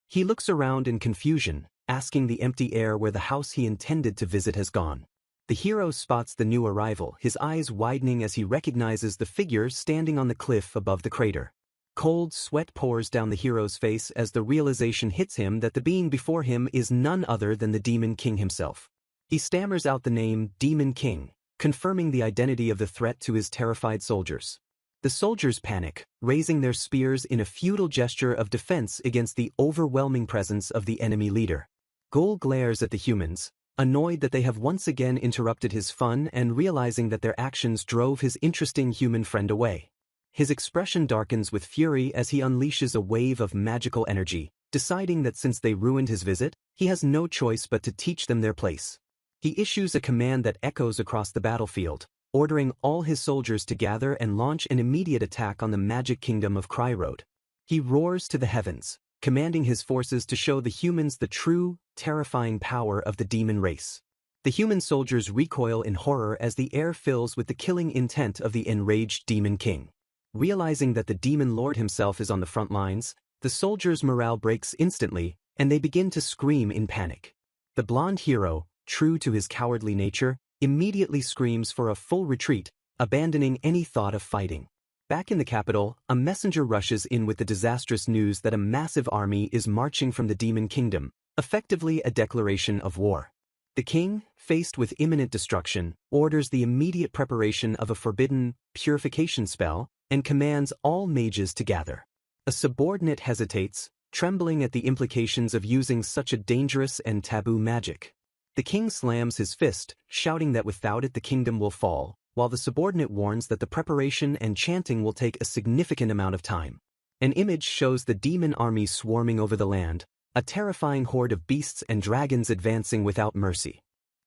He looks around in confusion, asking the empty air where the house he intended to visit has gone. The hero spots the new arrival, his eyes widening as he recognizes the figure standing on the cliff above the crater. Cold sweat pours down the hero's face as the realization hits him that the being before him is none other than the Demon King himself. He stammers out the name Demon King, confirming the identity of the threat to his terrified soldiers. The soldiers panic, raising their spears in a futile gesture of defense against the overwhelming presence of the enemy leader. Gol glares at the humans, annoyed that they have once again interrupted his fun and realizing that their actions drove his interesting human friend away. His expression darkens with fury as he unleashes a wave of magical energy, deciding that since they ruined his visit, he has no choice but to teach them their place. He issues a command that echoes across the battlefield, ordering all his soldiers to gather and launch an immediate attack on the magic kingdom of Kryrode. He roars to the heavens, commanding his forces to show the humans the true, terrifying power of the demon race. The human soldiers recoil in horror as the air fills with the killing intent of the enraged Demon King. Realizing that the Demon Lord himself is on the front lines, the soldiers' morale breaks instantly, and they begin to scream in panic. The blonde hero, true to his cowardly nature, immediately screams for a full retreat, abandoning any thought of fighting. Back in the capital, a messenger rushes in with the disastrous news that a massive army is marching from the Demon Kingdom, effectively a declaration of war. The king, faced with imminent destruction, orders the immediate preparation of a forbidden purification spell and commands all mages to gather. A subordinate hesitates, trembling at the implications of using such a dangerous and taboo magic. The king slams his fist, shouting that without it the kingdom will fall, while the subordinate warns that the preparation and chanting will take a significant amount of time. An image shows the demon army swarming over the land, a terrifying horde of beasts and dragons advancing without mercy.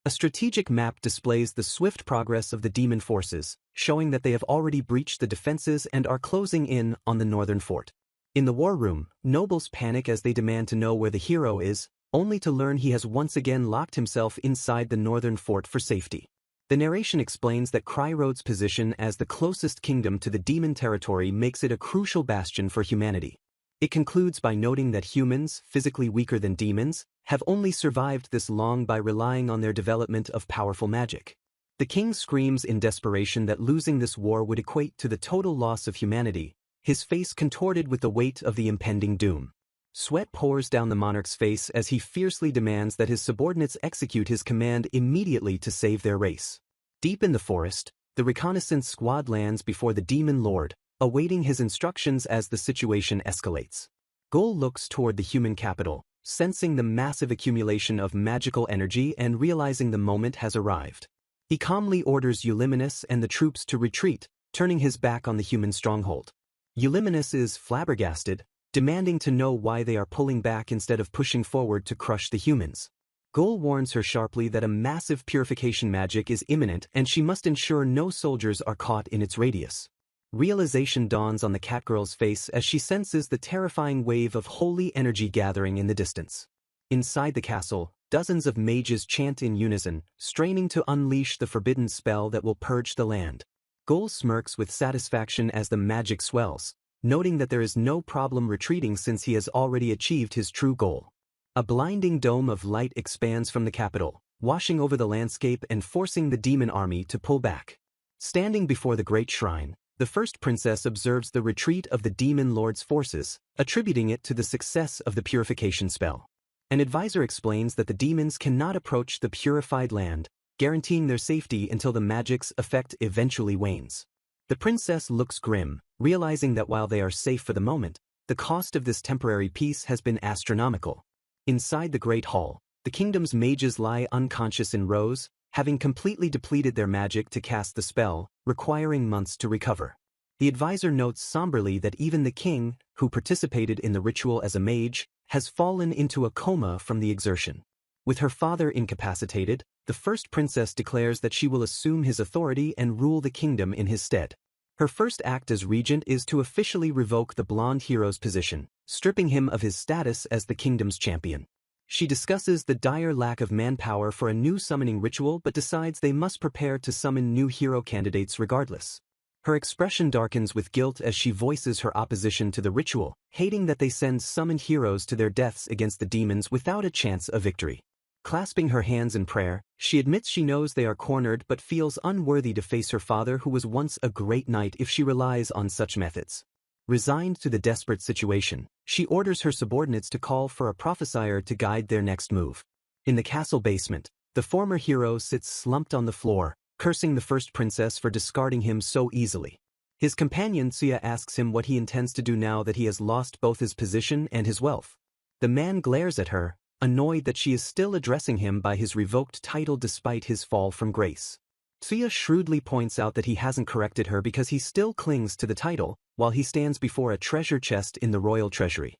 A strategic map displays the swift progress of the demon forces, showing that they have already breached the defenses and are closing in on the northern fort. In the war room, nobles panic as they demand to know where the hero is, only to learn he has once again locked himself inside the northern fort for safety. The narration explains that Kryrode's position as the closest kingdom to the demon territory makes it a crucial bastion for humanity. It concludes by noting that humans, physically weaker than demons, have only survived this long by relying on their development of powerful magic. The king screams in desperation that losing this war would equate to the total loss of humanity, his face contorted with the weight of the impending doom. Sweat pours down the monarch's face as he fiercely demands that his subordinates execute his command immediately to save their race. Deep in the forest, the reconnaissance squad lands before the Demon Lord, awaiting his instructions as the situation escalates. Gol looks toward the human capital, sensing the massive accumulation of magical energy and realizing the moment has arrived. He calmly orders Euliminus and the troops to retreat, turning his back on the human stronghold. Euliminus is flabbergasted, demanding to know why they are pulling back instead of pushing forward to crush the humans. Gol warns her sharply that a massive purification magic is imminent and she must ensure no soldiers are caught in its radius. Realization dawns on the catgirl's face as she senses the terrifying wave of holy energy gathering in the distance. Inside the castle, dozens of mages chant in unison, straining to unleash the forbidden spell that will purge the land. Gol smirks with satisfaction as the magic swells, noting that there is no problem retreating since he has already achieved his true goal. A blinding dome of light expands from the capital, washing over the landscape and forcing the demon army to pull back. Standing before the great shrine, the first princess observes the retreat of the demon lord's forces, attributing it to the success of the purification spell. An advisor explains that the demons cannot approach the purified land, guaranteeing their safety until the magic's effect eventually wanes. The princess looks grim, realizing that while they are safe for the moment, the cost of this temporary peace has been astronomical. Inside the Great Hall, the kingdom's mages lie unconscious in rows, having completely depleted their magic to cast the spell, requiring months to recover. The advisor notes somberly that even the king, who participated in the ritual as a mage, has fallen into a coma from the exertion. With her father incapacitated, the first princess declares that she will assume his authority and rule the kingdom in his stead. Her first act as regent is to officially revoke the blonde hero's position, stripping him of his status as the kingdom's champion. She discusses the dire lack of manpower for a new summoning ritual but decides they must prepare to summon new hero candidates regardless. Her expression darkens with guilt as she voices her opposition to the ritual, hating that they send summoned heroes to their deaths against the demons without a chance of victory. Clasping her hands in prayer, she admits she knows they are cornered but feels unworthy to face her father who was once a great knight if she relies on such methods. Resigned to the desperate situation, she orders her subordinates to call for a prophesier to guide their next move. In the castle basement, the former hero sits slumped on the floor, cursing the first princess for discarding him so easily. His companion Tsuya asks him what he intends to do now that he has lost both his position and his wealth. The man glares at her, annoyed that she is still addressing him by his revoked title despite his fall from grace. Tsuya shrewdly points out that he hasn't corrected her because he still clings to the title, while he stands before a treasure chest in the royal treasury.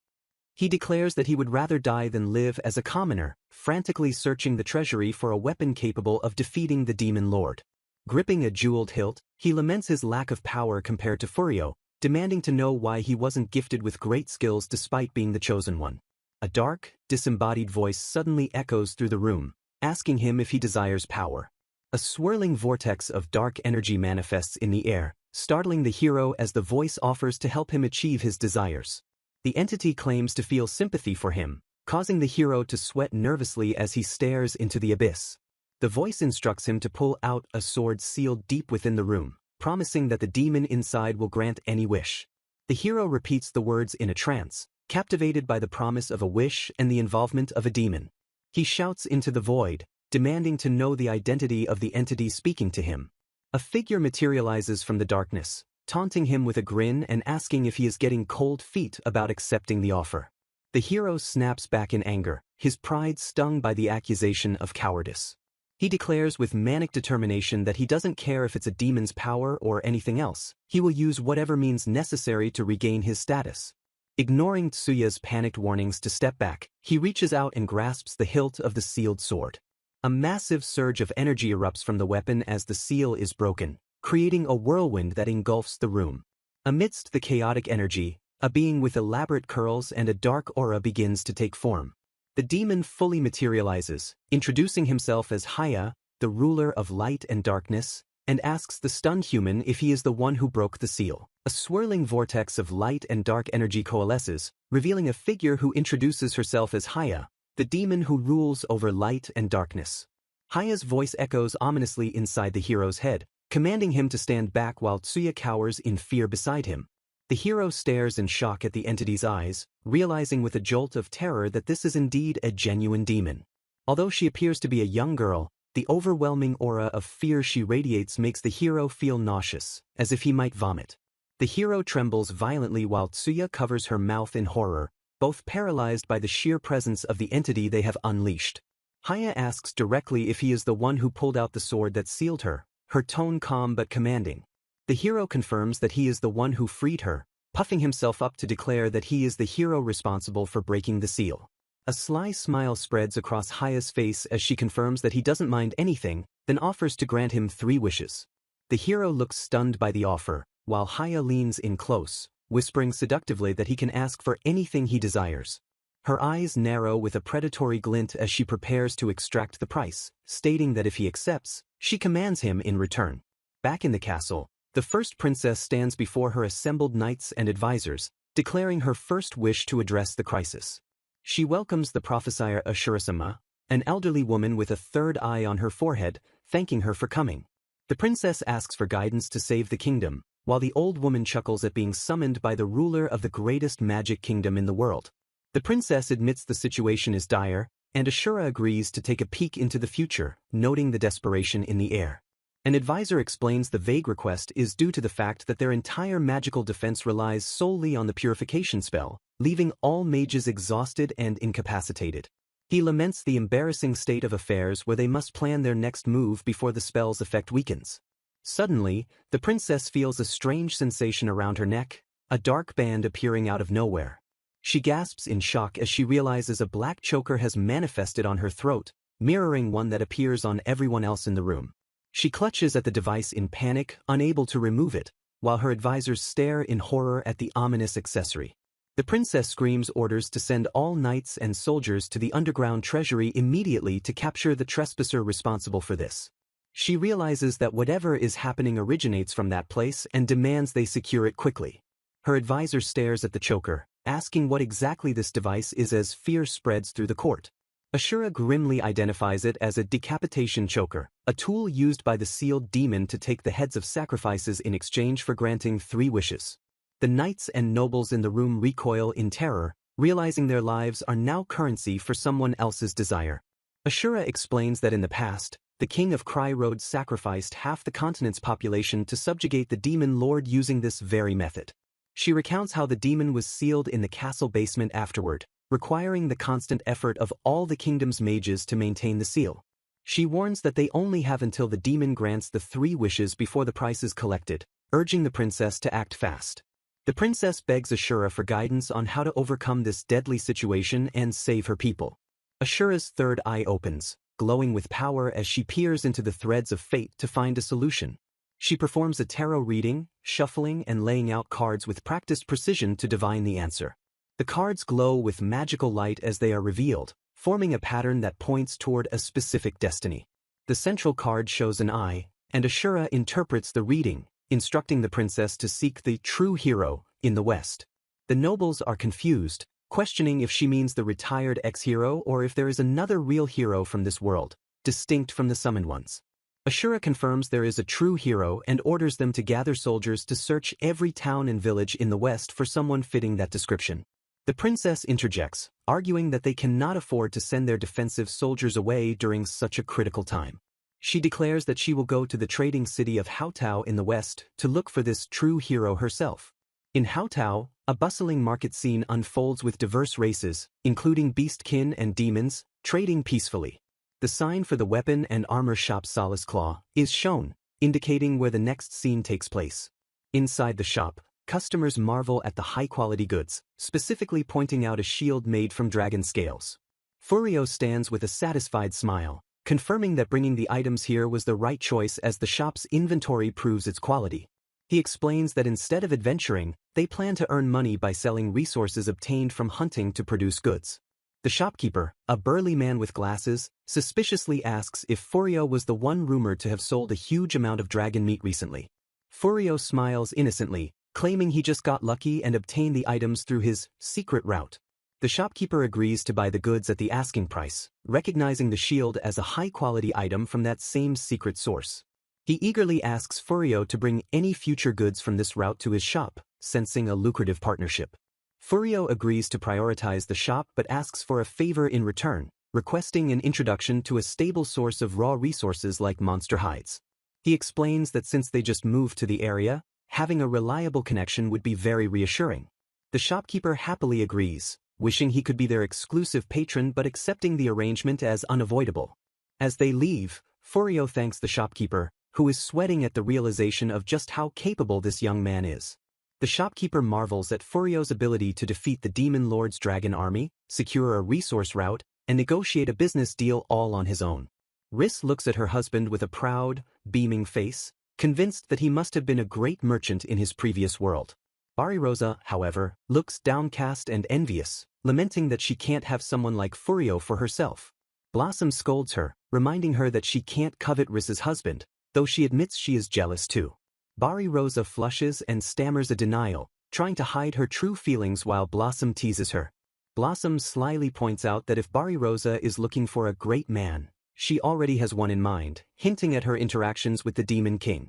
He declares that he would rather die than live as a commoner, frantically searching the treasury for a weapon capable of defeating the demon lord. Gripping a jeweled hilt, he laments his lack of power compared to Furio, demanding to know why he wasn't gifted with great skills despite being the chosen one. A dark, disembodied voice suddenly echoes through the room, asking him if he desires power. A swirling vortex of dark energy manifests in the air, startling the hero as the voice offers to help him achieve his desires. The entity claims to feel sympathy for him, causing the hero to sweat nervously as he stares into the abyss. The voice instructs him to pull out a sword sealed deep within the room, promising that the demon inside will grant any wish. The hero repeats the words in a trance, captivated by the promise of a wish and the involvement of a demon. He shouts into the void, demanding to know the identity of the entity speaking to him. A figure materializes from the darkness, taunting him with a grin and asking if he is getting cold feet about accepting the offer. The hero snaps back in anger, his pride stung by the accusation of cowardice. He declares with manic determination that he doesn't care if it's a demon's power or anything else, he will use whatever means necessary to regain his status. Ignoring Tsuya's panicked warnings to step back, he reaches out and grasps the hilt of the sealed sword. A massive surge of energy erupts from the weapon as the seal is broken, creating a whirlwind that engulfs the room. Amidst the chaotic energy, a being with elaborate curls and a dark aura begins to take form. The demon fully materializes, introducing himself as Haya, the ruler of light and darkness, and asks the stunned human if he is the one who broke the seal. A swirling vortex of light and dark energy coalesces, revealing a figure who introduces herself as Haya, the demon who rules over light and darkness. Haya's voice echoes ominously inside the hero's head, commanding him to stand back while Tsuya cowers in fear beside him. The hero stares in shock at the entity's eyes, realizing with a jolt of terror that this is indeed a genuine demon. Although she appears to be a young girl, the overwhelming aura of fear she radiates makes the hero feel nauseous, as if he might vomit. The hero trembles violently while Tsuya covers her mouth in horror, both paralyzed by the sheer presence of the entity they have unleashed. Haya asks directly if he is the one who pulled out the sword that sealed her, her tone calm but commanding. The hero confirms that he is the one who freed her, puffing himself up to declare that he is the hero responsible for breaking the seal. A sly smile spreads across Haya's face as she confirms that he doesn't mind anything, then offers to grant him 3 wishes. The hero looks stunned by the offer, while Haya leans in close, whispering seductively that he can ask for anything he desires. Her eyes narrow with a predatory glint as she prepares to extract the price, stating that if he accepts, she commands him in return. Back in the castle, the first princess stands before her assembled knights and advisors, declaring her first wish to address the crisis. She welcomes the prophesier Ashura-sama, an elderly woman with a third eye on her forehead, thanking her for coming. The princess asks for guidance to save the kingdom, while the old woman chuckles at being summoned by the ruler of the greatest magic kingdom in the world. The princess admits the situation is dire, and Ashura agrees to take a peek into the future, noting the desperation in the air. An advisor explains the vague request is due to the fact that their entire magical defense relies solely on the purification spell, leaving all mages exhausted and incapacitated. He laments the embarrassing state of affairs where they must plan their next move before the spell's effect weakens. Suddenly, the princess feels a strange sensation around her neck, a dark band appearing out of nowhere. She gasps in shock as she realizes a black choker has manifested on her throat, mirroring one that appears on everyone else in the room. She clutches at the device in panic, unable to remove it, while her advisors stare in horror at the ominous accessory. The princess screams orders to send all knights and soldiers to the underground treasury immediately to capture the trespasser responsible for this. She realizes that whatever is happening originates from that place and demands they secure it quickly. Her advisor stares at the choker, asking what exactly this device is as fear spreads through the court. Ashura grimly identifies it as a decapitation choker, a tool used by the sealed demon to take the heads of sacrifices in exchange for granting 3 wishes. The knights and nobles in the room recoil in terror, realizing their lives are now currency for someone else's desire. Ashura explains that in the past, the king of Cry Road sacrificed half the continent's population to subjugate the demon lord using this very method. She recounts how the demon was sealed in the castle basement afterward, requiring the constant effort of all the kingdom's mages to maintain the seal. She warns that they only have until the demon grants the 3 wishes before the price is collected, urging the princess to act fast. The princess begs Ashura for guidance on how to overcome this deadly situation and save her people. Ashura's third eye opens, glowing with power as she peers into the threads of fate to find a solution. She performs a tarot reading, shuffling and laying out cards with practiced precision to divine the answer. The cards glow with magical light as they are revealed, forming a pattern that points toward a specific destiny. The central card shows an eye, and Ashura interprets the reading, instructing the princess to seek the true hero in the West. The nobles are confused, questioning if she means the retired ex-hero or if there is another real hero from this world, distinct from the summoned ones. Ashura confirms there is a true hero and orders them to gather soldiers to search every town and village in the West for someone fitting that description. The princess interjects, arguing that they cannot afford to send their defensive soldiers away during such a critical time. She declares that she will go to the trading city of Haotao in the West to look for this true hero herself. In Haotao, a bustling market scene unfolds with diverse races, including beastkin and demons, trading peacefully. The sign for the weapon and armor shop Solace Claw is shown, indicating where the next scene takes place. Inside the shop, customers marvel at the high-quality goods, specifically pointing out a shield made from dragon scales. Furio stands with a satisfied smile, confirming that bringing the items here was the right choice as the shop's inventory proves its quality. He explains that instead of adventuring, they plan to earn money by selling resources obtained from hunting to produce goods. The shopkeeper, a burly man with glasses, suspiciously asks if Furio was the one rumored to have sold a huge amount of dragon meat recently. Furio smiles innocently, claiming he just got lucky and obtained the items through his secret route. The shopkeeper agrees to buy the goods at the asking price, recognizing the shield as a high-quality item from that same secret source. He eagerly asks Furio to bring any future goods from this route to his shop, sensing a lucrative partnership. Furio agrees to prioritize the shop but asks for a favor in return, requesting an introduction to a stable source of raw resources like monster hides. He explains that since they just moved to the area, having a reliable connection would be very reassuring. The shopkeeper happily agrees, wishing he could be their exclusive patron but accepting the arrangement as unavoidable. As they leave, Furio thanks the shopkeeper, who is sweating at the realization of just how capable this young man is. The shopkeeper marvels at Furio's ability to defeat the demon lord's dragon army, secure a resource route, and negotiate a business deal all on his own. Riss looks at her husband with a proud, beaming face, convinced that he must have been a great merchant in his previous world. Barirosa, however, looks downcast and envious, lamenting that she can't have someone like Furio for herself. Blossom scolds her, reminding her that she can't covet Riss's husband, though she admits she is jealous too. Barirosa flushes and stammers a denial, trying to hide her true feelings while Blossom teases her. Blossom slyly points out that if Barirosa is looking for a great man, she already has one in mind, hinting at her interactions with the Demon King.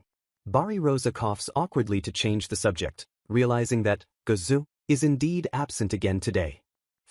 Barirosa coughs awkwardly to change the subject, realizing that Gozu is indeed absent again today.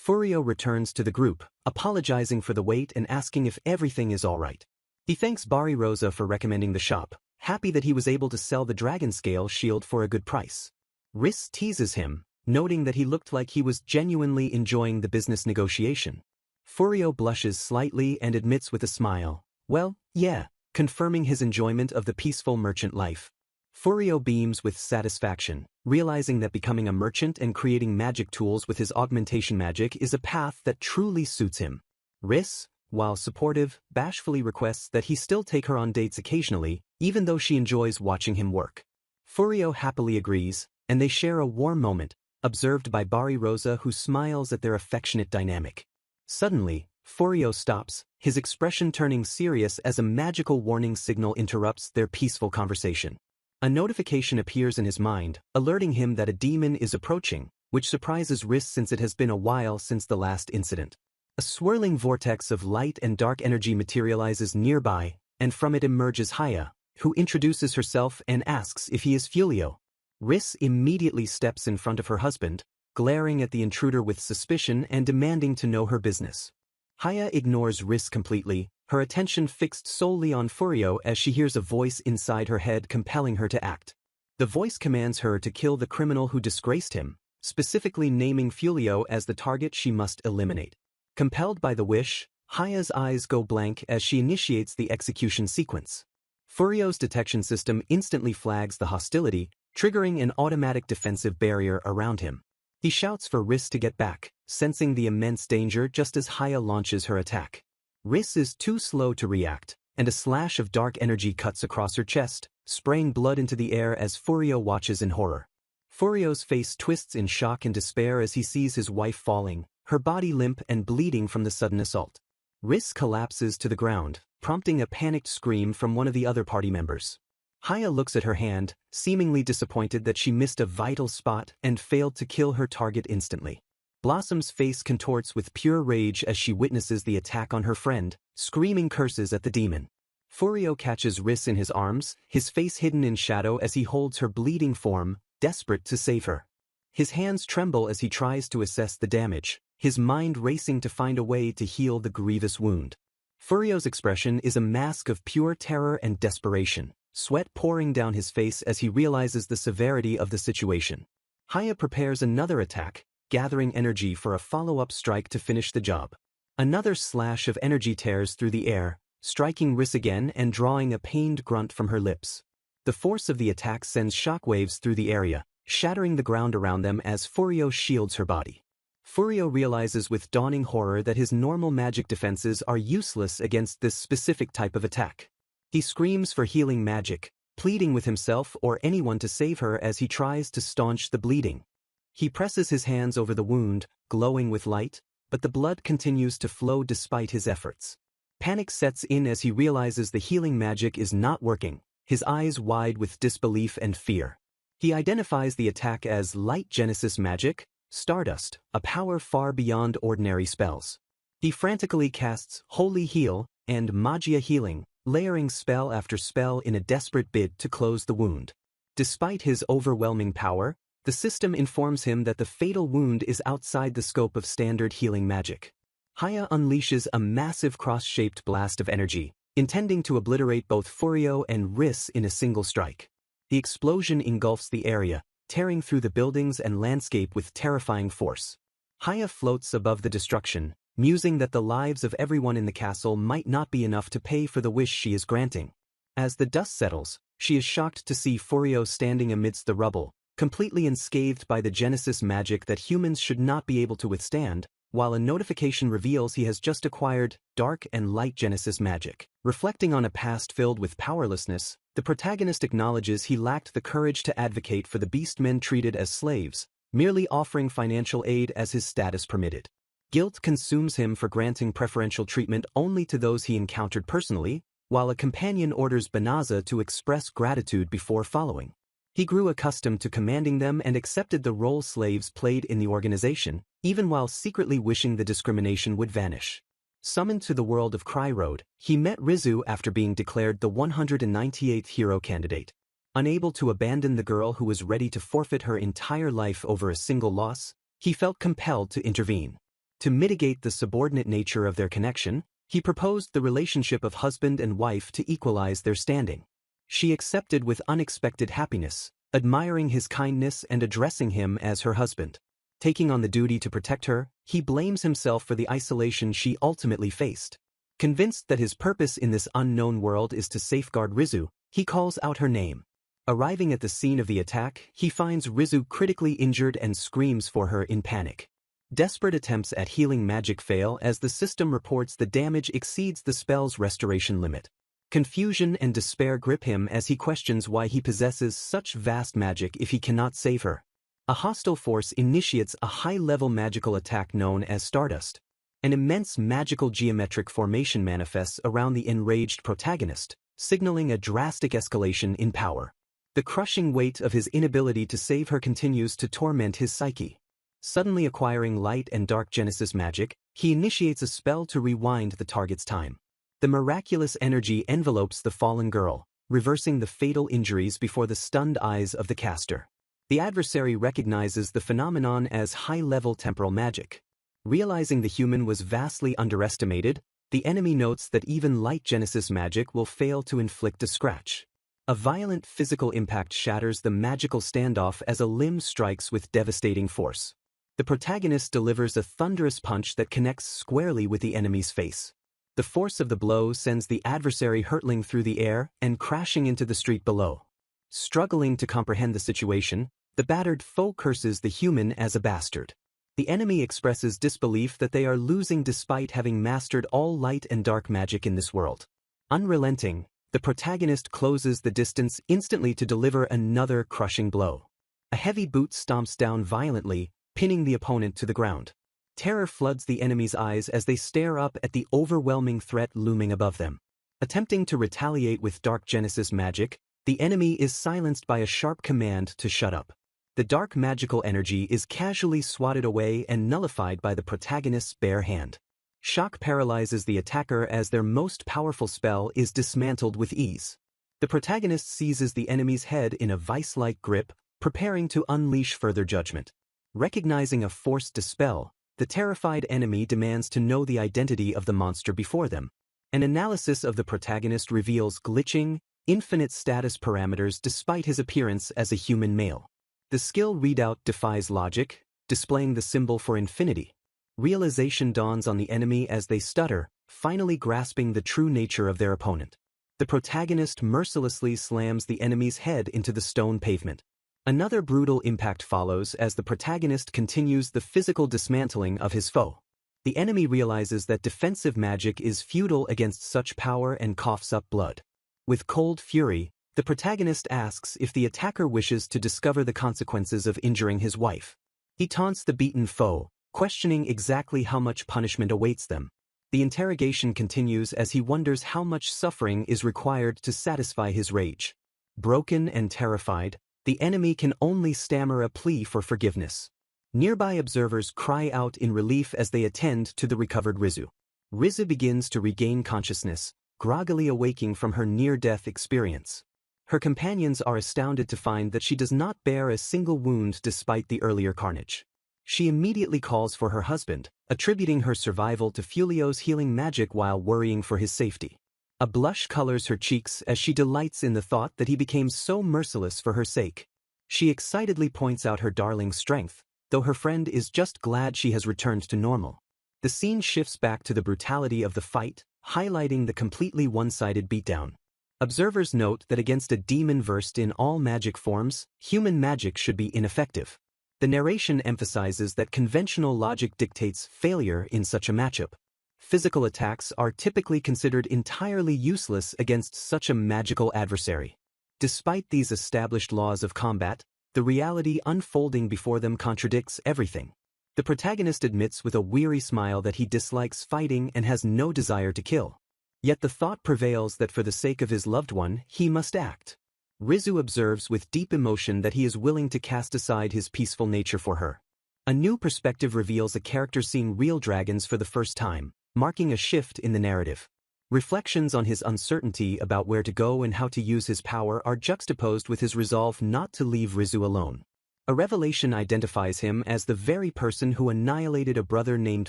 Furio returns to the group, apologizing for the wait and asking if everything is all right. He thanks Barirosa for recommending the shop, happy that he was able to sell the dragon scale shield for a good price. Riss teases him, noting that he looked like he was genuinely enjoying the business negotiation. Furio blushes slightly and admits with a smile, well, yeah, confirming his enjoyment of the peaceful merchant life. Furio beams with satisfaction, realizing that becoming a merchant and creating magic tools with his augmentation magic is a path that truly suits him. Riss, while supportive, bashfully requests that he still take her on dates occasionally, even though she enjoys watching him work. Furio happily agrees, and they share a warm moment, observed by Barirosa, who smiles at their affectionate dynamic. Suddenly, Furio stops, his expression turning serious as a magical warning signal interrupts their peaceful conversation. A notification appears in his mind, alerting him that a demon is approaching, which surprises Riss since it has been a while since the last incident. A swirling vortex of light and dark energy materializes nearby, and from it emerges Haya, who introduces herself and asks if he is Fulio. Riss immediately steps in front of her husband, glaring at the intruder with suspicion and demanding to know her business. Haya ignores Riss completely, her attention fixed solely on Furio as she hears a voice inside her head compelling her to act. The voice commands her to kill the criminal who disgraced him, specifically naming Fulio as the target she must eliminate. Compelled by the wish, Haya's eyes go blank as she initiates the execution sequence. Furio's detection system instantly flags the hostility, triggering an automatic defensive barrier around him. He shouts for Riss to get back, sensing the immense danger just as Haya launches her attack. Riss is too slow to react, and a slash of dark energy cuts across her chest, spraying blood into the air as Furio watches in horror. Furio's face twists in shock and despair as he sees his wife falling, her body limp and bleeding from the sudden assault. Riss collapses to the ground, prompting a panicked scream from one of the other party members. Haya looks at her hand, seemingly disappointed that she missed a vital spot and failed to kill her target instantly. Blossom's face contorts with pure rage as she witnesses the attack on her friend, screaming curses at the demon. Furio catches Riss in his arms, his face hidden in shadow as he holds her bleeding form, desperate to save her. His hands tremble as he tries to assess the damage, his mind racing to find a way to heal the grievous wound. Furio's expression is a mask of pure terror and desperation, sweat pouring down his face as he realizes the severity of the situation. Haya prepares another attack, gathering energy for a follow-up strike to finish the job. Another slash of energy tears through the air, striking Riss again and drawing a pained grunt from her lips. The force of the attack sends shockwaves through the area, shattering the ground around them as Furio shields her body. Furio realizes with dawning horror that his normal magic defenses are useless against this specific type of attack. He screams for healing magic, pleading with himself or anyone to save her as he tries to staunch the bleeding. He presses his hands over the wound, glowing with light, but the blood continues to flow despite his efforts. Panic sets in as he realizes the healing magic is not working, his eyes wide with disbelief and fear. He identifies the attack as Light Genesis Magic, Stardust, a power far beyond ordinary spells. He frantically casts Holy Heal and Magia Healing, layering spell after spell in a desperate bid to close the wound. Despite his overwhelming power, the system informs him that the fatal wound is outside the scope of standard healing magic. Haya unleashes a massive cross-shaped blast of energy, intending to obliterate both Furio and Riss in a single strike. The explosion engulfs the area, tearing through the buildings and landscape with terrifying force. Haya floats above the destruction, musing that the lives of everyone in the castle might not be enough to pay for the wish she is granting. As the dust settles, she is shocked to see Furio standing amidst the rubble, completely unscathed by the Genesis magic that humans should not be able to withstand, while a notification reveals he has just acquired Dark and Light Genesis magic. Reflecting on a past filled with powerlessness, the protagonist acknowledges he lacked the courage to advocate for the beastmen treated as slaves, merely offering financial aid as his status permitted. Guilt consumes him for granting preferential treatment only to those he encountered personally, while a companion orders Banaza to express gratitude before following. He grew accustomed to commanding them and accepted the role slaves played in the organization, even while secretly wishing the discrimination would vanish. Summoned to the world of Cry Road, he met Rizu after being declared the 198th hero candidate. Unable to abandon the girl who was ready to forfeit her entire life over a single loss, he felt compelled to intervene. To mitigate the subordinate nature of their connection, he proposed the relationship of husband and wife to equalize their standing. She accepted with unexpected happiness, admiring his kindness and addressing him as her husband. Taking on the duty to protect her, he blames himself for the isolation she ultimately faced. Convinced that his purpose in this unknown world is to safeguard Rizu, he calls out her name. Arriving at the scene of the attack, he finds Rizu critically injured and screams for her in panic. Desperate attempts at healing magic fail as the system reports the damage exceeds the spell's restoration limit. Confusion and despair grip him as he questions why he possesses such vast magic if he cannot save her. A hostile force initiates a high-level magical attack known as Stardust. An immense magical geometric formation manifests around the enraged protagonist, signaling a drastic escalation in power. The crushing weight of his inability to save her continues to torment his psyche. Suddenly acquiring Light and Dark Genesis magic, he initiates a spell to rewind the target's time. The miraculous energy envelopes the fallen girl, reversing the fatal injuries before the stunned eyes of the caster. The adversary recognizes the phenomenon as high-level temporal magic. Realizing the human was vastly underestimated, the enemy notes that even light Genesis magic will fail to inflict a scratch. A violent physical impact shatters the magical standoff as a limb strikes with devastating force. The protagonist delivers a thunderous punch that connects squarely with the enemy's face. The force of the blow sends the adversary hurtling through the air and crashing into the street below. Struggling to comprehend the situation, the battered foe curses the human as a bastard. The enemy expresses disbelief that they are losing despite having mastered all light and dark magic in this world. Unrelenting, the protagonist closes the distance instantly to deliver another crushing blow. A heavy boot stomps down violently, pinning the opponent to the ground. Terror floods the enemy's eyes as they stare up at the overwhelming threat looming above them. Attempting to retaliate with dark Genesis magic, the enemy is silenced by a sharp command to shut up. The dark magical energy is casually swatted away and nullified by the protagonist's bare hand. Shock paralyzes the attacker as their most powerful spell is dismantled with ease. The protagonist seizes the enemy's head in a vice-like grip, preparing to unleash further judgment. Recognizing a forced dispel, the terrified enemy demands to know the identity of the monster before them. An analysis of the protagonist reveals glitching, infinite status parameters despite his appearance as a human male. The skill readout defies logic, displaying the symbol for infinity. Realization dawns on the enemy as they stutter, finally grasping the true nature of their opponent. The protagonist mercilessly slams the enemy's head into the stone pavement. Another brutal impact follows as the protagonist continues the physical dismantling of his foe. The enemy realizes that defensive magic is futile against such power and coughs up blood. With cold fury, the protagonist asks if the attacker wishes to discover the consequences of injuring his wife. He taunts the beaten foe, questioning exactly how much punishment awaits them. The interrogation continues as he wonders how much suffering is required to satisfy his rage. Broken and terrified, the enemy can only stammer a plea for forgiveness. Nearby observers cry out in relief as they attend to the recovered Rizu. Rizu begins to regain consciousness, groggily awaking from her near-death experience. Her companions are astounded to find that she does not bear a single wound despite the earlier carnage. She immediately calls for her husband, attributing her survival to Fulio's healing magic while worrying for his safety. A blush colors her cheeks as she delights in the thought that he became so merciless for her sake. She excitedly points out her darling's strength, though her friend is just glad she has returned to normal. The scene shifts back to the brutality of the fight, highlighting the completely one-sided beatdown. Observers note that against a demon versed in all magic forms, human magic should be ineffective. The narration emphasizes that conventional logic dictates failure in such a matchup. Physical attacks are typically considered entirely useless against such a magical adversary. Despite these established laws of combat, the reality unfolding before them contradicts everything. The protagonist admits with a weary smile that he dislikes fighting and has no desire to kill. Yet the thought prevails that for the sake of his loved one, he must act. Rizu observes with deep emotion that he is willing to cast aside his peaceful nature for her. A new perspective reveals a character seeing real dragons for the first time, marking a shift in the narrative. Reflections on his uncertainty about where to go and how to use his power are juxtaposed with his resolve not to leave Rizu alone. A revelation identifies him as the very person who annihilated a brother named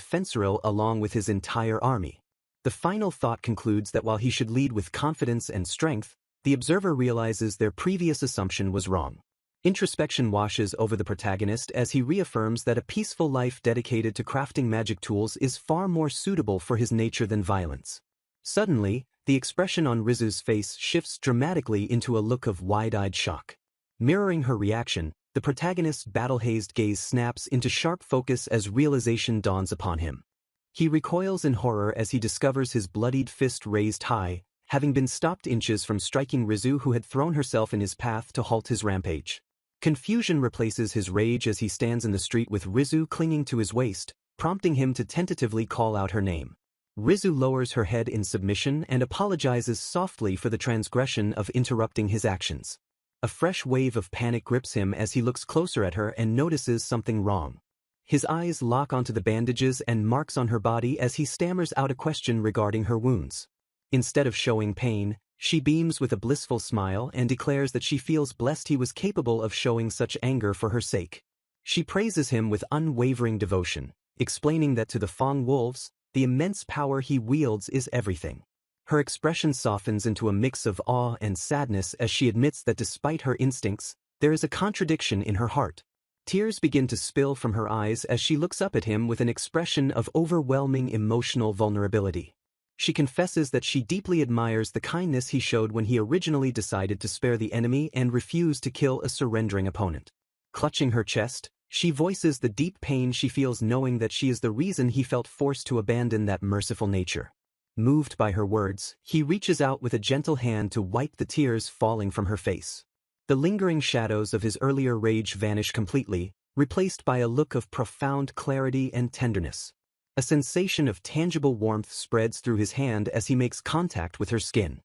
Fenceril along with his entire army. The final thought concludes that while he should lead with confidence and strength, the observer realizes their previous assumption was wrong. Introspection washes over the protagonist as he reaffirms that a peaceful life dedicated to crafting magic tools is far more suitable for his nature than violence. Suddenly, the expression on Rizu's face shifts dramatically into a look of wide-eyed shock. Mirroring her reaction, the protagonist's battle-hazed gaze snaps into sharp focus as realization dawns upon him. He recoils in horror as he discovers his bloodied fist raised high, having been stopped inches from striking Rizu, who had thrown herself in his path to halt his rampage. Confusion replaces his rage as he stands in the street with Rizu clinging to his waist, prompting him to tentatively call out her name. Rizu lowers her head in submission and apologizes softly for the transgression of interrupting his actions. A fresh wave of panic grips him as he looks closer at her and notices something wrong. His eyes lock onto the bandages and marks on her body as he stammers out a question regarding her wounds. Instead of showing pain, She beams with a blissful smile and declares that she feels blessed he was capable of showing such anger for her sake. She praises him with unwavering devotion, explaining that to the Fang wolves, the immense power he wields is everything. Her expression softens into a mix of awe and sadness as she admits that despite her instincts, there is a contradiction in her heart. Tears begin to spill from her eyes as she looks up at him with an expression of overwhelming emotional vulnerability. She confesses that she deeply admires the kindness he showed when he originally decided to spare the enemy and refused to kill a surrendering opponent. Clutching her chest, she voices the deep pain she feels knowing that she is the reason he felt forced to abandon that merciful nature. Moved by her words, he reaches out with a gentle hand to wipe the tears falling from her face. The lingering shadows of his earlier rage vanish completely, replaced by a look of profound clarity and tenderness. A sensation of tangible warmth spreads through his hand as he makes contact with her skin.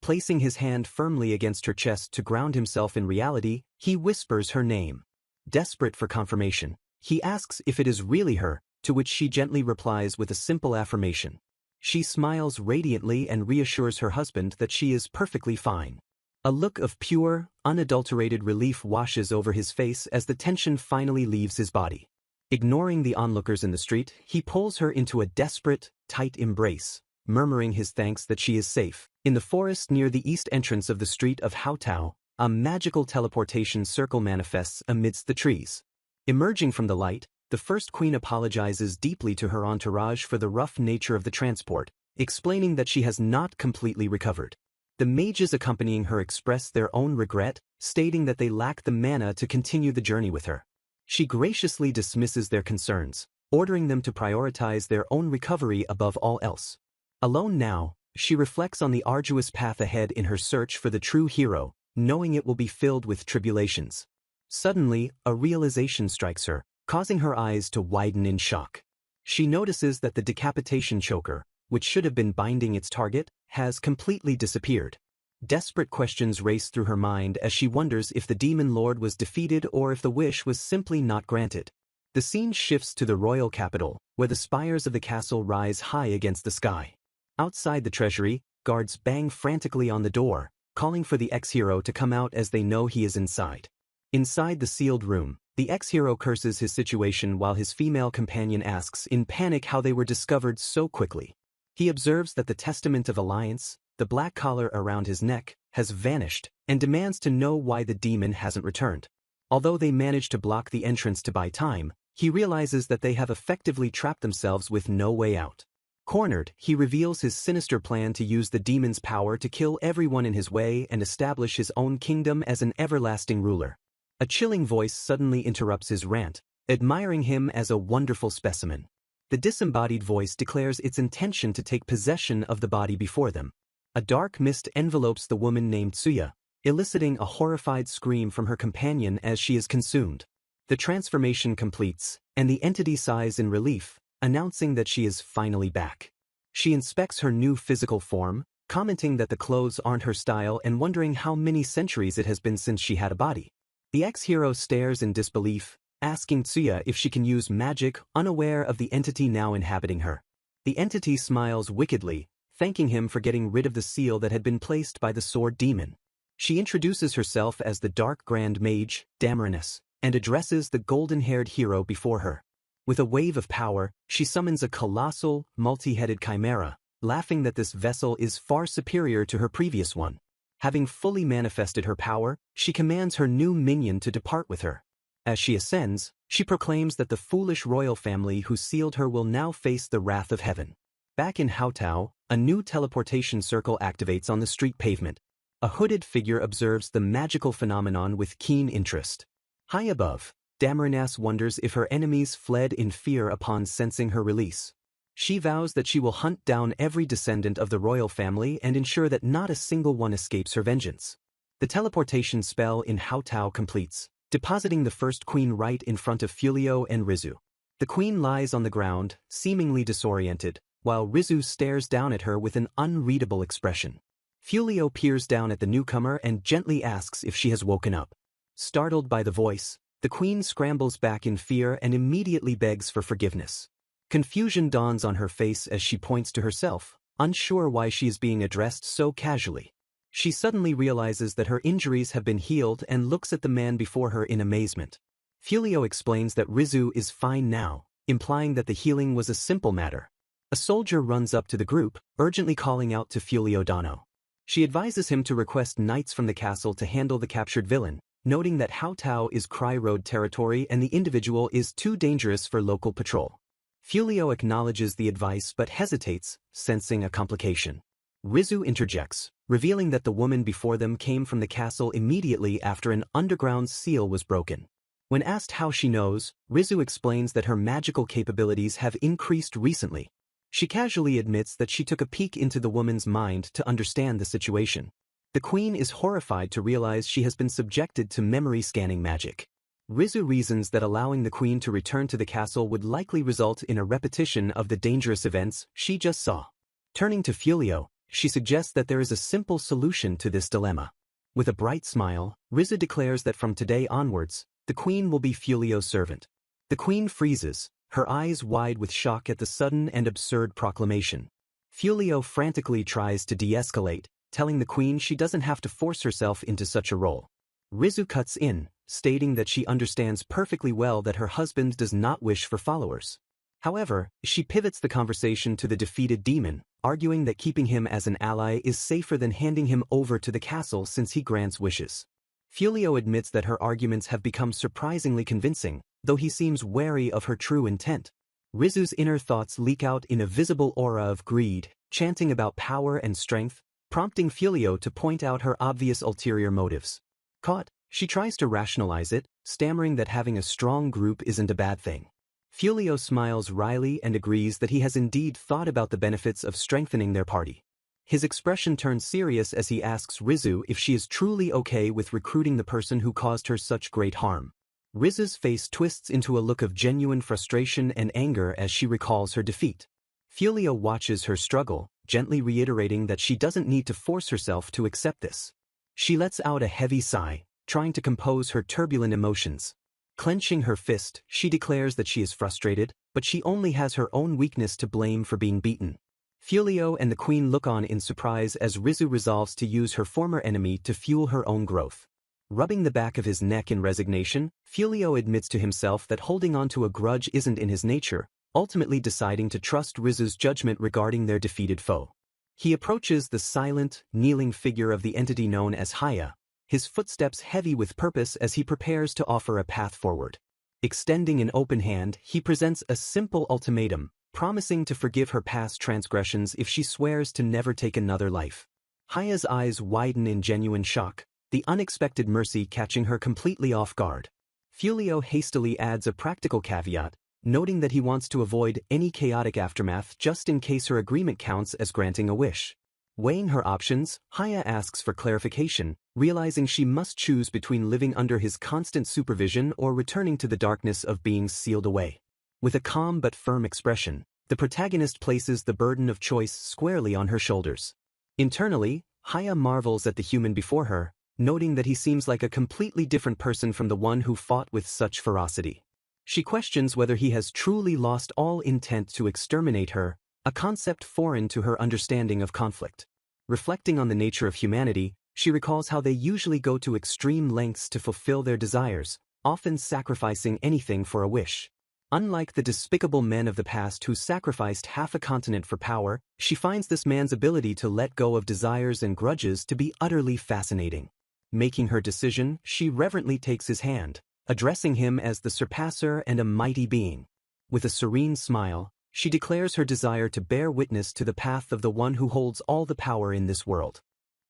Placing his hand firmly against her chest to ground himself in reality, he whispers her name. Desperate for confirmation, he asks if it is really her, to which she gently replies with a simple affirmation. She smiles radiantly and reassures her husband that she is perfectly fine. A look of pure, unadulterated relief washes over his face as the tension finally leaves his body. Ignoring the onlookers in the street, he pulls her into a desperate, tight embrace, murmuring his thanks that she is safe. In the forest near the east entrance of the street of Haotao, a magical teleportation circle manifests amidst the trees. Emerging from the light, the first queen apologizes deeply to her entourage for the rough nature of the transport, explaining that she has not completely recovered. The mages accompanying her express their own regret, stating that they lack the mana to continue the journey with her. She graciously dismisses their concerns, ordering them to prioritize their own recovery above all else. Alone now, she reflects on the arduous path ahead in her search for the true hero, knowing it will be filled with tribulations. Suddenly, a realization strikes her, causing her eyes to widen in shock. She notices that the decapitation choker, which should have been binding its target, has completely disappeared. Desperate questions race through her mind as she wonders if the demon lord was defeated or if the wish was simply not granted. The scene shifts to the royal capital, where the spires of the castle rise high against the sky. Outside the treasury, guards bang frantically on the door, calling for the ex-hero to come out as they know he is inside. Inside the sealed room, the ex-hero curses his situation while his female companion asks in panic how they were discovered so quickly. He observes that the testament of alliance, the black collar around his neck, has vanished, and demands to know why the demon hasn't returned. Although they manage to block the entrance to buy time, he realizes that they have effectively trapped themselves with no way out. Cornered, he reveals his sinister plan to use the demon's power to kill everyone in his way and establish his own kingdom as an everlasting ruler. A chilling voice suddenly interrupts his rant, admiring him as a wonderful specimen. The disembodied voice declares its intention to take possession of the body before them. A dark mist envelopes the woman named Tsuya, eliciting a horrified scream from her companion as she is consumed. The transformation completes, and the entity sighs in relief, announcing that she is finally back. She inspects her new physical form, commenting that the clothes aren't her style and wondering how many centuries it has been since she had a body. The ex-hero stares in disbelief, asking Tsuya if she can use magic, unaware of the entity now inhabiting her. The entity smiles wickedly, thanking him for getting rid of the seal that had been placed by the sword demon. She introduces herself as the Dark Grand Mage, Damarinus, and addresses the golden-haired hero before her. With a wave of power, she summons a colossal, multi-headed chimera, laughing that this vessel is far superior to her previous one. Having fully manifested her power, she commands her new minion to depart with her. As she ascends, she proclaims that the foolish royal family who sealed her will now face the wrath of heaven. Back in Haotao, a new teleportation circle activates on the street pavement. A hooded figure observes the magical phenomenon with keen interest. High above, Damarinus wonders if her enemies fled in fear upon sensing her release. She vows that she will hunt down every descendant of the royal family and ensure that not a single one escapes her vengeance. The teleportation spell in Haotao completes, depositing the first queen right in front of Fulio and Rizu. The queen lies on the ground, seemingly disoriented, while Rizu stares down at her with an unreadable expression. Fulio peers down at the newcomer and gently asks if she has woken up. Startled by the voice, the queen scrambles back in fear and immediately begs for forgiveness. Confusion dawns on her face as she points to herself, unsure why she is being addressed so casually. She suddenly realizes that her injuries have been healed and looks at the man before her in amazement. Fumio explains that Rizu is fine now, implying that the healing was a simple matter. A soldier runs up to the group, urgently calling out to Fumio Dano. She advises him to request knights from the castle to handle the captured villain, noting that Haotao is Cry Road territory and the individual is too dangerous for local patrol. Fumio acknowledges the advice but hesitates, sensing a complication. Rizu interjects, revealing that the woman before them came from the castle immediately after an underground seal was broken. When asked how she knows, Rizu explains that her magical capabilities have increased recently. She casually admits that she took a peek into the woman's mind to understand the situation. The queen is horrified to realize she has been subjected to memory scanning magic. Rizu reasons that allowing the queen to return to the castle would likely result in a repetition of the dangerous events she just saw. Turning to Fumio, she suggests that there is a simple solution to this dilemma. With a bright smile, Rizu declares that from today onwards, the queen will be Fumio's servant. The queen freezes, her eyes wide with shock at the sudden and absurd proclamation. Fumio frantically tries to de-escalate, telling the queen she doesn't have to force herself into such a role. Rizu cuts in, stating that she understands perfectly well that her husband does not wish for followers. However, she pivots the conversation to the defeated demon, arguing that keeping him as an ally is safer than handing him over to the castle since he grants wishes. Fumio admits that her arguments have become surprisingly convincing, though he seems wary of her true intent. Rizu's inner thoughts leak out in a visible aura of greed, chanting about power and strength, prompting Fumio to point out her obvious ulterior motives. Caught, she tries to rationalize it, stammering that having a strong group isn't a bad thing. Fumio smiles wryly and agrees that he has indeed thought about the benefits of strengthening their party. His expression turns serious as he asks Rizu if she is truly okay with recruiting the person who caused her such great harm. Rizu's face twists into a look of genuine frustration and anger as she recalls her defeat. Fumio watches her struggle, gently reiterating that she doesn't need to force herself to accept this. She lets out a heavy sigh, trying to compose her turbulent emotions. Clenching her fist, she declares that she is frustrated, but she only has her own weakness to blame for being beaten. Fumio and the queen look on in surprise as Rizu resolves to use her former enemy to fuel her own growth. Rubbing the back of his neck in resignation, Fumio admits to himself that holding on to a grudge isn't in his nature, ultimately deciding to trust Rizu's judgment regarding their defeated foe. He approaches the silent, kneeling figure of the entity known as Haya, his footsteps heavy with purpose as he prepares to offer a path forward. Extending an open hand, he presents a simple ultimatum, promising to forgive her past transgressions if she swears to never take another life. Haya's eyes widen in genuine shock, the unexpected mercy catching her completely off guard. Fumio hastily adds a practical caveat, noting that he wants to avoid any chaotic aftermath just in case her agreement counts as granting a wish. Weighing her options, Haya asks for clarification, realizing she must choose between living under his constant supervision or returning to the darkness of being sealed away. With a calm but firm expression, the protagonist places the burden of choice squarely on her shoulders. Internally, Haya marvels at the human before her, noting that he seems like a completely different person from the one who fought with such ferocity. She questions whether he has truly lost all intent to exterminate her, a concept foreign to her understanding of conflict. Reflecting on the nature of humanity, she recalls how they usually go to extreme lengths to fulfill their desires, often sacrificing anything for a wish. Unlike the despicable men of the past who sacrificed half a continent for power, she finds this man's ability to let go of desires and grudges to be utterly fascinating. Making her decision, she reverently takes his hand, addressing him as the surpasser and a mighty being. With a serene smile, she declares her desire to bear witness to the path of the one who holds all the power in this world.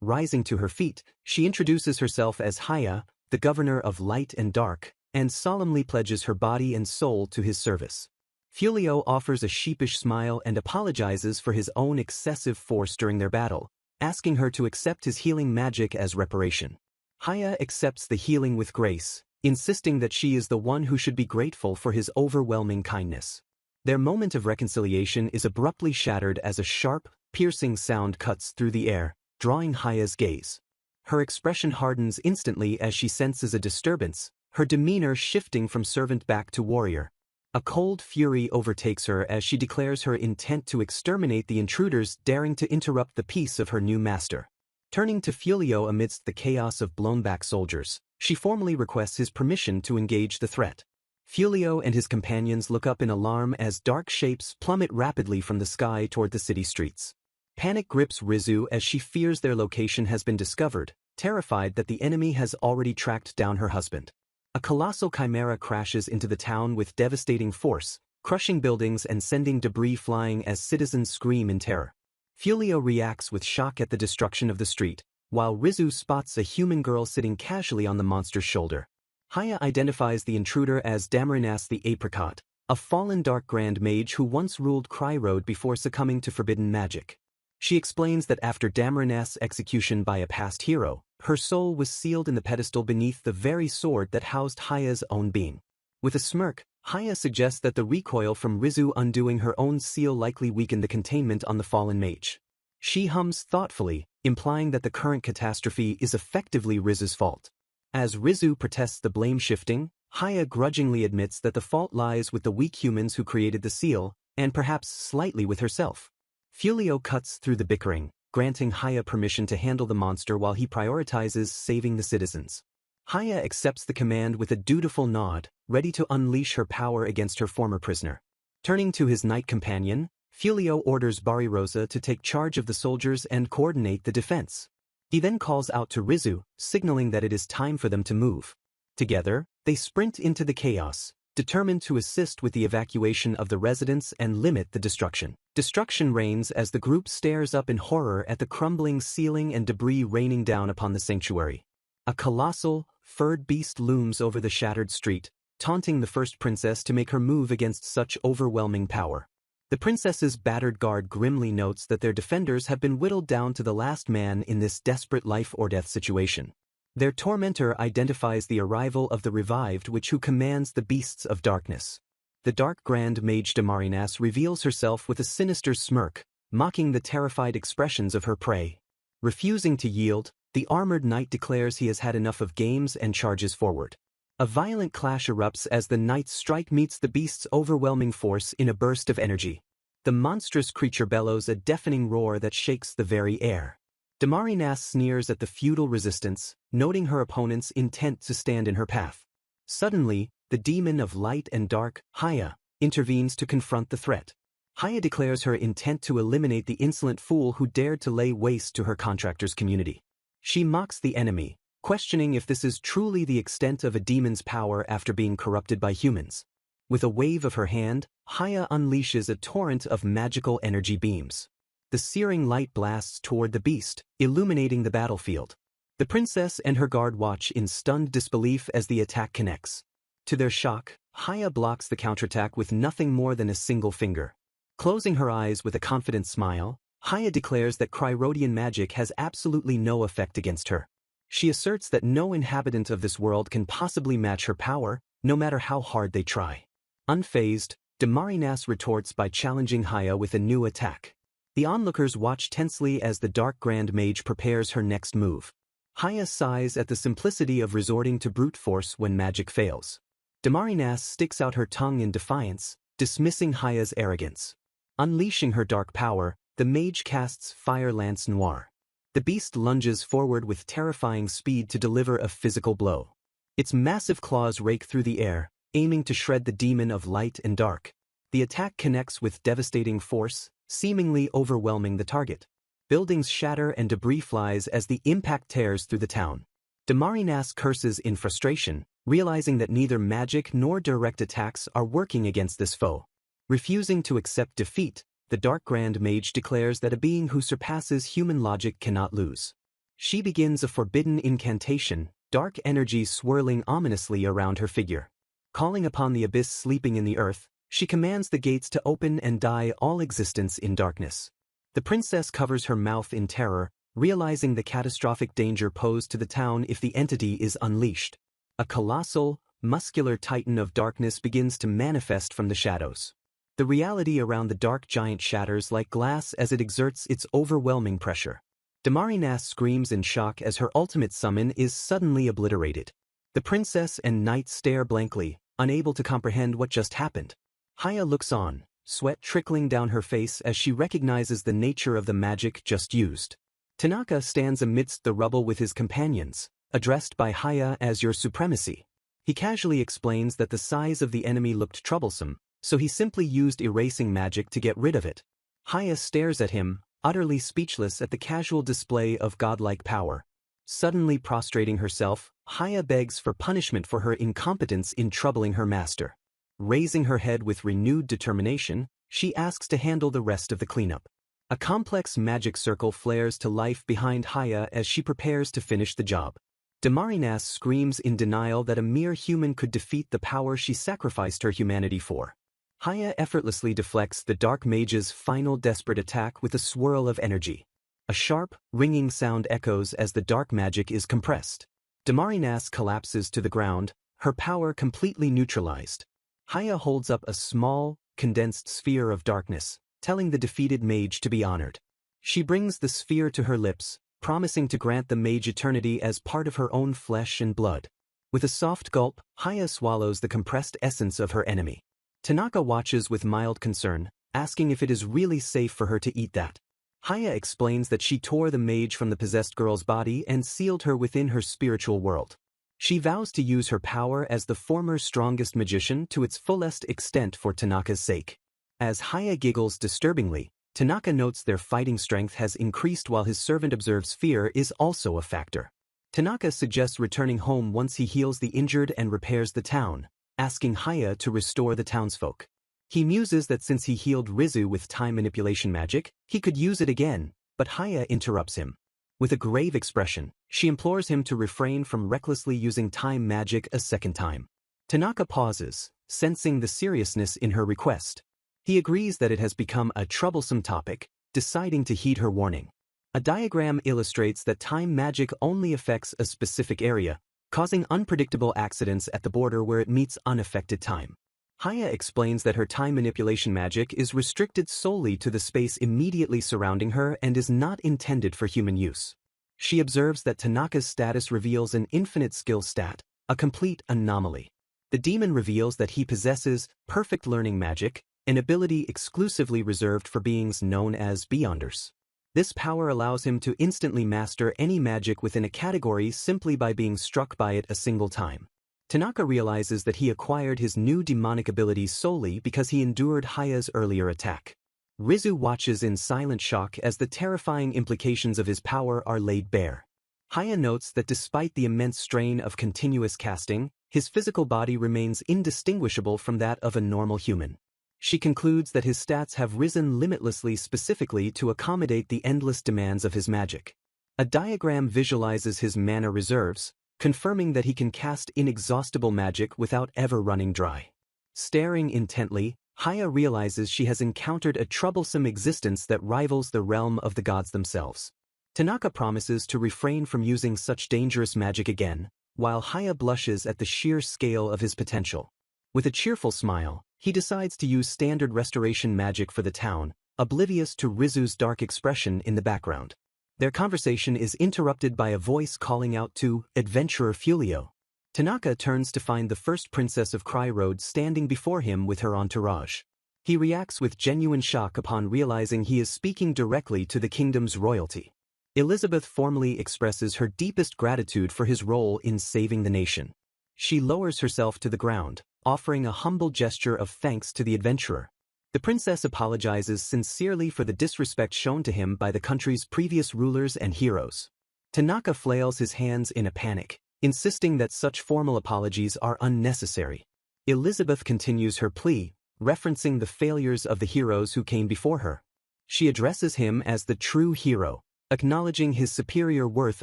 Rising to her feet, she introduces herself as Haya, the governor of light and dark, and solemnly pledges her body and soul to his service. Fumio offers a sheepish smile and apologizes for his own excessive force during their battle, asking her to accept his healing magic as reparation. Haya accepts the healing with grace, insisting that she is the one who should be grateful for his overwhelming kindness. Their moment of reconciliation is abruptly shattered as a sharp, piercing sound cuts through the air, drawing Haya's gaze. Her expression hardens instantly as she senses a disturbance, her demeanor shifting from servant back to warrior. A cold fury overtakes her as she declares her intent to exterminate the intruders daring to interrupt the peace of her new master. Turning to Fulio amidst the chaos of blown-back soldiers, she formally requests his permission to engage the threat. Fulio and his companions look up in alarm as dark shapes plummet rapidly from the sky toward the city streets. Panic grips Rizu as she fears their location has been discovered, terrified that the enemy has already tracked down her husband. A colossal chimera crashes into the town with devastating force, crushing buildings and sending debris flying as citizens scream in terror. Fulio reacts with shock at the destruction of the street, while Rizu spots a human girl sitting casually on the monster's shoulder. Haya identifies the intruder as Damarinas the Apricot, a fallen Dark Grand Mage who once ruled Cry Road before succumbing to forbidden magic. She explains that after Damarinas' execution by a past hero, her soul was sealed in the pedestal beneath the very sword that housed Haya's own being. With a smirk, Haya suggests that the recoil from Rizu undoing her own seal likely weakened the containment on the fallen mage. She hums thoughtfully, implying that the current catastrophe is effectively Rizu's fault. As Rizu protests the blame shifting, Haya grudgingly admits that the fault lies with the weak humans who created the seal, and perhaps slightly with herself. Fulio cuts through the bickering, granting Haya permission to handle the monster while he prioritizes saving the citizens. Haya accepts the command with a dutiful nod, ready to unleash her power against her former prisoner. Turning to his knight companion, Fulio orders Barirosa to take charge of the soldiers and coordinate the defense. He then calls out to Rizu, signaling that it is time for them to move. Together, they sprint into the chaos, determined to assist with the evacuation of the residents and limit the destruction. Destruction reigns as the group stares up in horror at the crumbling ceiling and debris raining down upon the sanctuary. A colossal, furred beast looms over the shattered street, taunting the first princess to make her move against such overwhelming power. The princess's battered guard grimly notes that their defenders have been whittled down to the last man in this desperate life-or-death situation. Their tormentor identifies the arrival of the revived witch who commands the beasts of darkness. The Dark Grand Mage Damarinas reveals herself with a sinister smirk, mocking the terrified expressions of her prey. Refusing to yield, the armored knight declares he has had enough of games and charges forward. A violent clash erupts as the knight's strike meets the beast's overwhelming force in a burst of energy. The monstrous creature bellows a deafening roar that shakes the very air. Damarinas sneers at the futile resistance, noting her opponent's intent to stand in her path. Suddenly, the demon of light and dark, Haya, intervenes to confront the threat. Haya declares her intent to eliminate the insolent fool who dared to lay waste to her contractor's community. She mocks the enemy, questioning if this is truly the extent of a demon's power after being corrupted by humans. With a wave of her hand, Haya unleashes a torrent of magical energy beams. The searing light blasts toward the beast, illuminating the battlefield. The princess and her guard watch in stunned disbelief as the attack connects. To their shock, Haya blocks the counterattack with nothing more than a single finger. Closing her eyes with a confident smile, Haya declares that Cryrodian magic has absolutely no effect against her. She asserts that no inhabitant of this world can possibly match her power, no matter how hard they try. Unfazed, Damarinas retorts by challenging Haya with a new attack. The onlookers watch tensely as the Dark Grand Mage prepares her next move. Haya sighs at the simplicity of resorting to brute force when magic fails. Damarinas sticks out her tongue in defiance, dismissing Haya's arrogance. Unleashing her dark power, the mage casts Fire Lance Noir. The beast lunges forward with terrifying speed to deliver a physical blow. Its massive claws rake through the air, aiming to shred the demon of light and dark. The attack connects with devastating force, seemingly overwhelming the target. Buildings shatter and debris flies as the impact tears through the town. Damarinas curses in frustration, realizing that neither magic nor direct attacks are working against this foe. Refusing to accept defeat, the Dark Grand Mage declares that a being who surpasses human logic cannot lose. She begins a forbidden incantation, dark energy swirling ominously around her figure. Calling upon the abyss sleeping in the earth, she commands the gates to open and die all existence in darkness. The princess covers her mouth in terror, realizing the catastrophic danger posed to the town if the entity is unleashed. A colossal, muscular titan of darkness begins to manifest from the shadows. The reality around the dark giant shatters like glass as it exerts its overwhelming pressure. Damarinas screams in shock as her ultimate summon is suddenly obliterated. The princess and knight stare blankly, unable to comprehend what just happened. Haya looks on, sweat trickling down her face as she recognizes the nature of the magic just used. Tanaka stands amidst the rubble with his companions, addressed by Haya as Your Supremacy. He casually explains that the size of the enemy looked troublesome, so he simply used erasing magic to get rid of it. Haya stares at him, utterly speechless at the casual display of godlike power. Suddenly prostrating herself, Haya begs for punishment for her incompetence in troubling her master. Raising her head with renewed determination, she asks to handle the rest of the cleanup. A complex magic circle flares to life behind Haya as she prepares to finish the job. Damarinas screams in denial that a mere human could defeat the power she sacrificed her humanity for. Haya effortlessly deflects the dark mage's final desperate attack with a swirl of energy. A sharp, ringing sound echoes as the dark magic is compressed. Damarinas collapses to the ground, her power completely neutralized. Haya holds up a small, condensed sphere of darkness, telling the defeated mage to be honored. She brings the sphere to her lips, promising to grant the mage eternity as part of her own flesh and blood. With a soft gulp, Haya swallows the compressed essence of her enemy. Tanaka watches with mild concern, asking if it is really safe for her to eat that. Haya explains that she tore the mage from the possessed girl's body and sealed her within her spiritual world. She vows to use her power as the former strongest magician to its fullest extent for Tanaka's sake. As Haya giggles disturbingly, Tanaka notes their fighting strength has increased while his servant observes fear is also a factor. Tanaka suggests returning home once he heals the injured and repairs the town, asking Haya to restore the townsfolk. He muses that since he healed Rizu with time manipulation magic, he could use it again, but Haya interrupts him. With a grave expression, she implores him to refrain from recklessly using time magic a second time. Tanaka pauses, sensing the seriousness in her request. He agrees that it has become a troublesome topic, deciding to heed her warning. A diagram illustrates that time magic only affects a specific area, causing unpredictable accidents at the border where it meets unaffected time. Haya explains that her time manipulation magic is restricted solely to the space immediately surrounding her and is not intended for human use. She observes that Tanaka's status reveals an infinite skill stat, a complete anomaly. The demon reveals that he possesses perfect learning magic, an ability exclusively reserved for beings known as Beyonders. This power allows him to instantly master any magic within a category simply by being struck by it a single time. Tanaka realizes that he acquired his new demonic ability solely because he endured Haya's earlier attack. Rizu watches in silent shock as the terrifying implications of his power are laid bare. Haya notes that despite the immense strain of continuous casting, his physical body remains indistinguishable from that of a normal human. She concludes that his stats have risen limitlessly specifically to accommodate the endless demands of his magic. A diagram visualizes his mana reserves, confirming that he can cast inexhaustible magic without ever running dry. Staring intently, Haya realizes she has encountered a troublesome existence that rivals the realm of the gods themselves. Tanaka promises to refrain from using such dangerous magic again, while Haya blushes at the sheer scale of his potential. With a cheerful smile, he decides to use standard restoration magic for the town, oblivious to Rizu's dark expression in the background. Their conversation is interrupted by a voice calling out to Adventurer Fulio. Tanaka turns to find the first princess of Cry Road standing before him with her entourage. He reacts with genuine shock upon realizing he is speaking directly to the kingdom's royalty. Elizabeth formally expresses her deepest gratitude for his role in saving the nation. She lowers herself to the ground, offering a humble gesture of thanks to the adventurer. The princess apologizes sincerely for the disrespect shown to him by the country's previous rulers and heroes. Tanaka flails his hands in a panic, insisting that such formal apologies are unnecessary. Elizabeth continues her plea, referencing the failures of the heroes who came before her. She addresses him as the true hero, acknowledging his superior worth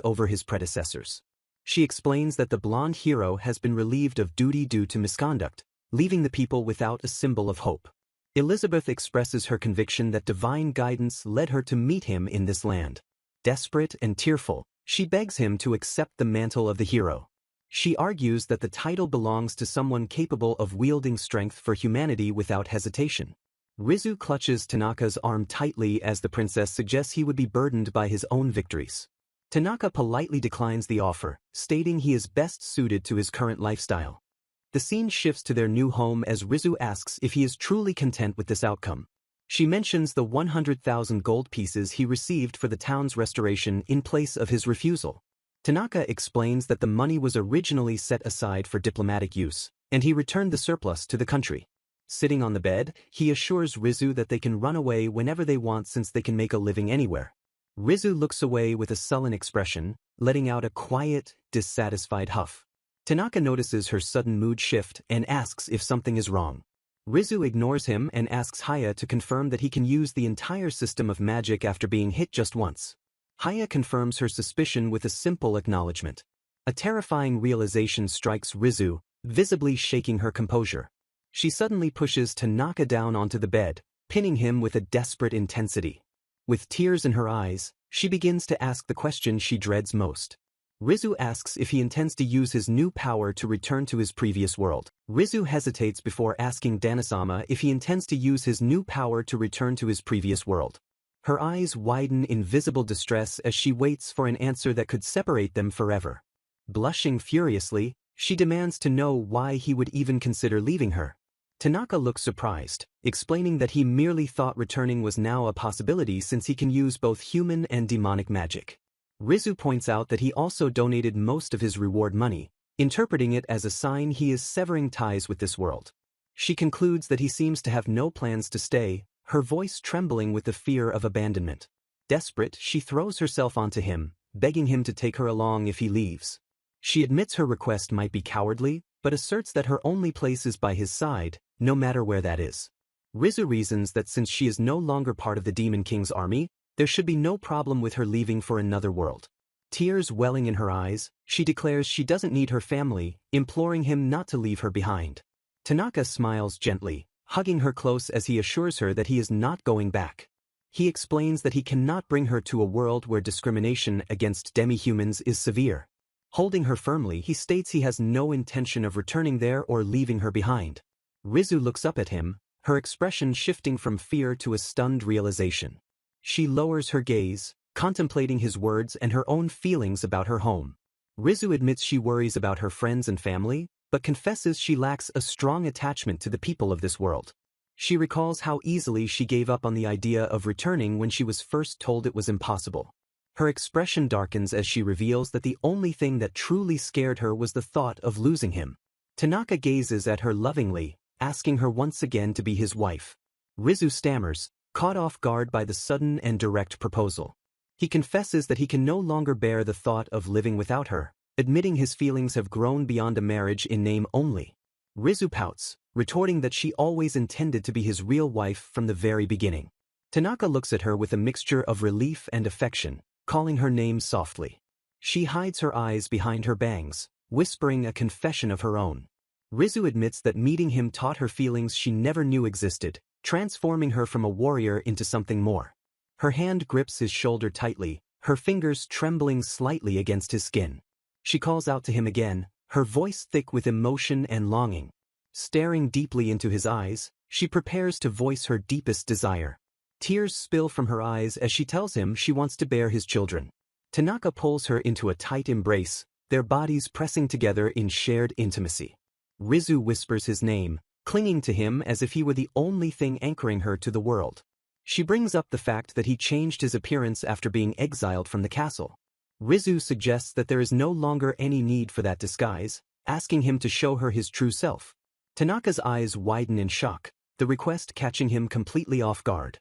over his predecessors. She explains that the blonde hero has been relieved of duty due to misconduct, leaving the people without a symbol of hope. Elizabeth expresses her conviction that divine guidance led her to meet him in this land. Desperate and tearful, she begs him to accept the mantle of the hero. She argues that the title belongs to someone capable of wielding strength for humanity without hesitation. Rizu clutches Tanaka's arm tightly as the princess suggests he would be burdened by his own victories. Tanaka politely declines the offer, stating he is best suited to his current lifestyle. The scene shifts to their new home as Rizu asks if he is truly content with this outcome. She mentions the 100,000 gold pieces he received for the town's restoration in place of his refusal. Tanaka explains that the money was originally set aside for diplomatic use, and he returned the surplus to the country. Sitting on the bed, he assures Rizu that they can run away whenever they want since they can make a living anywhere. Rizu looks away with a sullen expression, letting out a quiet, dissatisfied huff. Tanaka notices her sudden mood shift and asks if something is wrong. Rizu ignores him and asks Haya to confirm that he can use the entire system of magic after being hit just once. Haya confirms her suspicion with a simple acknowledgement. A terrifying realization strikes Rizu, visibly shaking her composure. She suddenly pushes Tanaka down onto the bed, pinning him with a desperate intensity. With tears in her eyes, she begins to ask the question she dreads most. Rizu asks if he intends to use his new power to return to his previous world. Rizu hesitates before asking Danasama if he intends to use his new power to return to his previous world. Her eyes widen in visible distress as she waits for an answer that could separate them forever. Blushing furiously, she demands to know why he would even consider leaving her. Tanaka looks surprised, explaining that he merely thought returning was now a possibility since he can use both human and demonic magic. Rizu points out that he also donated most of his reward money, interpreting it as a sign he is severing ties with this world. She concludes that he seems to have no plans to stay, her voice trembling with the fear of abandonment. Desperate, she throws herself onto him, begging him to take her along if he leaves. She admits her request might be cowardly, but asserts that her only place is by his side, no matter where that is. Rizu reasons that since she is no longer part of the Demon King's army, there should be no problem with her leaving for another world. Tears welling in her eyes, she declares she doesn't need her family, imploring him not to leave her behind. Tanaka smiles gently, hugging her close as he assures her that he is not going back. He explains that he cannot bring her to a world where discrimination against demi-humans is severe. Holding her firmly, he states he has no intention of returning there or leaving her behind. Rizu looks up at him, her expression shifting from fear to a stunned realization. She lowers her gaze, contemplating his words and her own feelings about her home. Rizu admits she worries about her friends and family, but confesses she lacks a strong attachment to the people of this world. She recalls how easily she gave up on the idea of returning when she was first told it was impossible. Her expression darkens as she reveals that the only thing that truly scared her was the thought of losing him. Tanaka gazes at her lovingly, asking her once again to be his wife. Rizu stammers, caught off guard by the sudden and direct proposal. He confesses that he can no longer bear the thought of living without her, admitting his feelings have grown beyond a marriage in name only. Rizu pouts, retorting that she always intended to be his real wife from the very beginning. Tanaka looks at her with a mixture of relief and affection, calling her name softly. She hides her eyes behind her bangs, whispering a confession of her own. Rizu admits that meeting him taught her feelings she never knew existed, transforming her from a warrior into something more. Her hand grips his shoulder tightly, her fingers trembling slightly against his skin. She calls out to him again, her voice thick with emotion and longing. Staring deeply into his eyes, she prepares to voice her deepest desire. Tears spill from her eyes as she tells him she wants to bear his children. Tanaka pulls her into a tight embrace, their bodies pressing together in shared intimacy. Rizu whispers his name, clinging to him as if he were the only thing anchoring her to the world. She brings up the fact that he changed his appearance after being exiled from the castle. Rizu suggests that there is no longer any need for that disguise, asking him to show her his true self. Tanaka's eyes widen in shock, the request catching him completely off guard.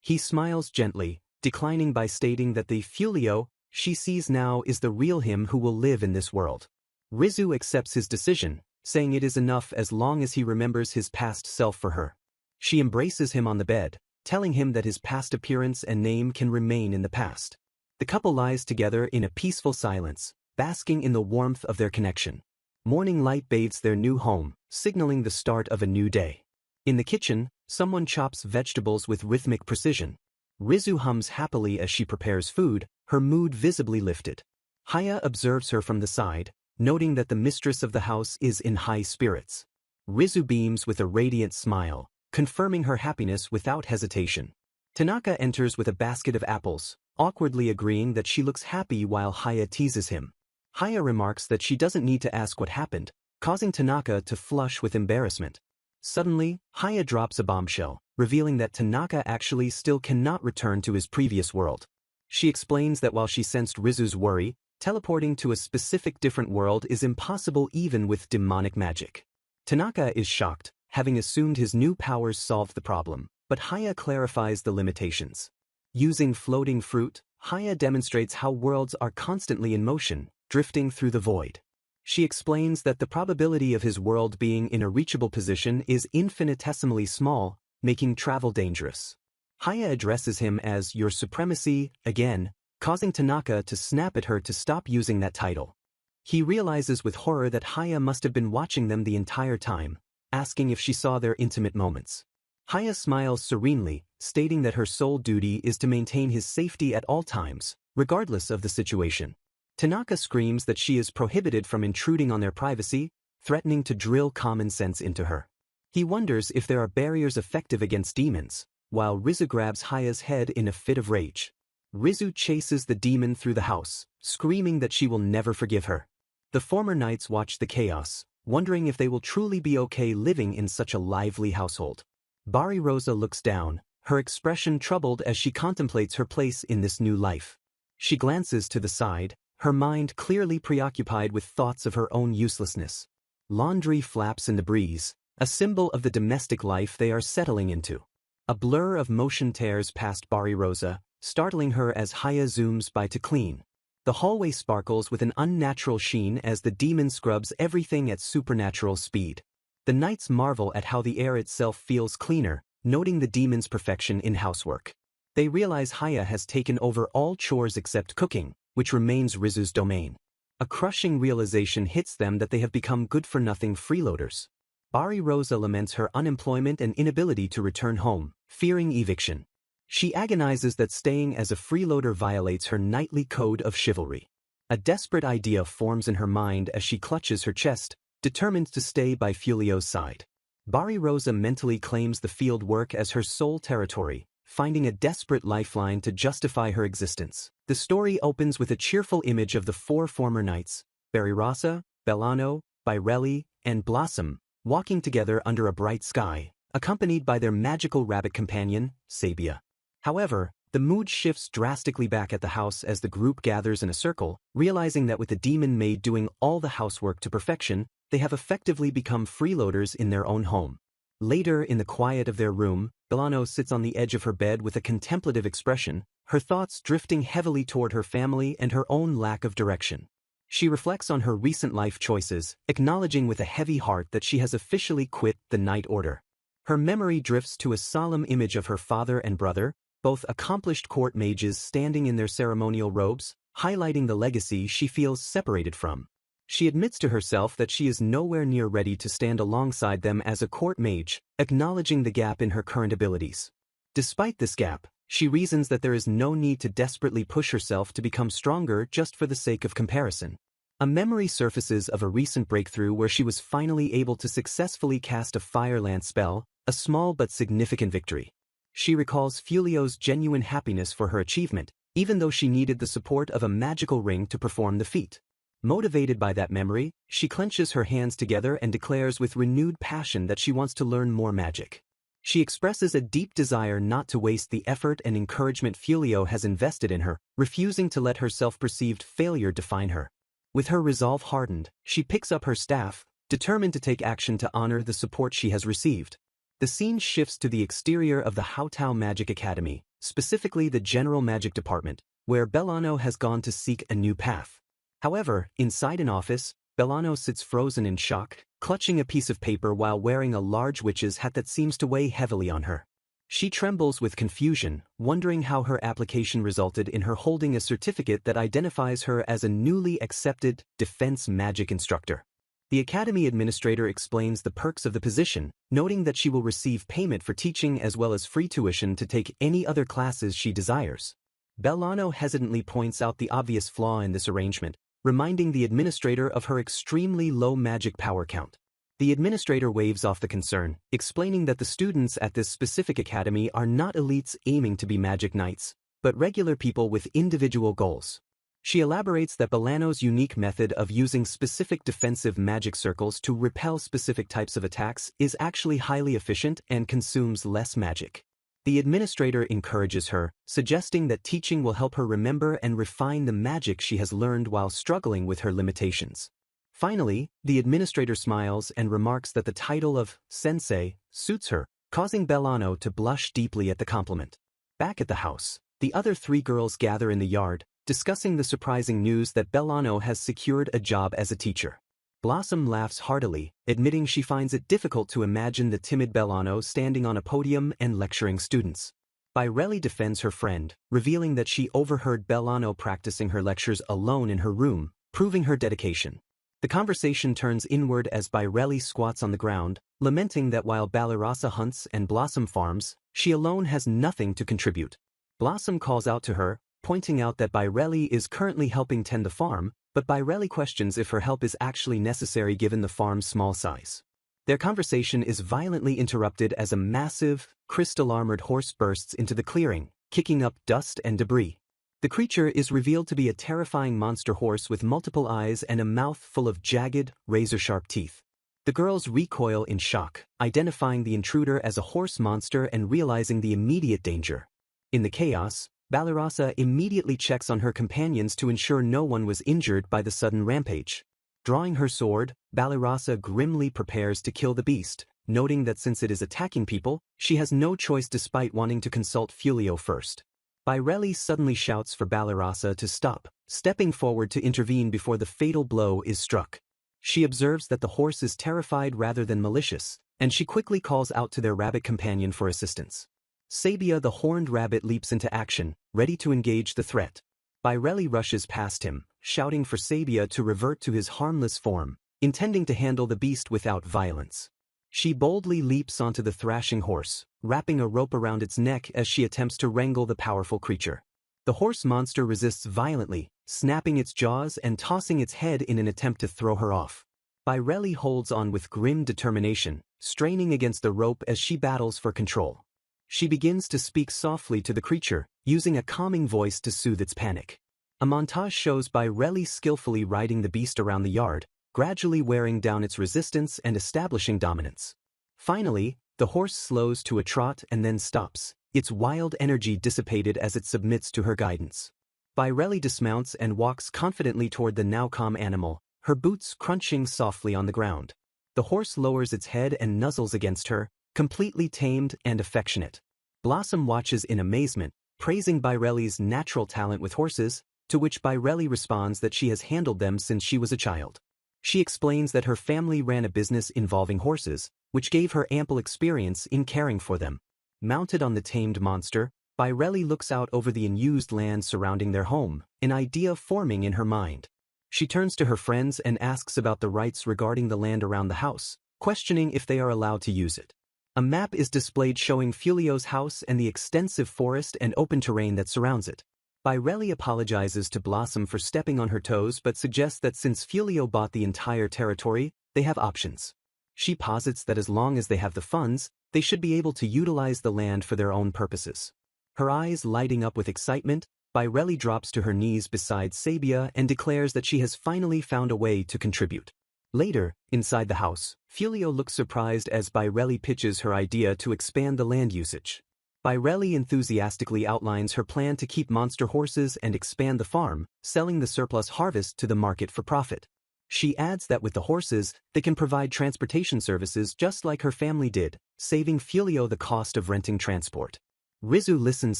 He smiles gently, declining by stating that the Fulio she sees now is the real him who will live in this world. Rizu accepts his decision, saying it is enough as long as he remembers his past self for her. She embraces him on the bed, telling him that his past appearance and name can remain in the past. The couple lies together in a peaceful silence, basking in the warmth of their connection. Morning light bathes their new home, signaling the start of a new day. In the kitchen, someone chops vegetables with rhythmic precision. Rizu hums happily as she prepares food, her mood visibly lifted. Haya observes her from the side, noting that the mistress of the house is in high spirits. Rizu beams with a radiant smile, confirming her happiness without hesitation. Tanaka enters with a basket of apples, awkwardly agreeing that she looks happy while Haya teases him. Haya remarks that she doesn't need to ask what happened, causing Tanaka to flush with embarrassment. Suddenly, Haya drops a bombshell, revealing that Tanaka actually still cannot return to his previous world. She explains that while she sensed Rizu's worry, teleporting to a specific different world is impossible even with demonic magic. Tanaka is shocked, having assumed his new powers solved the problem, but Haya clarifies the limitations. Using floating fruit, Haya demonstrates how worlds are constantly in motion, drifting through the void. She explains that the probability of his world being in a reachable position is infinitesimally small, making travel dangerous. Haya addresses him as Your Supremacy, again, causing Tanaka to snap at her to stop using that title. He realizes with horror that Haya must have been watching them the entire time, asking if she saw their intimate moments. Haya smiles serenely, stating that her sole duty is to maintain his safety at all times, regardless of the situation. Tanaka screams that she is prohibited from intruding on their privacy, threatening to drill common sense into her. He wonders if there are barriers effective against demons, while Rizu grabs Haya's head in a fit of rage. Rizu chases the demon through the house, screaming that she will never forgive her. The former knights watch the chaos, wondering if they will truly be okay living in such a lively household. Bari Rosa looks down, her expression troubled as she contemplates her place in this new life. She glances to the side, her mind clearly preoccupied with thoughts of her own uselessness. Laundry flaps in the breeze, a symbol of the domestic life they are settling into. A blur of motion tears past Bari Rosa, startling her as Haya zooms by to clean. The hallway sparkles with an unnatural sheen as the demon scrubs everything at supernatural speed. The knights marvel at how the air itself feels cleaner, noting the demon's perfection in housework. They realize Haya has taken over all chores except cooking, which remains Rizu's domain. A crushing realization hits them that they have become good-for-nothing freeloaders. Bari Rosa laments her unemployment and inability to return home, fearing eviction. She agonizes that staying as a freeloader violates her knightly code of chivalry. A desperate idea forms in her mind as she clutches her chest, determined to stay by Fulio's side. Bari Rosa mentally claims the field work as her sole territory, finding a desperate lifeline to justify her existence. The story opens with a cheerful image of the four former knights, Barirasa, Bellano, Birelli, and Blossom, walking together under a bright sky, accompanied by their magical rabbit companion, Sabia. However, the mood shifts drastically back at the house as the group gathers in a circle, realizing that with the demon maid doing all the housework to perfection, they have effectively become freeloaders in their own home. Later, in the quiet of their room, Bellano sits on the edge of her bed with a contemplative expression, her thoughts drifting heavily toward her family and her own lack of direction. She reflects on her recent life choices, acknowledging with a heavy heart that she has officially quit the Knight Order. Her memory drifts to a solemn image of her father and brother, both accomplished court mages standing in their ceremonial robes, highlighting the legacy she feels separated from. She admits to herself that she is nowhere near ready to stand alongside them as a court mage, acknowledging the gap in her current abilities. Despite this gap, she reasons that there is no need to desperately push herself to become stronger just for the sake of comparison. A memory surfaces of a recent breakthrough where she was finally able to successfully cast a Fire Lance spell, a small but significant victory. She recalls Fulio's genuine happiness for her achievement, even though she needed the support of a magical ring to perform the feat. Motivated by that memory, she clenches her hands together and declares with renewed passion that she wants to learn more magic. She expresses a deep desire not to waste the effort and encouragement Fulio has invested in her, refusing to let her self-perceived failure define her. With her resolve hardened, she picks up her staff, determined to take action to honor the support she has received. The scene shifts to the exterior of the Haotao Magic Academy, specifically the General Magic Department, where Bellano has gone to seek a new path. However, inside an office, Bellano sits frozen in shock, clutching a piece of paper while wearing a large witch's hat that seems to weigh heavily on her. She trembles with confusion, wondering how her application resulted in her holding a certificate that identifies her as a newly accepted defense magic instructor. The academy administrator explains the perks of the position, noting that she will receive payment for teaching as well as free tuition to take any other classes she desires. Bellano hesitantly points out the obvious flaw in this arrangement, reminding the administrator of her extremely low magic power count. The administrator waves off the concern, explaining that the students at this specific academy are not elites aiming to be magic knights, but regular people with individual goals. She elaborates that Bellano's unique method of using specific defensive magic circles to repel specific types of attacks is actually highly efficient and consumes less magic. The administrator encourages her, suggesting that teaching will help her remember and refine the magic she has learned while struggling with her limitations. Finally, the administrator smiles and remarks that the title of sensei suits her, causing Bellano to blush deeply at the compliment. Back at the house, the other three girls gather in the yard, discussing the surprising news that Bellano has secured a job as a teacher. Blossom laughs heartily, admitting she finds it difficult to imagine the timid Bellano standing on a podium and lecturing students. Bairelli defends her friend, revealing that she overheard Bellano practicing her lectures alone in her room, proving her dedication. The conversation turns inward as Bairelli squats on the ground, lamenting that while Balarasa hunts and Blossom farms, she alone has nothing to contribute. Blossom calls out to her, pointing out that Bairelli is currently helping tend the farm, but Bairelli questions if her help is actually necessary given the farm's small size. Their conversation is violently interrupted as a massive, crystal-armored horse bursts into the clearing, kicking up dust and debris. The creature is revealed to be a terrifying monster horse with multiple eyes and a mouth full of jagged, razor-sharp teeth. The girls recoil in shock, identifying the intruder as a horse monster and realizing the immediate danger. In the chaos, Balarasa immediately checks on her companions to ensure no one was injured by the sudden rampage. Drawing her sword, Balarasa grimly prepares to kill the beast, noting that since it is attacking people, she has no choice despite wanting to consult Fulio first. Bairelli suddenly shouts for Balarasa to stop, stepping forward to intervene before the fatal blow is struck. She observes that the horse is terrified rather than malicious, and she quickly calls out to their rabbit companion for assistance. Sabia the horned rabbit leaps into action, ready to engage the threat. Bairelli rushes past him, shouting for Sabia to revert to his harmless form, intending to handle the beast without violence. She boldly leaps onto the thrashing horse, wrapping a rope around its neck as she attempts to wrangle the powerful creature. The horse monster resists violently, snapping its jaws and tossing its head in an attempt to throw her off. Bairelli holds on with grim determination, straining against the rope as she battles for control. She begins to speak softly to the creature, using a calming voice to soothe its panic. A montage shows Bairelli skillfully riding the beast around the yard, gradually wearing down its resistance and establishing dominance. Finally, the horse slows to a trot and then stops, its wild energy dissipated as it submits to her guidance. Bairelli dismounts and walks confidently toward the now calm animal, her boots crunching softly on the ground. The horse lowers its head and nuzzles against her, completely tamed and affectionate. Blossom watches in amazement, praising Bairelli's natural talent with horses, to which Bairelli responds that she has handled them since she was a child. She explains that her family ran a business involving horses, which gave her ample experience in caring for them. Mounted on the tamed monster, Bairelli looks out over the unused land surrounding their home, an idea forming in her mind. She turns to her friends and asks about the rights regarding the land around the house, questioning if they are allowed to use it. A map is displayed showing Fulio's house and the extensive forest and open terrain that surrounds it. Bairelli apologizes to Blossom for stepping on her toes but suggests that since Fulio bought the entire territory, they have options. She posits that as long as they have the funds, they should be able to utilize the land for their own purposes. Her eyes lighting up with excitement, Bairelli drops to her knees beside Sabia and declares that she has finally found a way to contribute. Later, inside the house, Fulio looks surprised as Bairelli pitches her idea to expand the land usage. Bairelli enthusiastically outlines her plan to keep monster horses and expand the farm, selling the surplus harvest to the market for profit. She adds that with the horses, they can provide transportation services just like her family did, saving Fulio the cost of renting transport. Rizu listens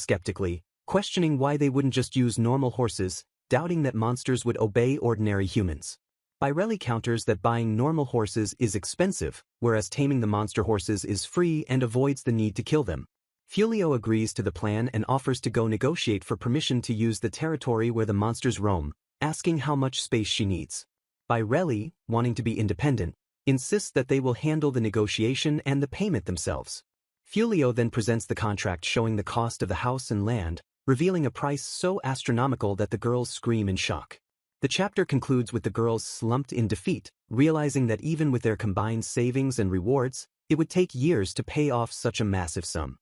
skeptically, questioning why they wouldn't just use normal horses, doubting that monsters would obey ordinary humans. Bairelli counters that buying normal horses is expensive, whereas taming the monster horses is free and avoids the need to kill them. Fulio agrees to the plan and offers to go negotiate for permission to use the territory where the monsters roam, asking how much space she needs. Bairelli, wanting to be independent, insists that they will handle the negotiation and the payment themselves. Fulio then presents the contract showing the cost of the house and land, revealing a price so astronomical that the girls scream in shock. The chapter concludes with the girls slumped in defeat, realizing that even with their combined savings and rewards, it would take years to pay off such a massive sum.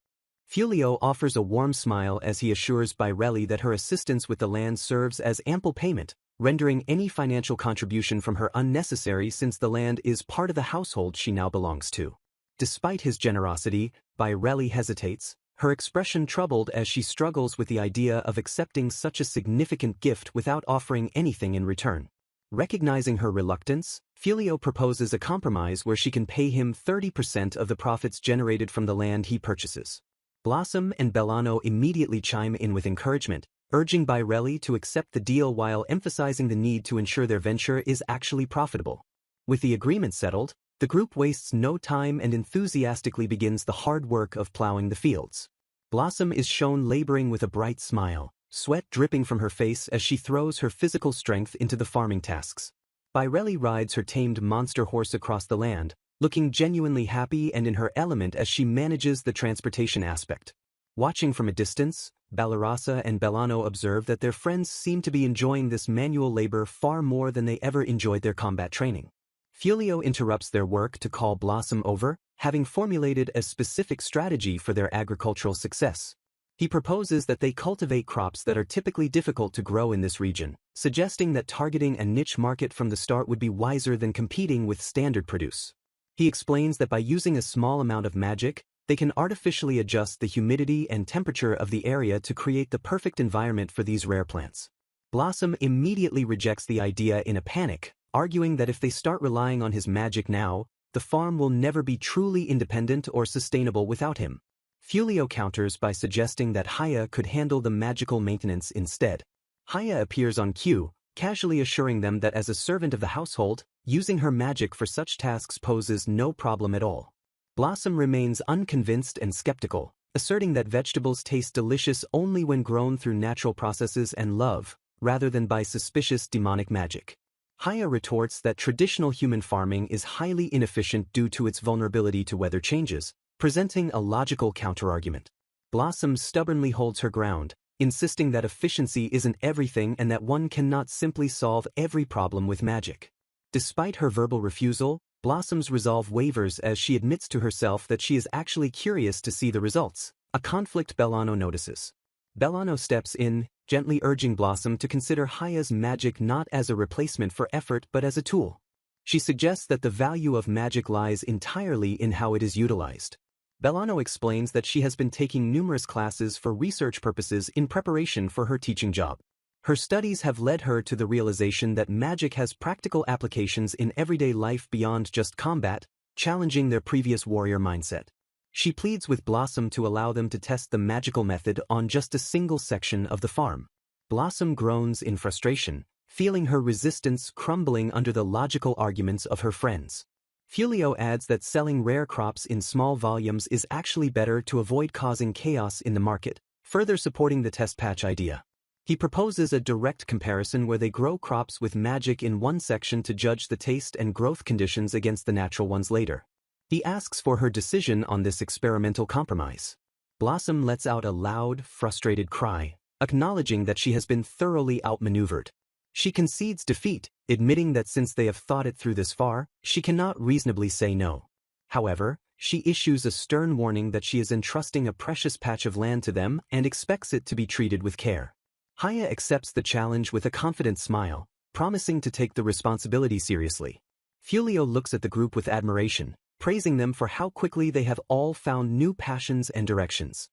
Fulio offers a warm smile as he assures Baireli that her assistance with the land serves as ample payment, rendering any financial contribution from her unnecessary since the land is part of the household she now belongs to. Despite his generosity, Baireli hesitates, her expression troubled as she struggles with the idea of accepting such a significant gift without offering anything in return. Recognizing her reluctance, Fulio proposes a compromise where she can pay him 30% of the profits generated from the land he purchases. Blossom and Bellano immediately chime in with encouragement, urging Baireli to accept the deal while emphasizing the need to ensure their venture is actually profitable. With the agreement settled, the group wastes no time and enthusiastically begins the hard work of plowing the fields. Blossom is shown laboring with a bright smile, sweat dripping from her face as she throws her physical strength into the farming tasks. Baireli rides her tamed monster horse across the land, looking genuinely happy and in her element as she manages the transportation aspect. Watching from a distance, Balarasa and Bellano observe that their friends seem to be enjoying this manual labor far more than they ever enjoyed their combat training. Fulio interrupts their work to call Blossom over, having formulated a specific strategy for their agricultural success. He proposes that they cultivate crops that are typically difficult to grow in this region, suggesting that targeting a niche market from the start would be wiser than competing with standard produce. He explains that by using a small amount of magic, they can artificially adjust the humidity and temperature of the area to create the perfect environment for these rare plants. Blossom immediately rejects the idea in a panic, arguing that if they start relying on his magic now, the farm will never be truly independent or sustainable without him. Fulio counters by suggesting that Haya could handle the magical maintenance instead. Haya appears on cue, casually assuring them that as a servant of the household, using her magic for such tasks poses no problem at all. Blossom remains unconvinced and skeptical, asserting that vegetables taste delicious only when grown through natural processes and love, rather than by suspicious demonic magic. Haya retorts that traditional human farming is highly inefficient due to its vulnerability to weather changes, presenting a logical counterargument. Blossom stubbornly holds her ground, insisting that efficiency isn't everything and that one cannot simply solve every problem with magic. Despite her verbal refusal, Blossom's resolve wavers as she admits to herself that she is actually curious to see the results, a conflict Bellano notices. Bellano steps in, gently urging Blossom to consider Haya's magic not as a replacement for effort but as a tool. She suggests that the value of magic lies entirely in how it is utilized. Bellano explains that she has been taking numerous classes for research purposes in preparation for her teaching job. Her studies have led her to the realization that magic has practical applications in everyday life beyond just combat, challenging their previous warrior mindset. She pleads with Blossom to allow them to test the magical method on just a single section of the farm. Blossom groans in frustration, feeling her resistance crumbling under the logical arguments of her friends. Fulio adds that selling rare crops in small volumes is actually better to avoid causing chaos in the market, further supporting the test patch idea. He proposes a direct comparison where they grow crops with magic in one section to judge the taste and growth conditions against the natural ones later. He asks for her decision on this experimental compromise. Blossom lets out a loud, frustrated cry, acknowledging that she has been thoroughly outmaneuvered. She concedes defeat, admitting that since they have thought it through this far, she cannot reasonably say no. However, she issues a stern warning that she is entrusting a precious patch of land to them and expects it to be treated with care. Haya accepts the challenge with a confident smile, promising to take the responsibility seriously. Fulio looks at the group with admiration, praising them for how quickly they have all found new passions and directions.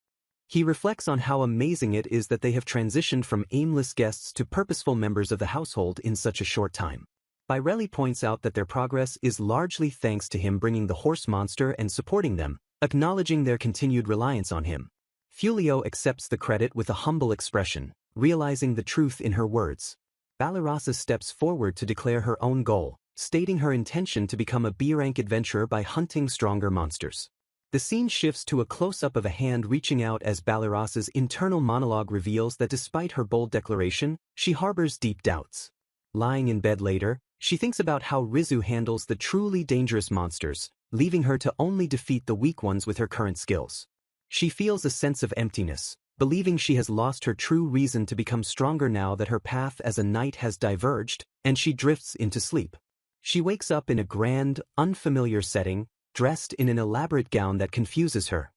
He reflects on how amazing it is that they have transitioned from aimless guests to purposeful members of the household in such a short time. Baireli points out that their progress is largely thanks to him bringing the horse monster and supporting them, acknowledging their continued reliance on him. Fulio accepts the credit with a humble expression, realizing the truth in her words. Balarasa steps forward to declare her own goal, stating her intention to become a B-rank adventurer by hunting stronger monsters. The scene shifts to a close-up of a hand reaching out as Balarasa's internal monologue reveals that despite her bold declaration, she harbors deep doubts. Lying in bed later, she thinks about how Rizu handles the truly dangerous monsters, leaving her to only defeat the weak ones with her current skills. She feels a sense of emptiness, believing she has lost her true reason to become stronger now that her path as a knight has diverged, and she drifts into sleep. She wakes up in a grand, unfamiliar setting, dressed in an elaborate gown that confuses her.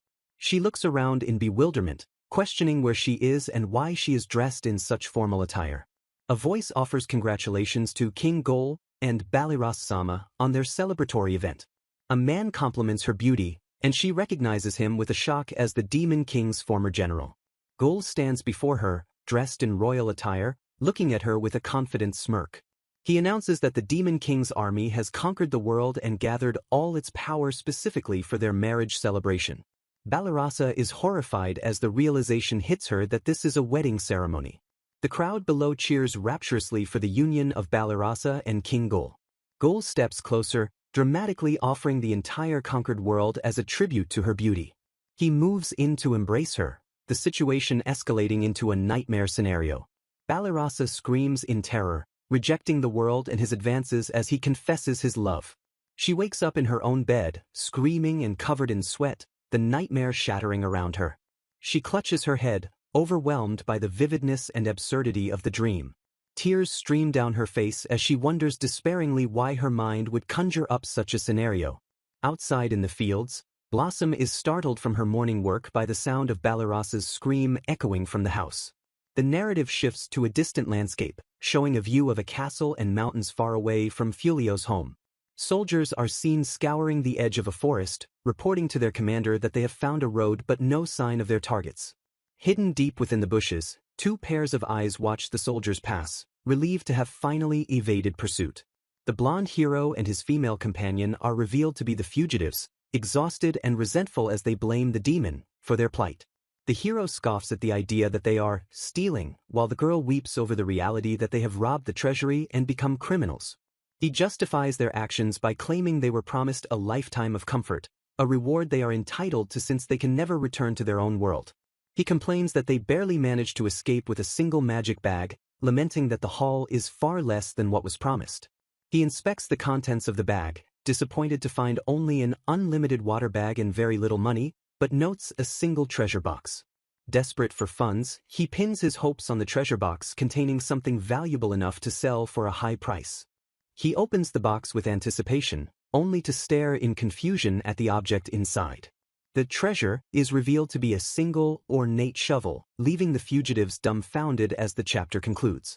She looks around in bewilderment, questioning where she is and why she is dressed in such formal attire. A voice offers congratulations to King Gol and Baliras-sama on their celebratory event. A man compliments her beauty, and she recognizes him with a shock as the Demon King's former general. Gol stands before her, dressed in royal attire, looking at her with a confident smirk. He announces that the Demon King's army has conquered the world and gathered all its power specifically for their marriage celebration. Balarasa is horrified as the realization hits her that this is a wedding ceremony. The crowd below cheers rapturously for the union of Balarasa and King Gol. Gol steps closer, dramatically offering the entire conquered world as a tribute to her beauty. He moves in to embrace her, the situation escalating into a nightmare scenario. Balarasa screams in terror, rejecting the world and his advances as he confesses his love. She wakes up in her own bed, screaming and covered in sweat, the nightmare shattering around her. She clutches her head, overwhelmed by the vividness and absurdity of the dream. Tears stream down her face as she wonders despairingly why her mind would conjure up such a scenario. Outside in the fields, Blossom is startled from her morning work by the sound of Balarasa's scream echoing from the house. The narrative shifts to a distant landscape, showing a view of a castle and mountains far away from Fulio's home. Soldiers are seen scouring the edge of a forest, reporting to their commander that they have found a road but no sign of their targets. Hidden deep within the bushes, two pairs of eyes watch the soldiers pass, relieved to have finally evaded pursuit. The blonde hero and his female companion are revealed to be the fugitives, exhausted and resentful as they blame the demon for their plight. The hero scoffs at the idea that they are stealing, while the girl weeps over the reality that they have robbed the treasury and become criminals. He justifies their actions by claiming they were promised a lifetime of comfort, a reward they are entitled to since they can never return to their own world. He complains that they barely managed to escape with a single magic bag, lamenting that the haul is far less than what was promised. He inspects the contents of the bag, disappointed to find only an unlimited water bag and very little money, but notes a single treasure box. Desperate for funds, he pins his hopes on the treasure box containing something valuable enough to sell for a high price. He opens the box with anticipation, only to stare in confusion at the object inside. The treasure is revealed to be a single, ornate shovel, leaving the fugitives dumbfounded as the chapter concludes.